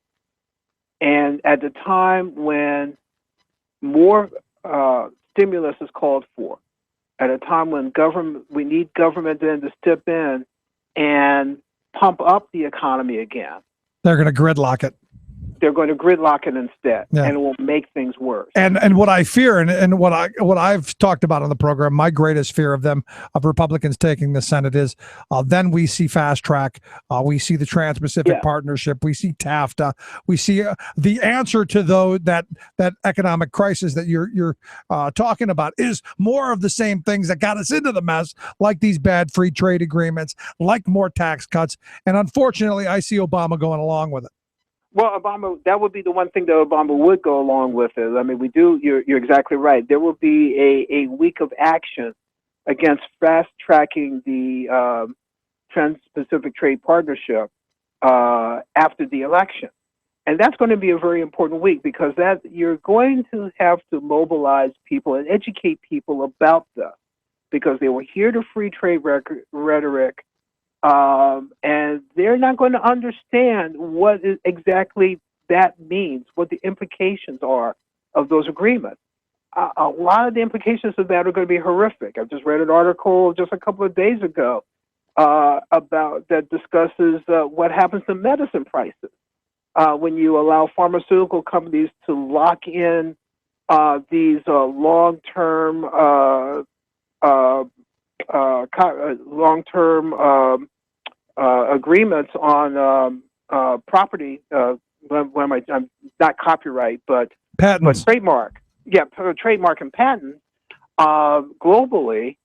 And at the time when more stimulus is called for, at a time when we need government then to step in and pump up the economy again. They're going to gridlock it. They're going to gridlock it instead, Yeah. and it will make things worse. And what I fear, and what I've talked about on the program, my greatest fear of Republicans taking the Senate is then we see fast track, we see the Trans-Pacific Partnership, we see TAFTA, we see the answer to that economic crisis that you're talking about is more of the same things that got us into the mess, like these bad free trade agreements, like more tax cuts, and unfortunately, I see Obama going along with it. Well, Obama, that would be the one thing that Obama would go along with it. I mean, you're exactly right. There will be a week of action against fast-tracking the Trans-Pacific Trade Partnership after the election. And that's going to be a very important week because you're going to have to mobilize people and educate people about this because they will hear the free trade rhetoric, and they're not going to understand what exactly that means, what the implications are of those agreements. A lot of the implications of that are going to be horrific. I've just read an article just a couple of days ago that discusses what happens to medicine prices when you allow pharmaceutical companies to lock in these long-term agreements on property. I'm not copyright, but patents, but trademark. Yeah, trademark and patent globally,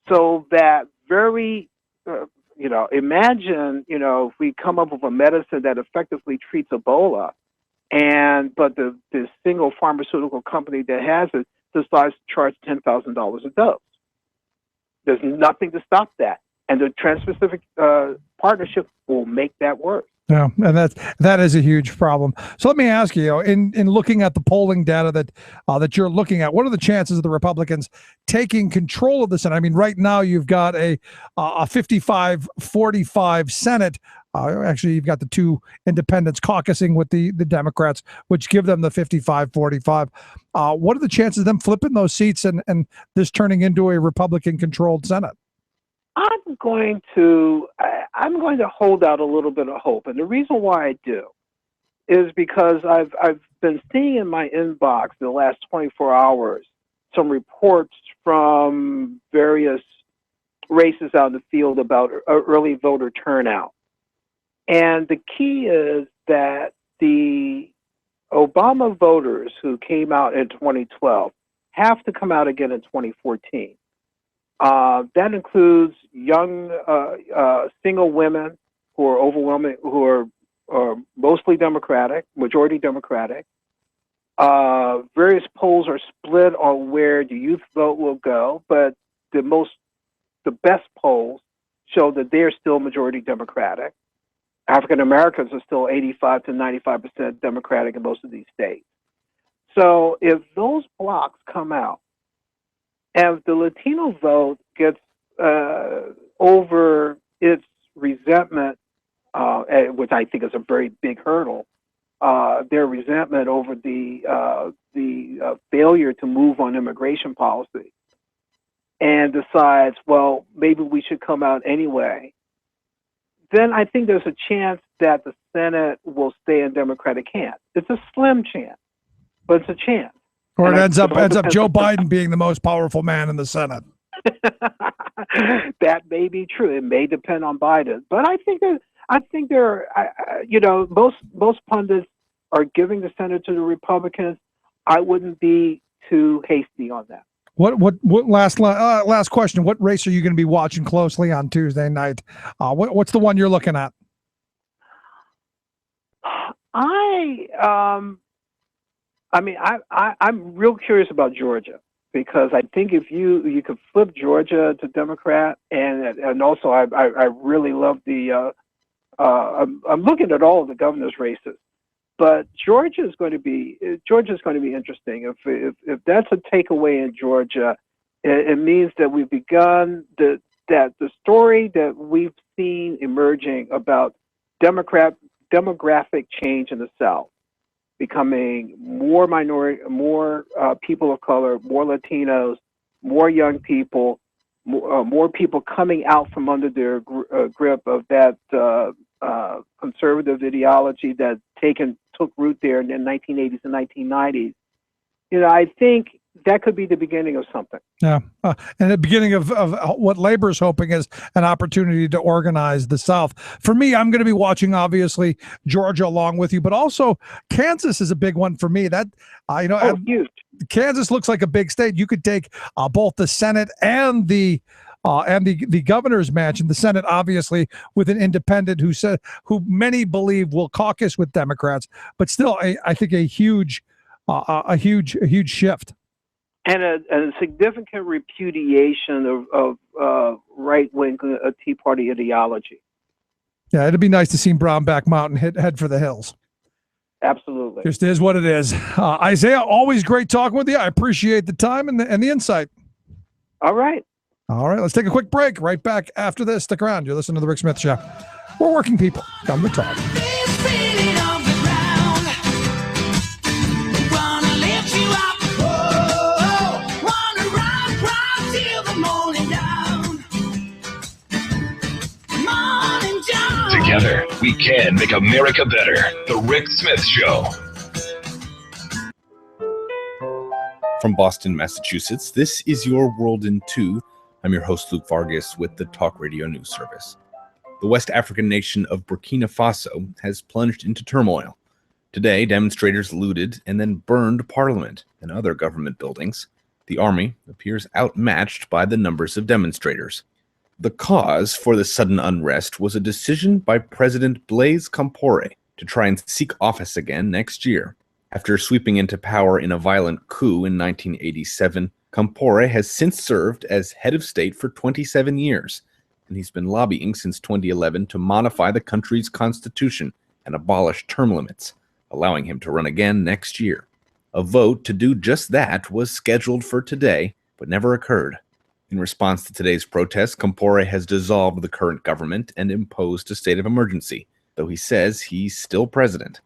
so that imagine if we come up with a medicine that effectively treats Ebola, but the single pharmaceutical company that has it decides to charge $10,000 a dose. There's nothing to stop that. And the Trans-Pacific Partnership will make that work. Yeah, and that is a huge problem. So let me ask you, in looking at the polling data that you're looking at, what are the chances of the Republicans taking control of the Senate? I mean, right now you've got a 55-45 Senate. Actually, you've got the two independents caucusing with the Democrats, which give them the 55-45. What are the chances of them flipping those seats and this turning into a Republican-controlled Senate? I'm going to hold out a little bit of hope, and the reason why I do is because I've been seeing in my inbox the last 24 hours some reports from various races out in the field about early voter turnout, and the key is that the Obama voters who came out in 2012 have to come out again in 2014. That includes young single women who are overwhelming, who are mostly Democratic, majority Democratic. Various polls are split on where the youth vote will go, but the best polls show that they're still majority Democratic. African Americans are still 85 to 95% Democratic in most of these states. So if those blocks come out, and if the Latino vote gets over its resentment, which I think is a very big hurdle, their resentment over the failure to move on immigration policy, and decides, well, maybe we should come out anyway, then I think there's a chance that the Senate will stay in Democratic hands. It's a slim chance, but it's a chance. Or it ends up Joe Biden being the most powerful man in the Senate. That may be true. It may depend on Biden, but I think there, most pundits are giving the Senate to the Republicans. I wouldn't be too hasty on that. What last question? What race are you going to be watching closely on Tuesday night? What's the one you're looking at? I'm real curious about Georgia, because I think if you could flip Georgia to Democrat, and also I really love the I'm looking at all of the governor's races, but Georgia is going to be interesting. If that's a takeaway in Georgia, it means that we've begun that the story that we've seen emerging about demographic change in the South, becoming more minority, more people of color, more Latinos, more young people, more people coming out from under their grip of that conservative ideology that took root there in the 1980s and 1990s. I think that could be the beginning of something. Yeah, and the beginning of what labor is hoping is an opportunity to organize the South. For me, I'm going to be watching, obviously, Georgia along with you, but also Kansas is a big one for me. That huge. Kansas looks like a big state. You could take both the Senate and the governor's mansion. The Senate, obviously, with an independent who many believe will caucus with Democrats, but still, I think a huge shift. And a significant repudiation of right-wing Tea Party ideology. Yeah, it'd be nice to see Brownback Mountain head for the hills. Absolutely. Just is what it is. Isaiah, always great talking with you. I appreciate the time and the insight. All right. Let's take a quick break. Right back after this. Stick around. You're listening to The Rick Smith Show. We're working people. Come to talk. Together, we can make America better. The Rick Smith Show. From Boston, Massachusetts, this is Your World in Two. I'm your host, Luke Vargas, with the Talk Radio News Service. The West African nation of Burkina Faso has plunged into turmoil. Today, demonstrators looted and then burned parliament and other government buildings. The army appears outmatched by the numbers of demonstrators. The cause for the sudden unrest was a decision by President Blaise Compaoré to try and seek office again next year. After sweeping into power in a violent coup in 1987, Compaoré has since served as head of state for 27 years, and he's been lobbying since 2011 to modify the country's constitution and abolish term limits, allowing him to run again next year. A vote to do just that was scheduled for today, but never occurred. In response to today's protests, Compaoré has dissolved the current government and imposed a state of emergency, though he says he's still president.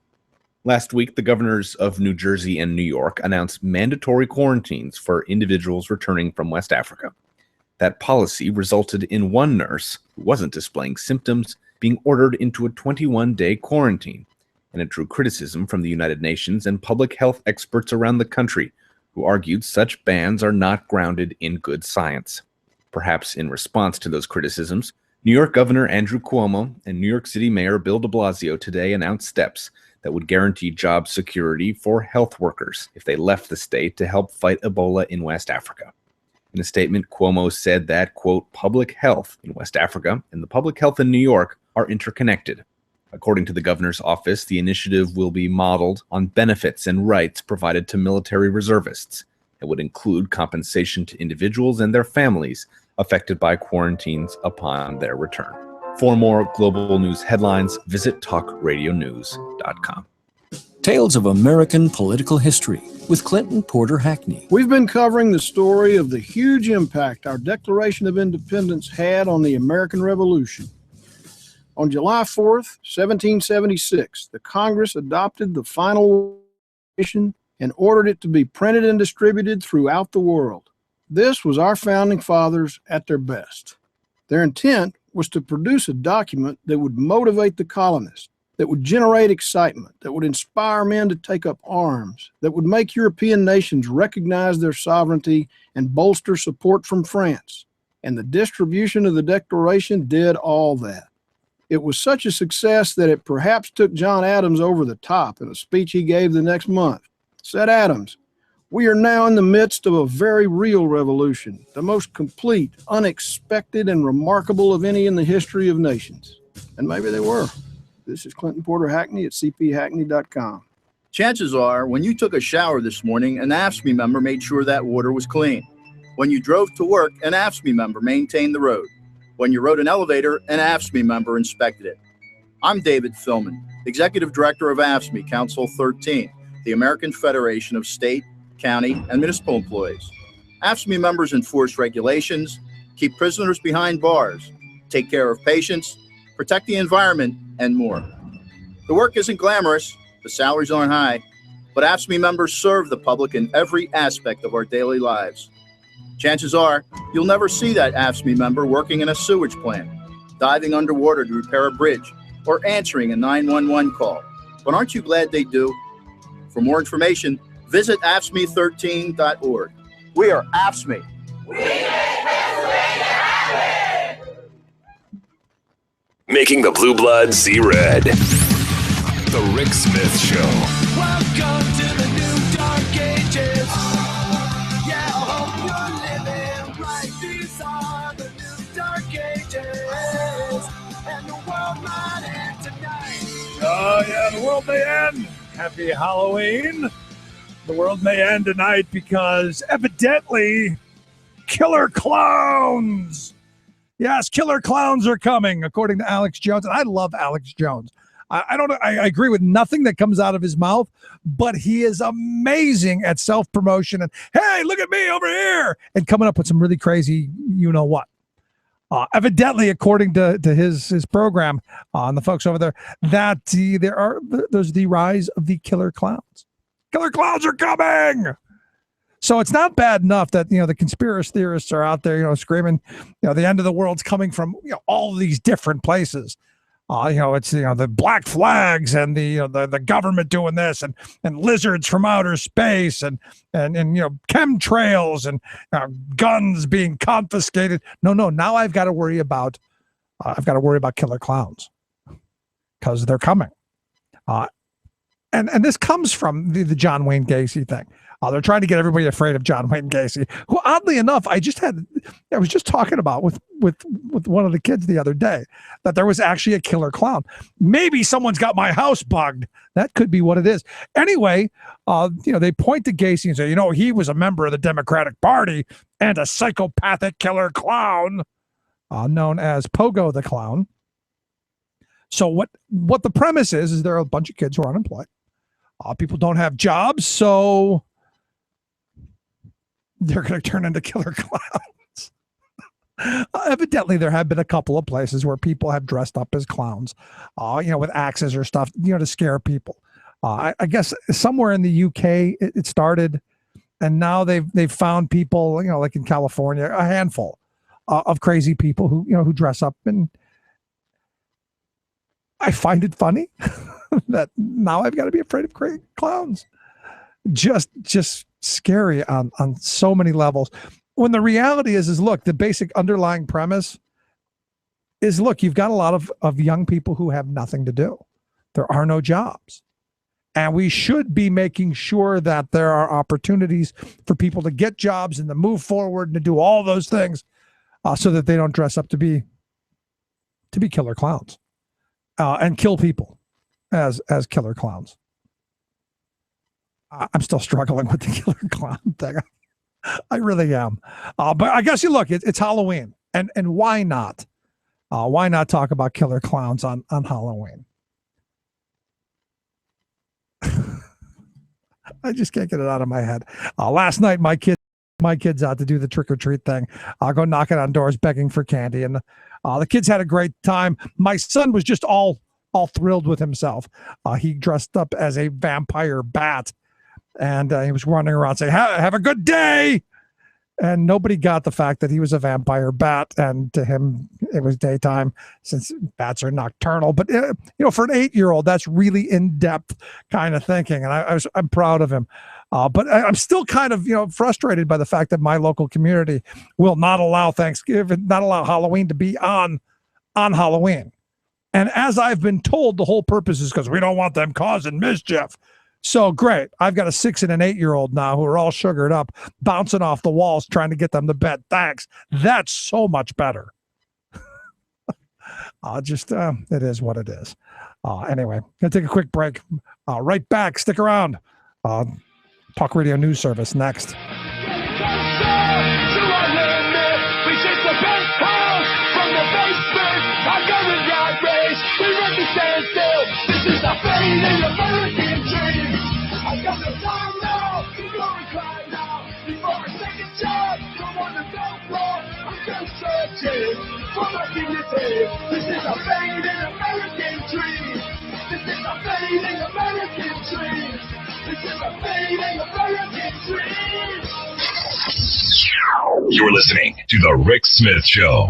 Last week, the governors of New Jersey and New York announced mandatory quarantines for individuals returning from West Africa. That policy resulted in one nurse, who wasn't displaying symptoms, being ordered into a 21-day quarantine, and it drew criticism from the United Nations and public health experts around the country, who argued such bans are not grounded in good science. Perhaps in response to those criticisms, New York Governor Andrew Cuomo and New York City Mayor Bill de Blasio today announced steps that would guarantee job security for health workers if they left the state to help fight Ebola in West Africa. In a statement, Cuomo said that, quote, public health in West Africa and the public health in New York are interconnected. According to the governor's office, the initiative will be modeled on benefits and rights provided to military reservists. It would include compensation to individuals and their families affected by quarantines upon their return. For more global news headlines, visit talkradionews.com. Tales of American Political History with Clinton Porter Hackney. We've been covering the story of the huge impact our Declaration of Independence had on the American Revolution. On July 4th, 1776, the Congress adopted the final Declaration and ordered it to be printed and distributed throughout the world. This was our founding fathers at their best. Their intent was to produce a document that would motivate the colonists, that would generate excitement, that would inspire men to take up arms, that would make European nations recognize their sovereignty and bolster support from France. And the distribution of the Declaration did all that. It was such a success that it perhaps took John Adams over the top in a speech he gave the next month. Said Adams, "We are now in the midst of a very real revolution, the most complete, unexpected, and remarkable of any in the history of nations." And maybe they were. This is Clinton Porter Hackney at cphackney.com. Chances are, when you took a shower this morning, an AFSCME member made sure that water was clean. When you drove to work, an AFSCME member maintained the road. When you rode an elevator, an AFSCME member inspected it. I'm David Philman, Executive Director of AFSCME Council 13, the American Federation of State, County, and Municipal Employees. AFSCME members enforce regulations, keep prisoners behind bars, take care of patients, protect the environment, and more. The work isn't glamorous, the salaries aren't high, but AFSCME members serve the public in every aspect of our daily lives. Chances are, you'll never see that AFSCME member working in a sewage plant, diving underwater to repair a bridge, or answering a 911 call. But aren't you glad they do? For more information, visit AFSCME13.org. We are AFSCME. Making the blue blood see red. The Rick Smith Show. Welcome to the new dark ages. Yeah, I hope you're living right. These are the new dark ages. And the world might end tonight. Oh, yeah, the world may end. Happy Halloween. The world may end tonight because evidently killer clowns. Yes, killer clowns are coming, according to Alex Jones. And I love Alex Jones. I agree with nothing that comes out of his mouth, but he is amazing at self-promotion and, hey, look at me over here, and coming up with some really crazy you-know-what. Evidently, according to his program and the folks over there, that there's the rise of the killer clowns. Killer clowns are coming! So it's not bad enough that, the conspiracy theorists are out there, screaming, the end of the world's coming from, all of these different places. It's, the black flags and the government doing this and lizards from outer space and chemtrails and guns being confiscated. No, now I've got to worry about killer clowns because they're coming. And this comes from the John Wayne Gacy thing. They're trying to get everybody afraid of John Wayne Gacy, who, oddly enough, I was just talking about with one of the kids the other day, that there was actually a killer clown. Maybe someone's got my house bugged. That could be what it is. Anyway, they point to Gacy and say, he was a member of the Democratic Party and a psychopathic killer clown known as Pogo the Clown. So what the premise is there are a bunch of kids who are unemployed. People don't have jobs, so they're going to turn into killer clowns. Evidently, there have been a couple of places where people have dressed up as clowns, with axes or stuff, to scare people. I guess somewhere in the UK it started, and now they've found people, like in California, a handful of crazy people who dress up, and I find it funny that now I've got to be afraid of clowns. Just scary on so many levels. When the reality is look, the basic underlying premise is, look, you've got a lot of young people who have nothing to do. There are no jobs. And we should be making sure that there are opportunities for people to get jobs and to move forward and to do all those things so that they don't dress up to be killer clowns and kill people as killer clowns. I'm still struggling with the killer clown thing. I really am. But I guess it's Halloween, and why not? Why not talk about killer clowns on Halloween? I just can't get it out of my head. Last night, my kids out to do the trick or treat thing. I'll go knocking on doors, begging for candy, and the kids had a great time. My son was just all thrilled with himself. He dressed up as a vampire bat. And he was running around saying, have a good day. And nobody got the fact that he was a vampire bat, and to him it was daytime since bats are nocturnal. But for an 8-year-old, that's really in-depth kind of thinking, and I'm proud of him. But I'm still kind of frustrated by the fact that my local community will not allow Thanksgiving, not allow Halloween to be on Halloween. And as I've been told, the whole purpose is because we don't want them causing mischief. So great. I've got a 6 and an 8-year-old now who are all sugared up, bouncing off the walls, trying to get them to bed. Thanks. That's so much better. It is what it is. Anyway, gonna take a quick break. Right back. Stick around. Talk Radio News Service next. This is a fading American dream. This is a fading American dream. This is a fading American dream. You're listening to The Rick Smith Show.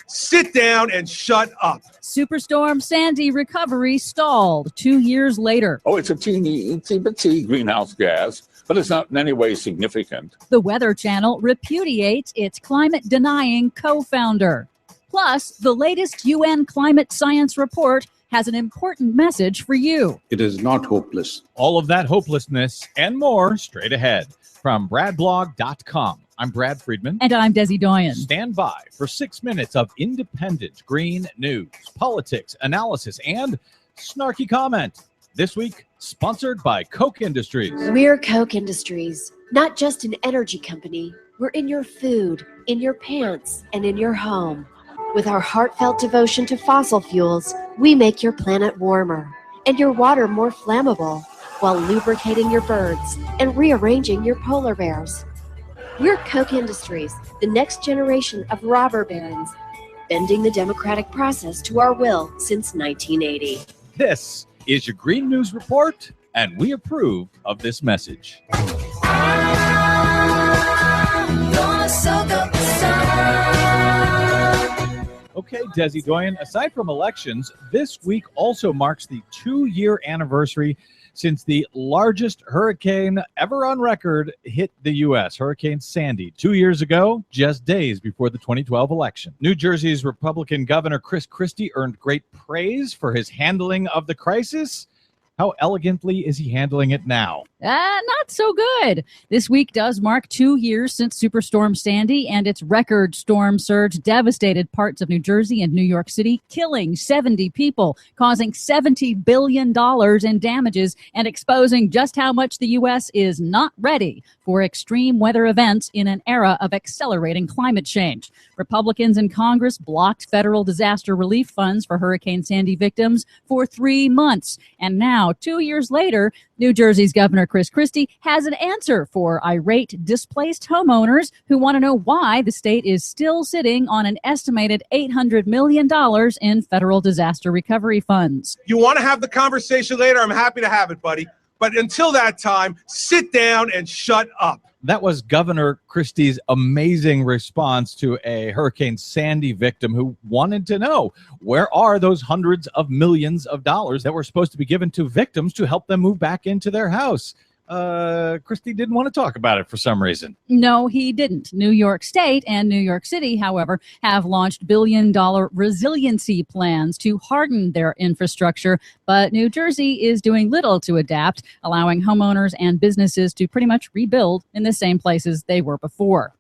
Sit down and shut up. Superstorm Sandy recovery stalled 2 years later. Oh, it's a teeny, itsy-bitsy greenhouse gas, but it's not in any way significant. The Weather Channel repudiates its climate-denying co-founder. Plus, the latest UN climate science report has an important message for you. It is not hopeless. All of that hopelessness and more straight ahead from bradblog.com. I'm Brad Freidman. And I'm Desi Doyen. Stand by for 6 minutes of independent green news, politics, analysis, and snarky comment. This week, sponsored by Koch Industries. We're Koch Industries, not just an energy company. We're in your food, in your pants, and in your home. With our heartfelt devotion to fossil fuels, we make your planet warmer and your water more flammable while lubricating your birds and rearranging your polar bears. We're Koch Industries, the next generation of robber barons, bending the democratic process to our will since 1980. This is your Green News Report, and we approve of this message. Okay, Desi Doyen, aside from elections, this week also marks the 2-year anniversary since the largest hurricane ever on record hit the U.S., Hurricane Sandy, 2 years ago, just days before the 2012 election. New Jersey's Republican Governor Chris Christie earned great praise for his handling of the crisis. How elegantly is he handling it now? Not so good. This week does mark 2 years since Superstorm Sandy and its record storm surge devastated parts of New Jersey and New York City, killing 70 people, causing $70 billion in damages, and exposing just how much the U.S. is not ready for extreme weather events in an era of accelerating climate change. Republicans in Congress blocked federal disaster relief funds for Hurricane Sandy victims for 3 months. And now, 2 years later, New Jersey's Governor Chris Christie has an answer for irate displaced homeowners who want to know why the state is still sitting on an estimated $800 million in federal disaster recovery funds. You want to have the conversation later? I'm happy to have it, buddy. But until that time, sit down and shut up. That was Governor Christie's amazing response to a Hurricane Sandy victim who wanted to know, where are those hundreds of millions of dollars that were supposed to be given to victims to help them move back into their house? Christie didn't want to talk about it for some reason. No, he didn't. New York State and New York City, however, have launched billion-dollar resiliency plans to harden their infrastructure. But New Jersey is doing little to adapt, allowing homeowners and businesses to pretty much rebuild in the same places they were before.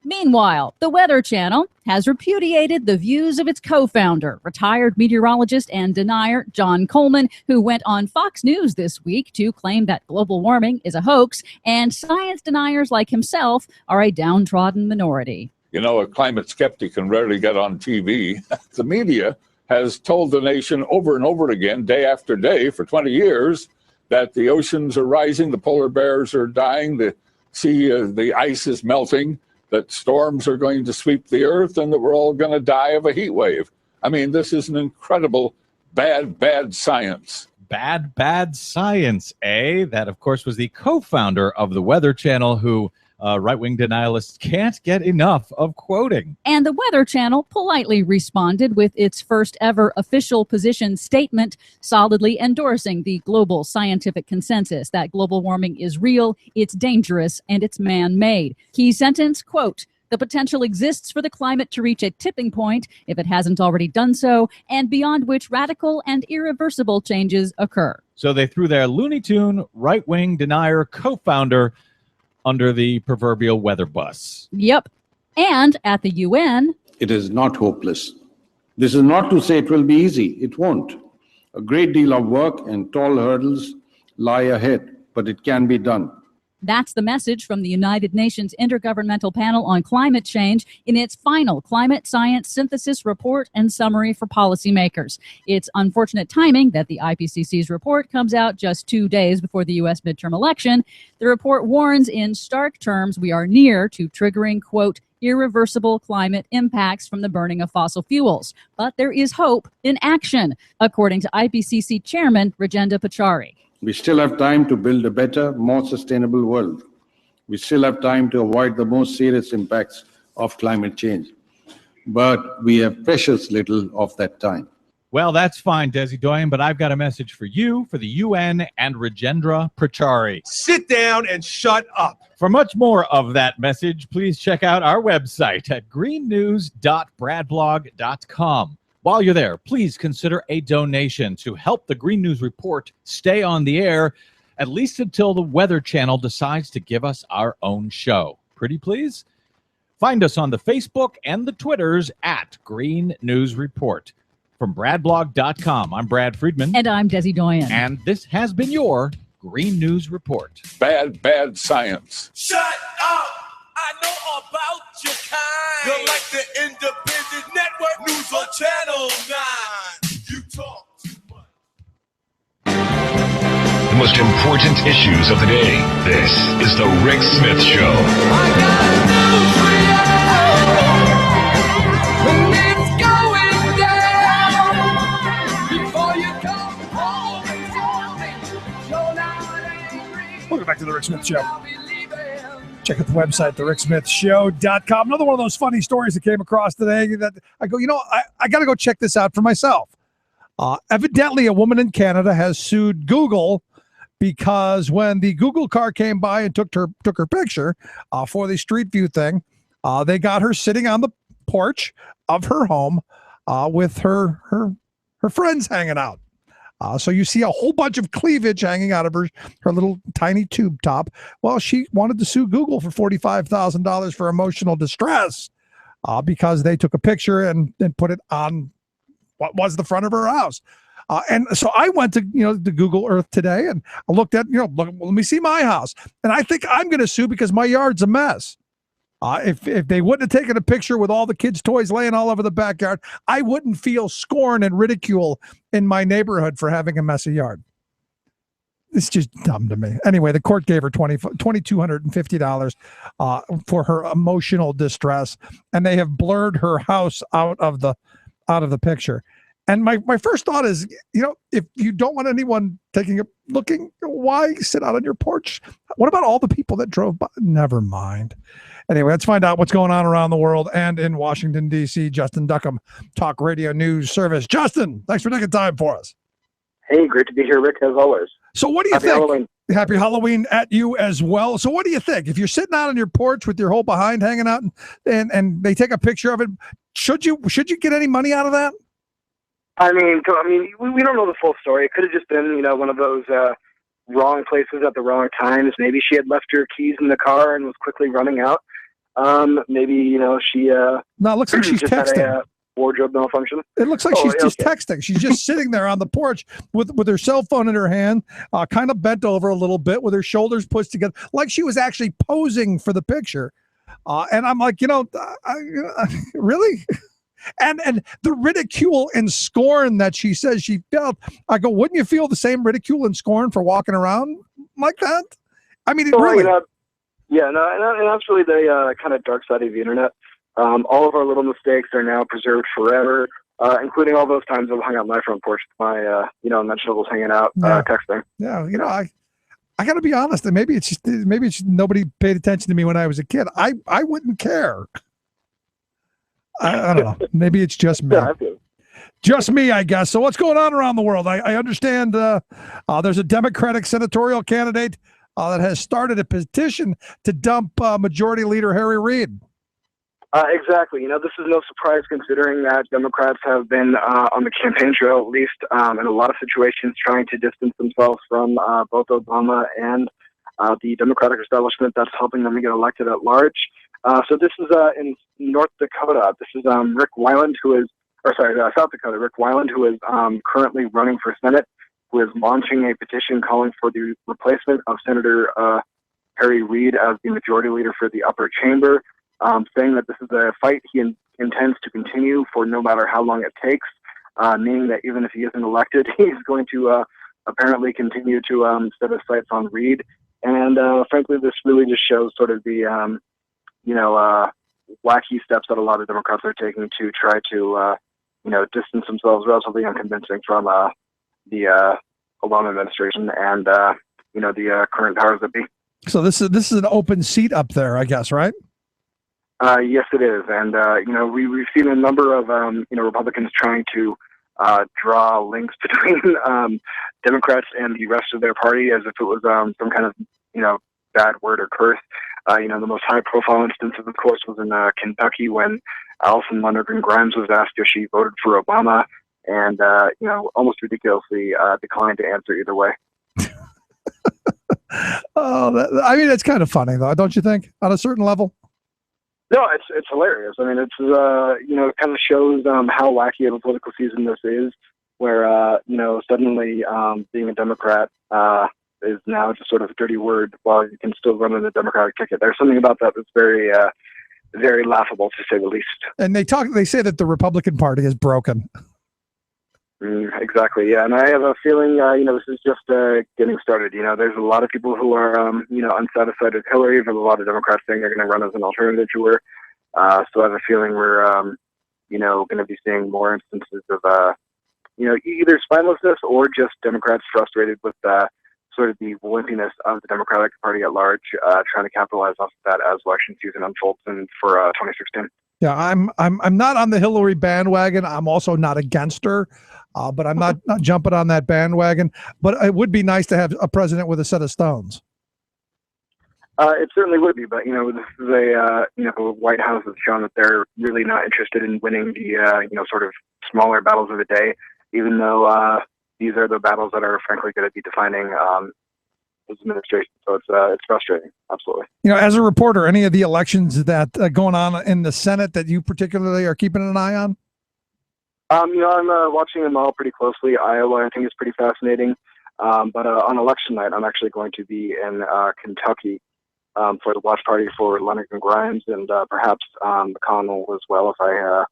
Meanwhile, the Weather Channel has repudiated the views of its co-founder, retired meteorologist and denier John Coleman, who went on Fox News this week to claim that global warming is a hoax and science deniers like himself are a downtrodden minority. You know, a climate skeptic can rarely get on TV. The media has told the nation over and over again, day after day, for 20 years, that the oceans are rising, the polar bears are dying, the sea, the ice is melting, that storms are going to sweep the earth, and that we're all going to die of a heat wave. I mean, this is an incredible bad science. Bad science, eh? That, of course, was the co-founder of the Weather Channel who right-wing denialists can't get enough of quoting. And the Weather Channel politely responded with its first ever official position statement, solidly endorsing the global scientific consensus that global warming is real, it's dangerous, and it's man-made. Key sentence, quote, "The potential exists for the climate to reach a tipping point, if it hasn't already done so, and beyond which radical and irreversible changes occur." So they threw their Looney Tune right-wing denier co-founder under the proverbial weather bus. Yep. And at the UN, it is not hopeless. This is not to say it will be easy. It won't. A great deal of work and tall hurdles lie ahead, but it can be done. that's the message from the United Nations Intergovernmental Panel on Climate Change in its final climate science synthesis report and summary for policymakers. It's unfortunate timing that the IPCC's report comes out just 2 days before the U.S. midterm election. The report warns in stark terms we are near to triggering, quote, irreversible climate impacts from the burning of fossil fuels. But there is hope in action, according to IPCC Chairman Rajendra Pachauri. We still have time to build a better, more sustainable world. We still have time to avoid the most serious impacts of climate change. But we have precious little of that time. Well, that's fine, Desi Doyen, but I've got a message for you, for the UN, and Rajendra Pachauri. Sit down and shut up. For much more of that message, please check out our website at greennews.bradblog.com. While you're there, please consider a donation to help the Green News Report stay on the air, at least until the Weather Channel decides to give us our own show. Pretty please? Find us on the Facebook and the Twitters at Green News Report. From bradblog.com, I'm Brad Freidman. And I'm Desi Doyen. And this has been your Green News Report. Bad science. Shut up! I know about your kind. You're like the independent network news on Channel 9. You talk too much. The most important issues of the day. This is the Rick Smith Show. I got news for you. It's going down. Before you come home and tell me you're not angry. Welcome back to the Rick Smith Show. Check out the website, thericksmithshow.com. Another one of those funny stories that came across today that I go, I got to go check this out for myself. Evidently, a woman in Canada has sued Google because when the Google car came by and took her picture for the Street View thing, they got her sitting on the porch of her home with her friends hanging out. So you see a whole bunch of cleavage hanging out of her little tiny tube top. Well, she wanted to sue Google for $45,000 for emotional distress because they took a picture and put it on what was the front of her house. And so I went to the Google Earth today and I looked at let me see my house, and I think I'm going to sue because my yard's a mess. If they wouldn't have taken a picture with all the kids' toys laying all over the backyard, I wouldn't feel scorn and ridicule in my neighborhood for having a messy yard. It's just dumb to me. Anyway, the court gave her $2,250 for her emotional distress, and they have blurred her house out of the picture. And my first thought is, if you don't want anyone looking, why sit out on your porch? What about all the people that drove by? Never mind. Anyway, let's find out what's going on around the world and in Washington, D.C. Justin Duckham, Talk Radio News Service. Justin, thanks for taking time for us. Hey, great to be here, Rick, as always. So what do you think? Halloween. Happy Halloween at you as well. So what do you think? If you're sitting out on your porch with your whole behind hanging out and they take a picture of it, should you get any money out of that? I mean, we don't know the full story. It could have just been, one of those wrong places at the wrong times. Maybe she had left her keys in the car and was quickly running out. Maybe, she... No, it looks like she's texting. Had a wardrobe malfunction. It looks like she's just texting. She's just sitting there on the porch with her cell phone in her hand, kind of bent over a little bit with her shoulders pushed together, like she was actually posing for the picture. And I'm like, really? And the ridicule and scorn that she says she felt, I go, wouldn't you feel the same ridicule and scorn for walking around like that? I mean, really. And that's really the kind of dark side of the internet. All of our little mistakes are now preserved forever, including all those times I've hung out my front porch with my, unmentionables hanging out, texting. Yeah, I got to be honest. And maybe it's just nobody paid attention to me when I was a kid. I wouldn't care. I don't know. Maybe it's just me. Just me, I guess. So what's going on around the world? I understand there's a Democratic senatorial candidate that has started a petition to dump Majority Leader Harry Reid. Exactly. This is no surprise considering that Democrats have been on the campaign trail, at least in a lot of situations, trying to distance themselves from both Obama and the Democratic establishment that's helping them get elected at large. So this is in North Dakota. This is Rick Weiland, South Dakota. Rick Weiland, who is currently running for Senate, who is launching a petition calling for the replacement of Senator Harry Reid as the Majority Leader for the upper chamber, saying that this is a fight he intends to continue for no matter how long it takes, meaning that even if he isn't elected, he's going to apparently continue to set his sights on Reid. And frankly, this really just shows sort of the, wacky steps that a lot of Democrats are taking to try to, distance themselves relatively unconvincing from the Obama administration and, the current powers that be. So this is an open seat up there, I guess, right? Yes, it is. And, we've seen a number of, Republicans trying to draw links between Democrats and the rest of their party as if it was some kind of, bad word or curse. The most high-profile instance, of course, was in Kentucky when Allison Lonergan Grimes was asked if she voted for Obama and, almost ridiculously declined to answer either way. It's kind of funny, though, don't you think, on a certain level? No, it's hilarious. I mean, it's it kind of shows how wacky of a political season this is, where suddenly being a Democrat is now just sort of a dirty word, while you can still run on the Democratic ticket. There's something about that that's very, very laughable, to say the least. And they say that the Republican Party is broken. Exactly, yeah. And I have a feeling, this is just getting started. There's a lot of people who are, unsatisfied with Hillary. There's a lot of Democrats saying they're going to run as an alternative to her. So I have a feeling we're, going to be seeing more instances of, either spinelessness or just Democrats frustrated with sort of the wimpiness of the Democratic Party at large, trying to capitalize off of that as election season unfolds for 2016. Yeah, I'm not on the Hillary bandwagon. I'm also not against her, but I'm not jumping on that bandwagon. But it would be nice to have a president with a set of stones. It certainly would be, but this is a White House has shown that they're really not interested in winning the sort of smaller battles of the day, even though these are the battles that are frankly going to be defining his administration. So it's frustrating, absolutely. As a reporter, any of the elections that going on in the Senate that you particularly are keeping an eye on? I'm watching them all pretty closely. Iowa, I think, is pretty fascinating. But on election night, I'm actually going to be in Kentucky for the watch party for Lonergan Grimes and perhaps McConnell as well, if I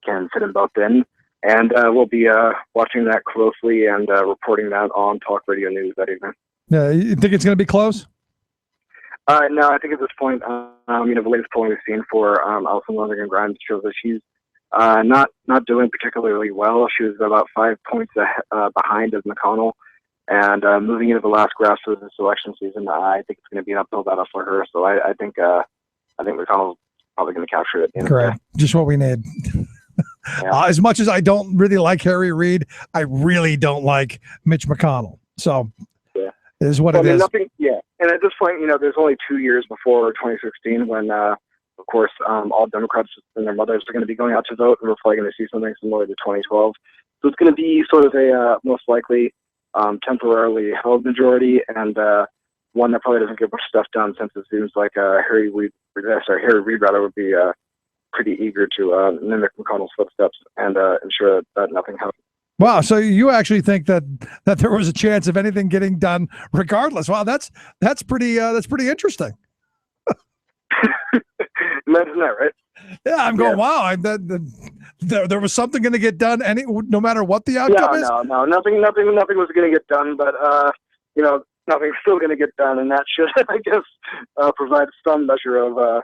can fit them both in. And we'll be watching that closely and reporting that on Talk Radio News that evening. Yeah, you think it's going to be close? No, I think at this point, the latest polling we've seen for Allison Lonergan Grimes shows that she's not doing particularly well. She was about 5 points behind of McConnell. And moving into the last grasp of this election season, I think it's going to be an uphill battle for her. So I think McConnell's probably going to capture it. Correct. Just what we need. Yeah. As much as I don't really like Harry Reid, I really don't like Mitch McConnell. So it is what it is. And at this point, there's only 2 years before 2016 when, of course, all Democrats and their mothers are going to be going out to vote, and we're probably going to see something similar to 2012. So it's going to be sort of a most likely temporarily held majority, and one that probably doesn't get much stuff done, since it seems like Harry Reid would be pretty eager to mimic McConnell's footsteps and ensure that nothing happens. Wow, so you actually think that there was a chance of anything getting done regardless? Wow, that's pretty interesting. Imagine that, right? Yeah, I'm going. Wow, there was something going to get done, no matter what the outcome is. No, nothing was going to get done, but nothing's still going to get done, and that should, I guess, provide some measure of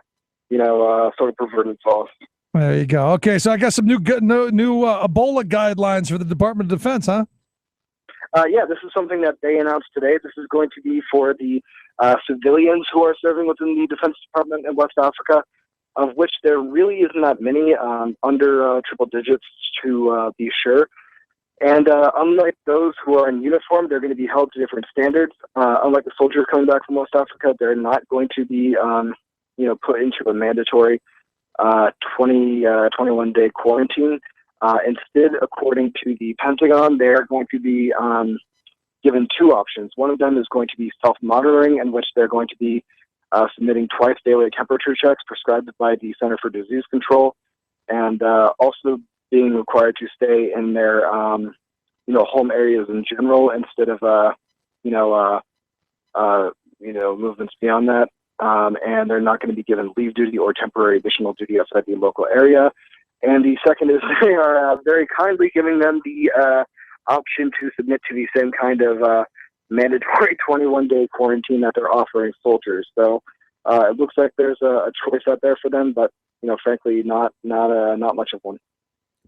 sort of perverted sauce. There you go. Okay, so I got some new Ebola guidelines for the Department of Defense, huh? Yeah, this is something that they announced today. This is going to be for the civilians who are serving within the Defense Department in West Africa, of which there really isn't that many, under triple digits to be sure. And unlike those who are in uniform, they're going to be held to different standards. Unlike the soldiers coming back from West Africa, they're not going to be, put into a mandatory 21-day quarantine. Instead, according to the Pentagon, they're going to be given two options. One of them is going to be self-monitoring, in which they're going to be submitting twice daily temperature checks prescribed by the Center for Disease Control, and also being required to stay in their, home areas in general instead of, movements beyond that. And they're not going to be given leave duty or temporary additional duty outside the local area. And the second is they are very kindly giving them the option to submit to the same kind of mandatory 21-day quarantine that they're offering soldiers. So it looks like there's a choice out there for them, but frankly, not much of one.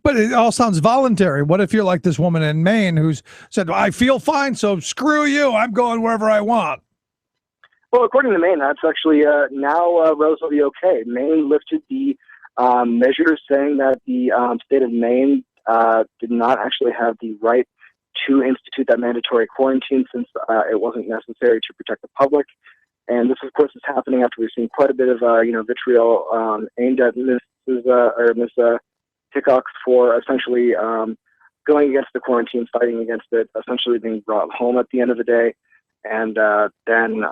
But it all sounds voluntary. What if you're like this woman in Maine who's said, I feel fine, so screw you, I'm going wherever I want? Well, according to Maine, that's actually now relatively okay. Maine lifted the measures saying that the state of Maine did not actually have the right to institute that mandatory quarantine since it wasn't necessary to protect the public. And this, of course, is happening after we've seen quite a bit of, vitriol aimed at Miss Hickox for essentially going against the quarantine, fighting against it, essentially being brought home at the end of the day, and then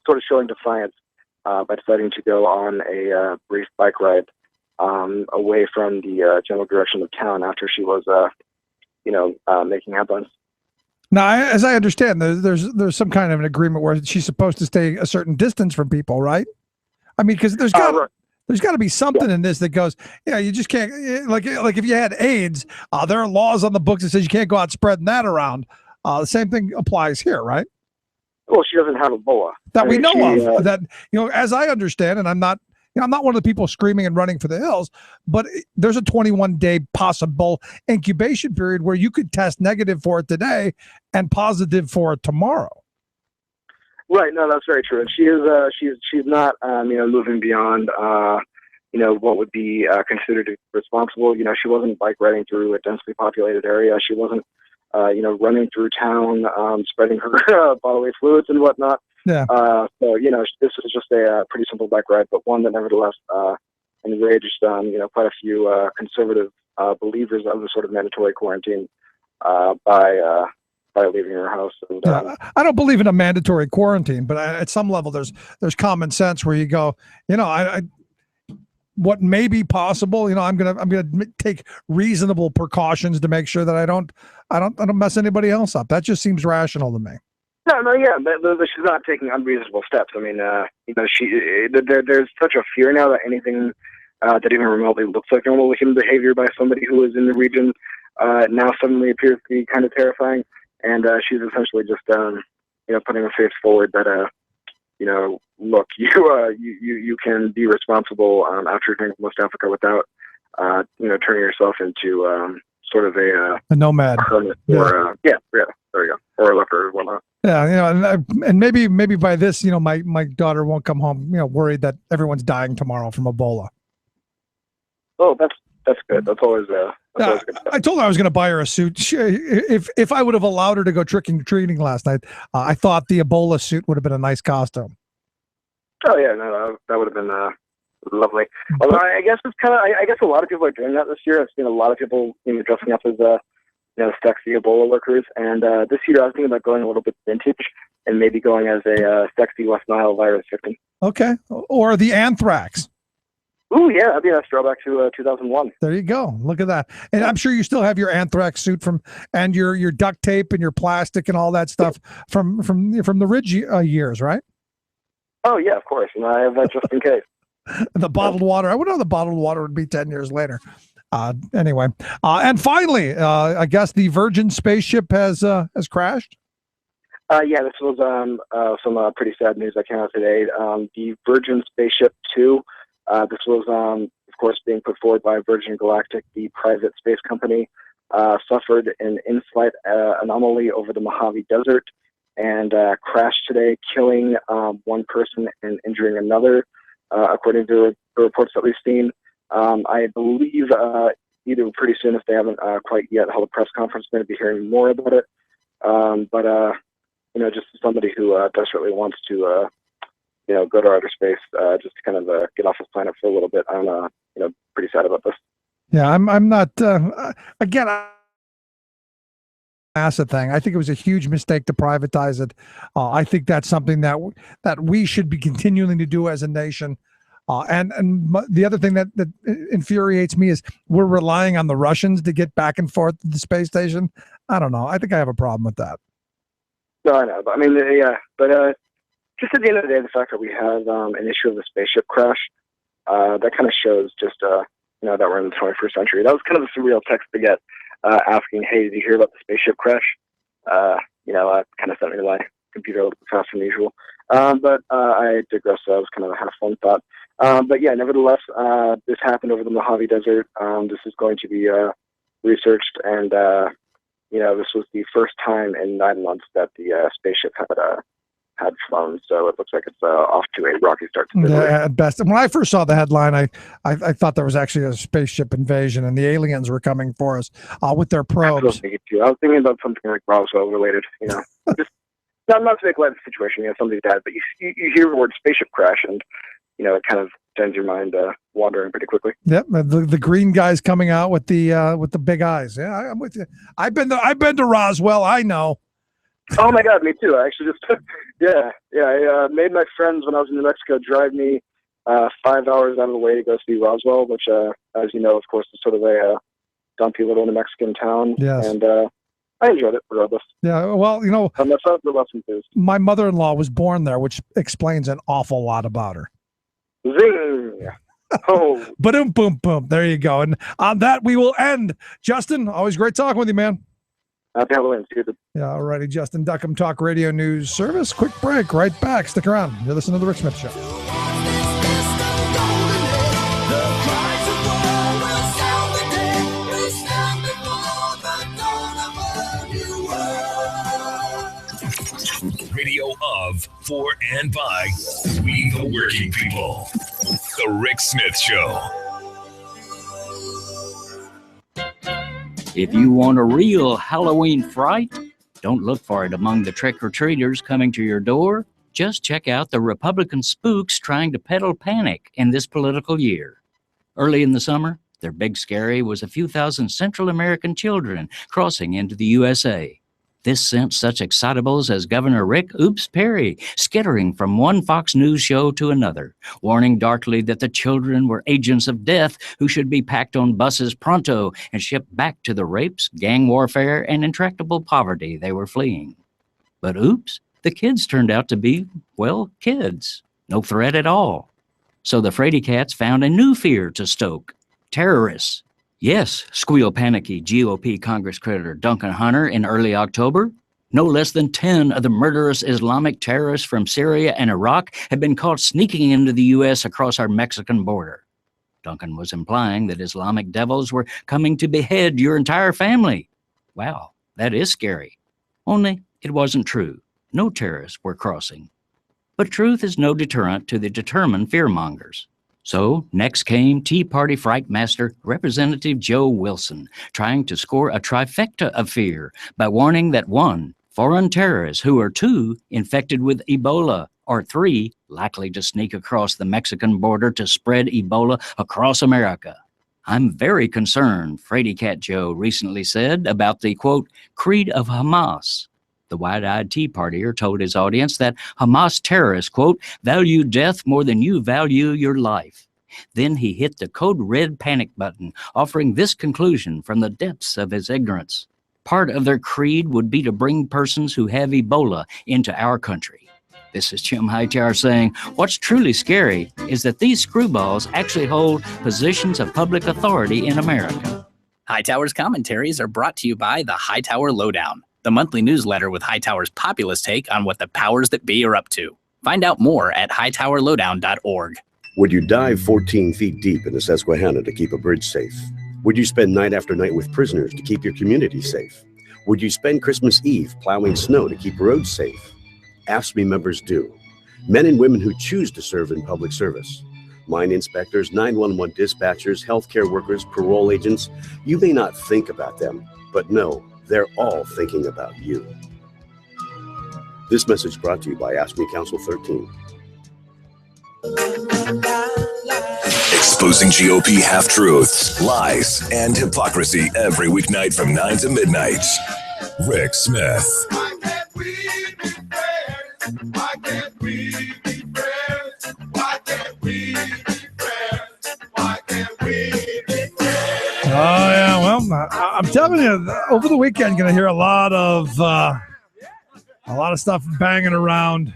sort of showing defiance by deciding to go on a brief bike ride away from the general direction of town after she was, making headlines. Now, as I understand, there's some kind of an agreement where she's supposed to stay a certain distance from people, right? I mean, because there's got to be something in this that goes, you just can't, like if you had AIDS, there are laws on the books that says you can't go out spreading that around. The same thing applies here, right? Well, she doesn't have Ebola. That we know of. That, as I understand, and I'm not one of the people screaming and running for the hills, but there's a 21-day possible incubation period where you could test negative for it today and positive for it tomorrow. Right. No, that's very true. And she is, she's not, moving beyond, what would be considered responsible. She wasn't bike riding through a densely populated area. She wasn't, running through town, spreading her bodily fluids and whatnot. Yeah. So, this was just a pretty simple bike ride, but one that nevertheless enraged, quite a few conservative believers of the sort of mandatory quarantine by leaving her house. And, I don't believe in a mandatory quarantine, but at some level, there's common sense where you go, what may be possible, I'm gonna take reasonable precautions to make sure that I don't mess anybody else up. That just seems rational to me. No, yeah, but she's not taking unreasonable steps. I mean, there's such a fear now that anything that even remotely looks like normal human behavior by somebody who is in the region now suddenly appears to be kind of terrifying. And she's essentially just, putting her face forward that, look, you can be responsible after returning from West Africa without, turning yourself into sort of a nomad. Hermit or, there you go, or a leper or whatnot. Yeah, and maybe by this, my daughter won't come home, worried that everyone's dying tomorrow from Ebola. Oh, that's good. That's always good stuff. I told her I was going to buy her a suit. If I would have allowed her to go trick-or-treating last night, I thought the Ebola suit would have been a nice costume. Oh yeah, no, that would have been lovely. Although I guess it's kind of, I guess a lot of people are doing that this year. I've seen a lot of people dressing up as sexy Ebola workers, and this year I was thinking about going a little bit vintage and maybe going as a sexy West Nile virus victim. Okay, or the anthrax. Ooh, yeah, that'd be a nice throwback to 2001. There you go. Look at that. And I'm sure you still have your anthrax suit and your duct tape and your plastic and all that stuff from the Ridge years, right? Oh yeah, of course. And I have that just in case. The bottled water. I wouldn't know the bottled water would be 10 years later. Anyway, and finally, I guess the Virgin spaceship has crashed. Yeah, this was some pretty sad news that came out today. The Virgin Spaceship 2. This was, of course, being put forward by Virgin Galactic, the private space company, suffered an in-flight anomaly over the Mojave Desert and crashed today, killing one person and injuring another, according to the reports that we've seen. I believe either pretty soon, if they haven't quite yet held a press conference, we're going to be hearing more about it. But just as somebody who desperately wants to, go to outer space, just to kind of get off this planet for a little bit, I'm, pretty sad about this. Yeah, I'm not. Again, asset thing. I think it was a huge mistake to privatize it. I think that's something that we should be continuing to do as a nation. And the other thing that infuriates me is we're relying on the Russians to get back and forth to the space station. I don't know. I think I have a problem with that. No, I know. But I mean, yeah. But just at the end of the day, the fact that we have an issue of the spaceship crash, that kind of shows just, that we're in the 21st century. That was kind of a surreal text to get, asking, hey, did you hear about the spaceship crash? Kind of sent me to my computer a little bit faster than usual. But I digress. That was kind of a half-fun thought. But yeah, nevertheless, this happened over the Mojave Desert. This is going to be researched, and this was the first time in 9 months that the spaceship had flown. So it looks like it's off to a rocky start. Yeah, at best. When I first saw the headline, I thought there was actually a spaceship invasion, and the aliens were coming for us with their probes. I was thinking about something like Roswell related. Just not to make light of the situation. Somebody died, but you hear the word spaceship crash, and it kind of sends your mind wandering pretty quickly. Yep, the green guy's coming out with the big eyes. Yeah, I'm with you. I've been to Roswell. I know. Oh my God, me too. I actually just I made my friends when I was in New Mexico drive me 5 hours out of the way to go see Roswell, which, as you know, of course, is sort of a dumpy little New Mexican town. Yes. And I enjoyed it regardless. Yeah, well, that's not the lesson is. My mother-in-law was born there, which explains an awful lot about her. Zing! Oh. Boom, boom, boom. There you go. And on that, we will end. Justin, always great talking with you, man. Happy Halloween. See you. Yeah, all righty. Justin Duckham, Talk Radio News Service. Quick break. Right back. Stick around. You're listening to The Rick Smith Show. Radio of, for, and by we the working people. The Rick Smith Show. If you want a real Halloween fright, don't look for it among the trick-or-treaters coming to your door. Just check out the Republican spooks trying to peddle panic in this political year. Early in the summer, their big scary was a few thousand Central American children crossing into the USA. This sent such excitables as Governor Rick Oops Perry skittering from one Fox News show to another, warning darkly that the children were agents of death who should be packed on buses pronto and shipped back to the rapes, gang warfare, and intractable poverty they were fleeing. But oops, the kids turned out to be, well, kids. No threat at all. So the Fraidy Cats found a new fear to stoke: terrorists. Yes, squeal panicky GOP Congress creditor Duncan Hunter in early October. No less than 10 of the murderous Islamic terrorists from Syria and Iraq had been caught sneaking into the U.S. across our Mexican border. Duncan was implying that Islamic devils were coming to behead your entire family. Wow, that is scary. Only it wasn't true. No terrorists were crossing. But truth is no deterrent to the determined fearmongers. So next came Tea Party fright master Representative Joe Wilson, trying to score a trifecta of fear by warning that 1, foreign terrorists who are 2, infected with Ebola, or 3, likely to sneak across the Mexican border to spread Ebola across America. I'm very concerned, Fraidy Cat Joe recently said about the, quote, creed of Hamas. The wide-eyed Tea Partier told his audience that Hamas terrorists, quote, value death more than you value your life. Then he hit the code red panic button, offering this conclusion from the depths of his ignorance. Part of their creed would be to bring persons who have Ebola into our country. This is Jim Hightower saying, what's truly scary is that these screwballs actually hold positions of public authority in America. Hightower's commentaries are brought to you by the Hightower Lowdown, the monthly newsletter with Hightower's populist take on what the powers that be are up to. Find out more at hightowerlowdown.org. Would you dive 14 feet deep in the Susquehanna to keep a bridge safe? Would you spend night after night with prisoners to keep your community safe? Would you spend Christmas Eve plowing snow to keep roads safe? AFSCME members do. Men and women who choose to serve in public service. Mine inspectors, 911 dispatchers, healthcare workers, parole agents. You may not think about them, but no, they're all thinking about you. This message brought to you by AFSCME Council 13. Exposing GOP half-truths, lies, and hypocrisy every weeknight from 9 to midnight. Rick Smith. Oh yeah, well, I'm telling you, over the weekend, you're gonna hear a lot of stuff banging around.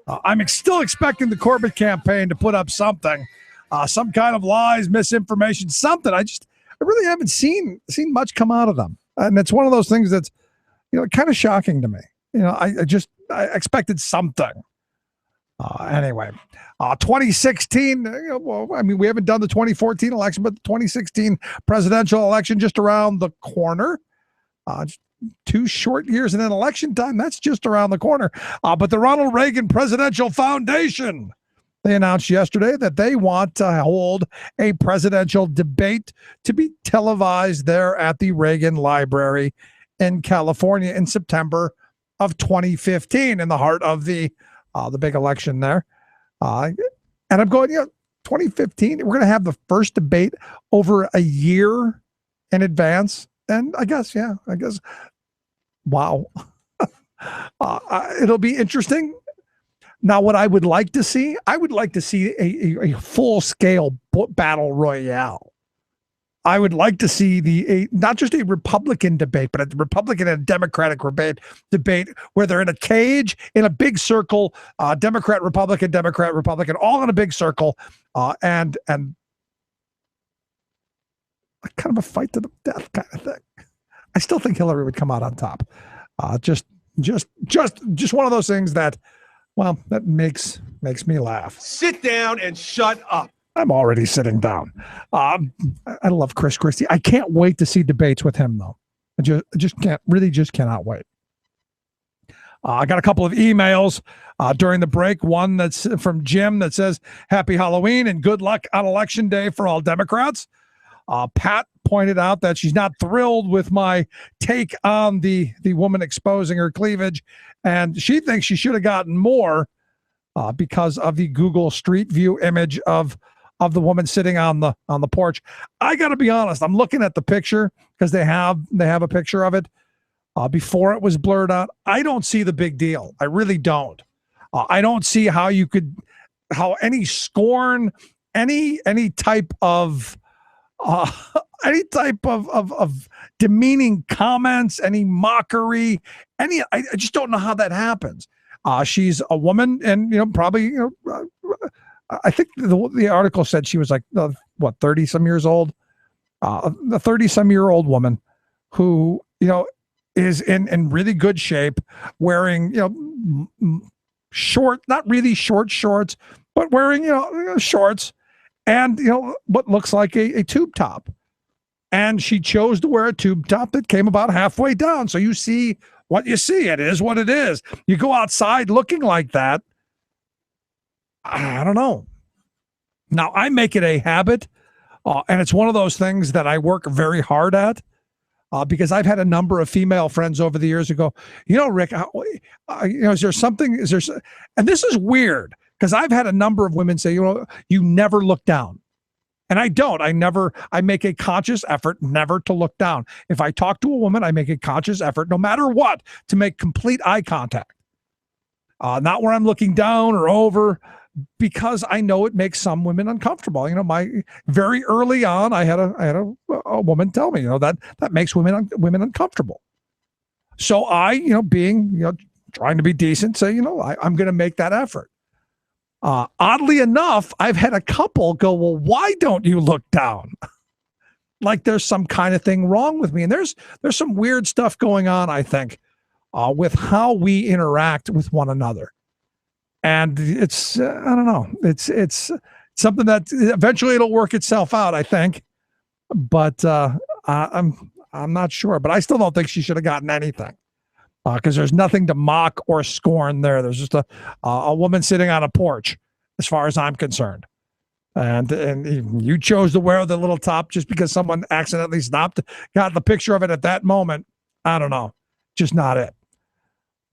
I'm still expecting the Corbett campaign to put up something, some kind of lies, misinformation, something. I really haven't seen much come out of them, and it's one of those things that's, kind of shocking to me. I expected something. Anyway, 2016, we haven't done the 2014 election, but the 2016 presidential election just around the corner. 2 short years and then election time, that's just around the corner. But the Ronald Reagan Presidential Foundation, they announced yesterday that they want to hold a presidential debate to be televised there at the Reagan Library in California in September of 2015, in the heart of the big election there. And I'm going, 2015, we're going to have the first debate over a year in advance. And I guess, wow. It'll be interesting. Now, what I would like to see, a full-scale battle royale. I would like to see not just a Republican debate, but a Republican and Democratic debate where they're in a cage, in a big circle, Democrat, Republican, all in a big circle, and kind of a fight to the death kind of thing. I still think Hillary would come out on top. Just one of those things that, well, that makes me laugh. Sit down and shut up. I'm already sitting down. I love Chris Christie. I can't wait to see debates with him, though. I just cannot wait. I got a couple of emails during the break. One that's from Jim that says, "Happy Halloween and good luck on Election Day for all Democrats." Pat pointed out that she's not thrilled with my take on the woman exposing her cleavage, and she thinks she should have gotten more because of the Google Street View image of the woman sitting on the porch. I got to be honest. I'm looking at the picture because they have a picture of it before it was blurred out. I don't see the big deal. I really don't. I don't see how any scorn, any type of demeaning comments, any mockery, I just don't know how that happens. She's a woman, and probably I think the article said she was like 30 some years old, the 30 some year old woman who is in really good shape, wearing short, not really short shorts, but wearing shorts and what looks like a tube top. And she chose to wear a tube top that came about halfway down. So you see what you see. It is what it is. You go outside looking like that, I don't know. Now, I make it a habit, and it's one of those things that I work very hard at, because I've had a number of female friends over the years who go, Rick, is there something, and this is weird, because I've had a number of women say, you never look down. And I don't. I make a conscious effort never to look down. If I talk to a woman, I make a conscious effort, no matter what, to make complete eye contact. Not where I'm looking down or over, because I know it makes some women uncomfortable. Very early on, I had a woman tell me, that makes women uncomfortable. So I, being, trying to be decent, say, I'm going to make that effort. Oddly enough, I've had a couple go, well, why don't you look down? Like there's some kind of thing wrong with me. And there's some weird stuff going on, I think, with how we interact with one another. And it's, I don't know, it's something that eventually it'll work itself out, I think. but I'm not sure. But I still don't think she should have gotten anything because there's nothing to mock or scorn there. There's just a woman sitting on a porch, as far as I'm concerned. And you chose to wear the little top just because someone accidentally got the picture of it at that moment. I don't know, just not it.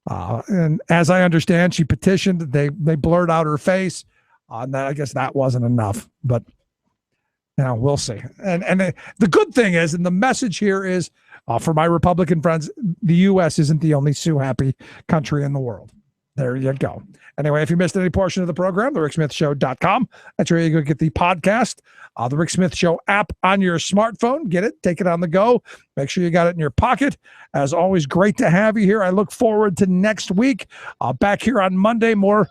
And as I understand, she petitioned. They blurred out her face. And I guess that wasn't enough. But we'll see. And the good thing is, and the message here is for my Republican friends, the U.S. isn't the only sue-happy country in the world. There you go. Anyway, if you missed any portion of the program, thericksmithshow.com. That's where you go get the podcast, the Rick Smith Show app on your smartphone. Get it, take it on the go. Make sure you got it in your pocket. As always, great to have you here. I look forward to next week. Back here on Monday, more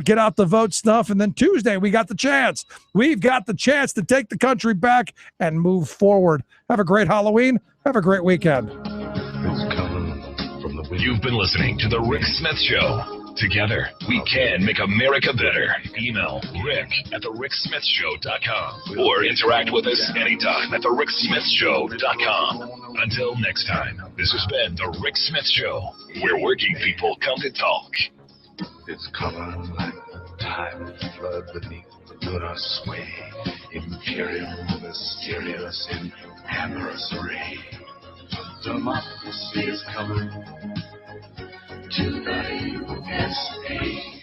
get out the vote stuff. And then Tuesday, we've got the chance to take the country back and move forward. Have a great Halloween. Have a great weekend. You've been listening to The Rick Smith Show. Together, we can make America better. Email rick@thericksmithshow.com or interact with us anytime at thericksmithshow.com. Until next time, this has been The Rick Smith Show, where working people come to talk. It's coming like time flood beneath the lunar sway. Imperial, mysterious, and amorous ray. Democracy is coming to the USA.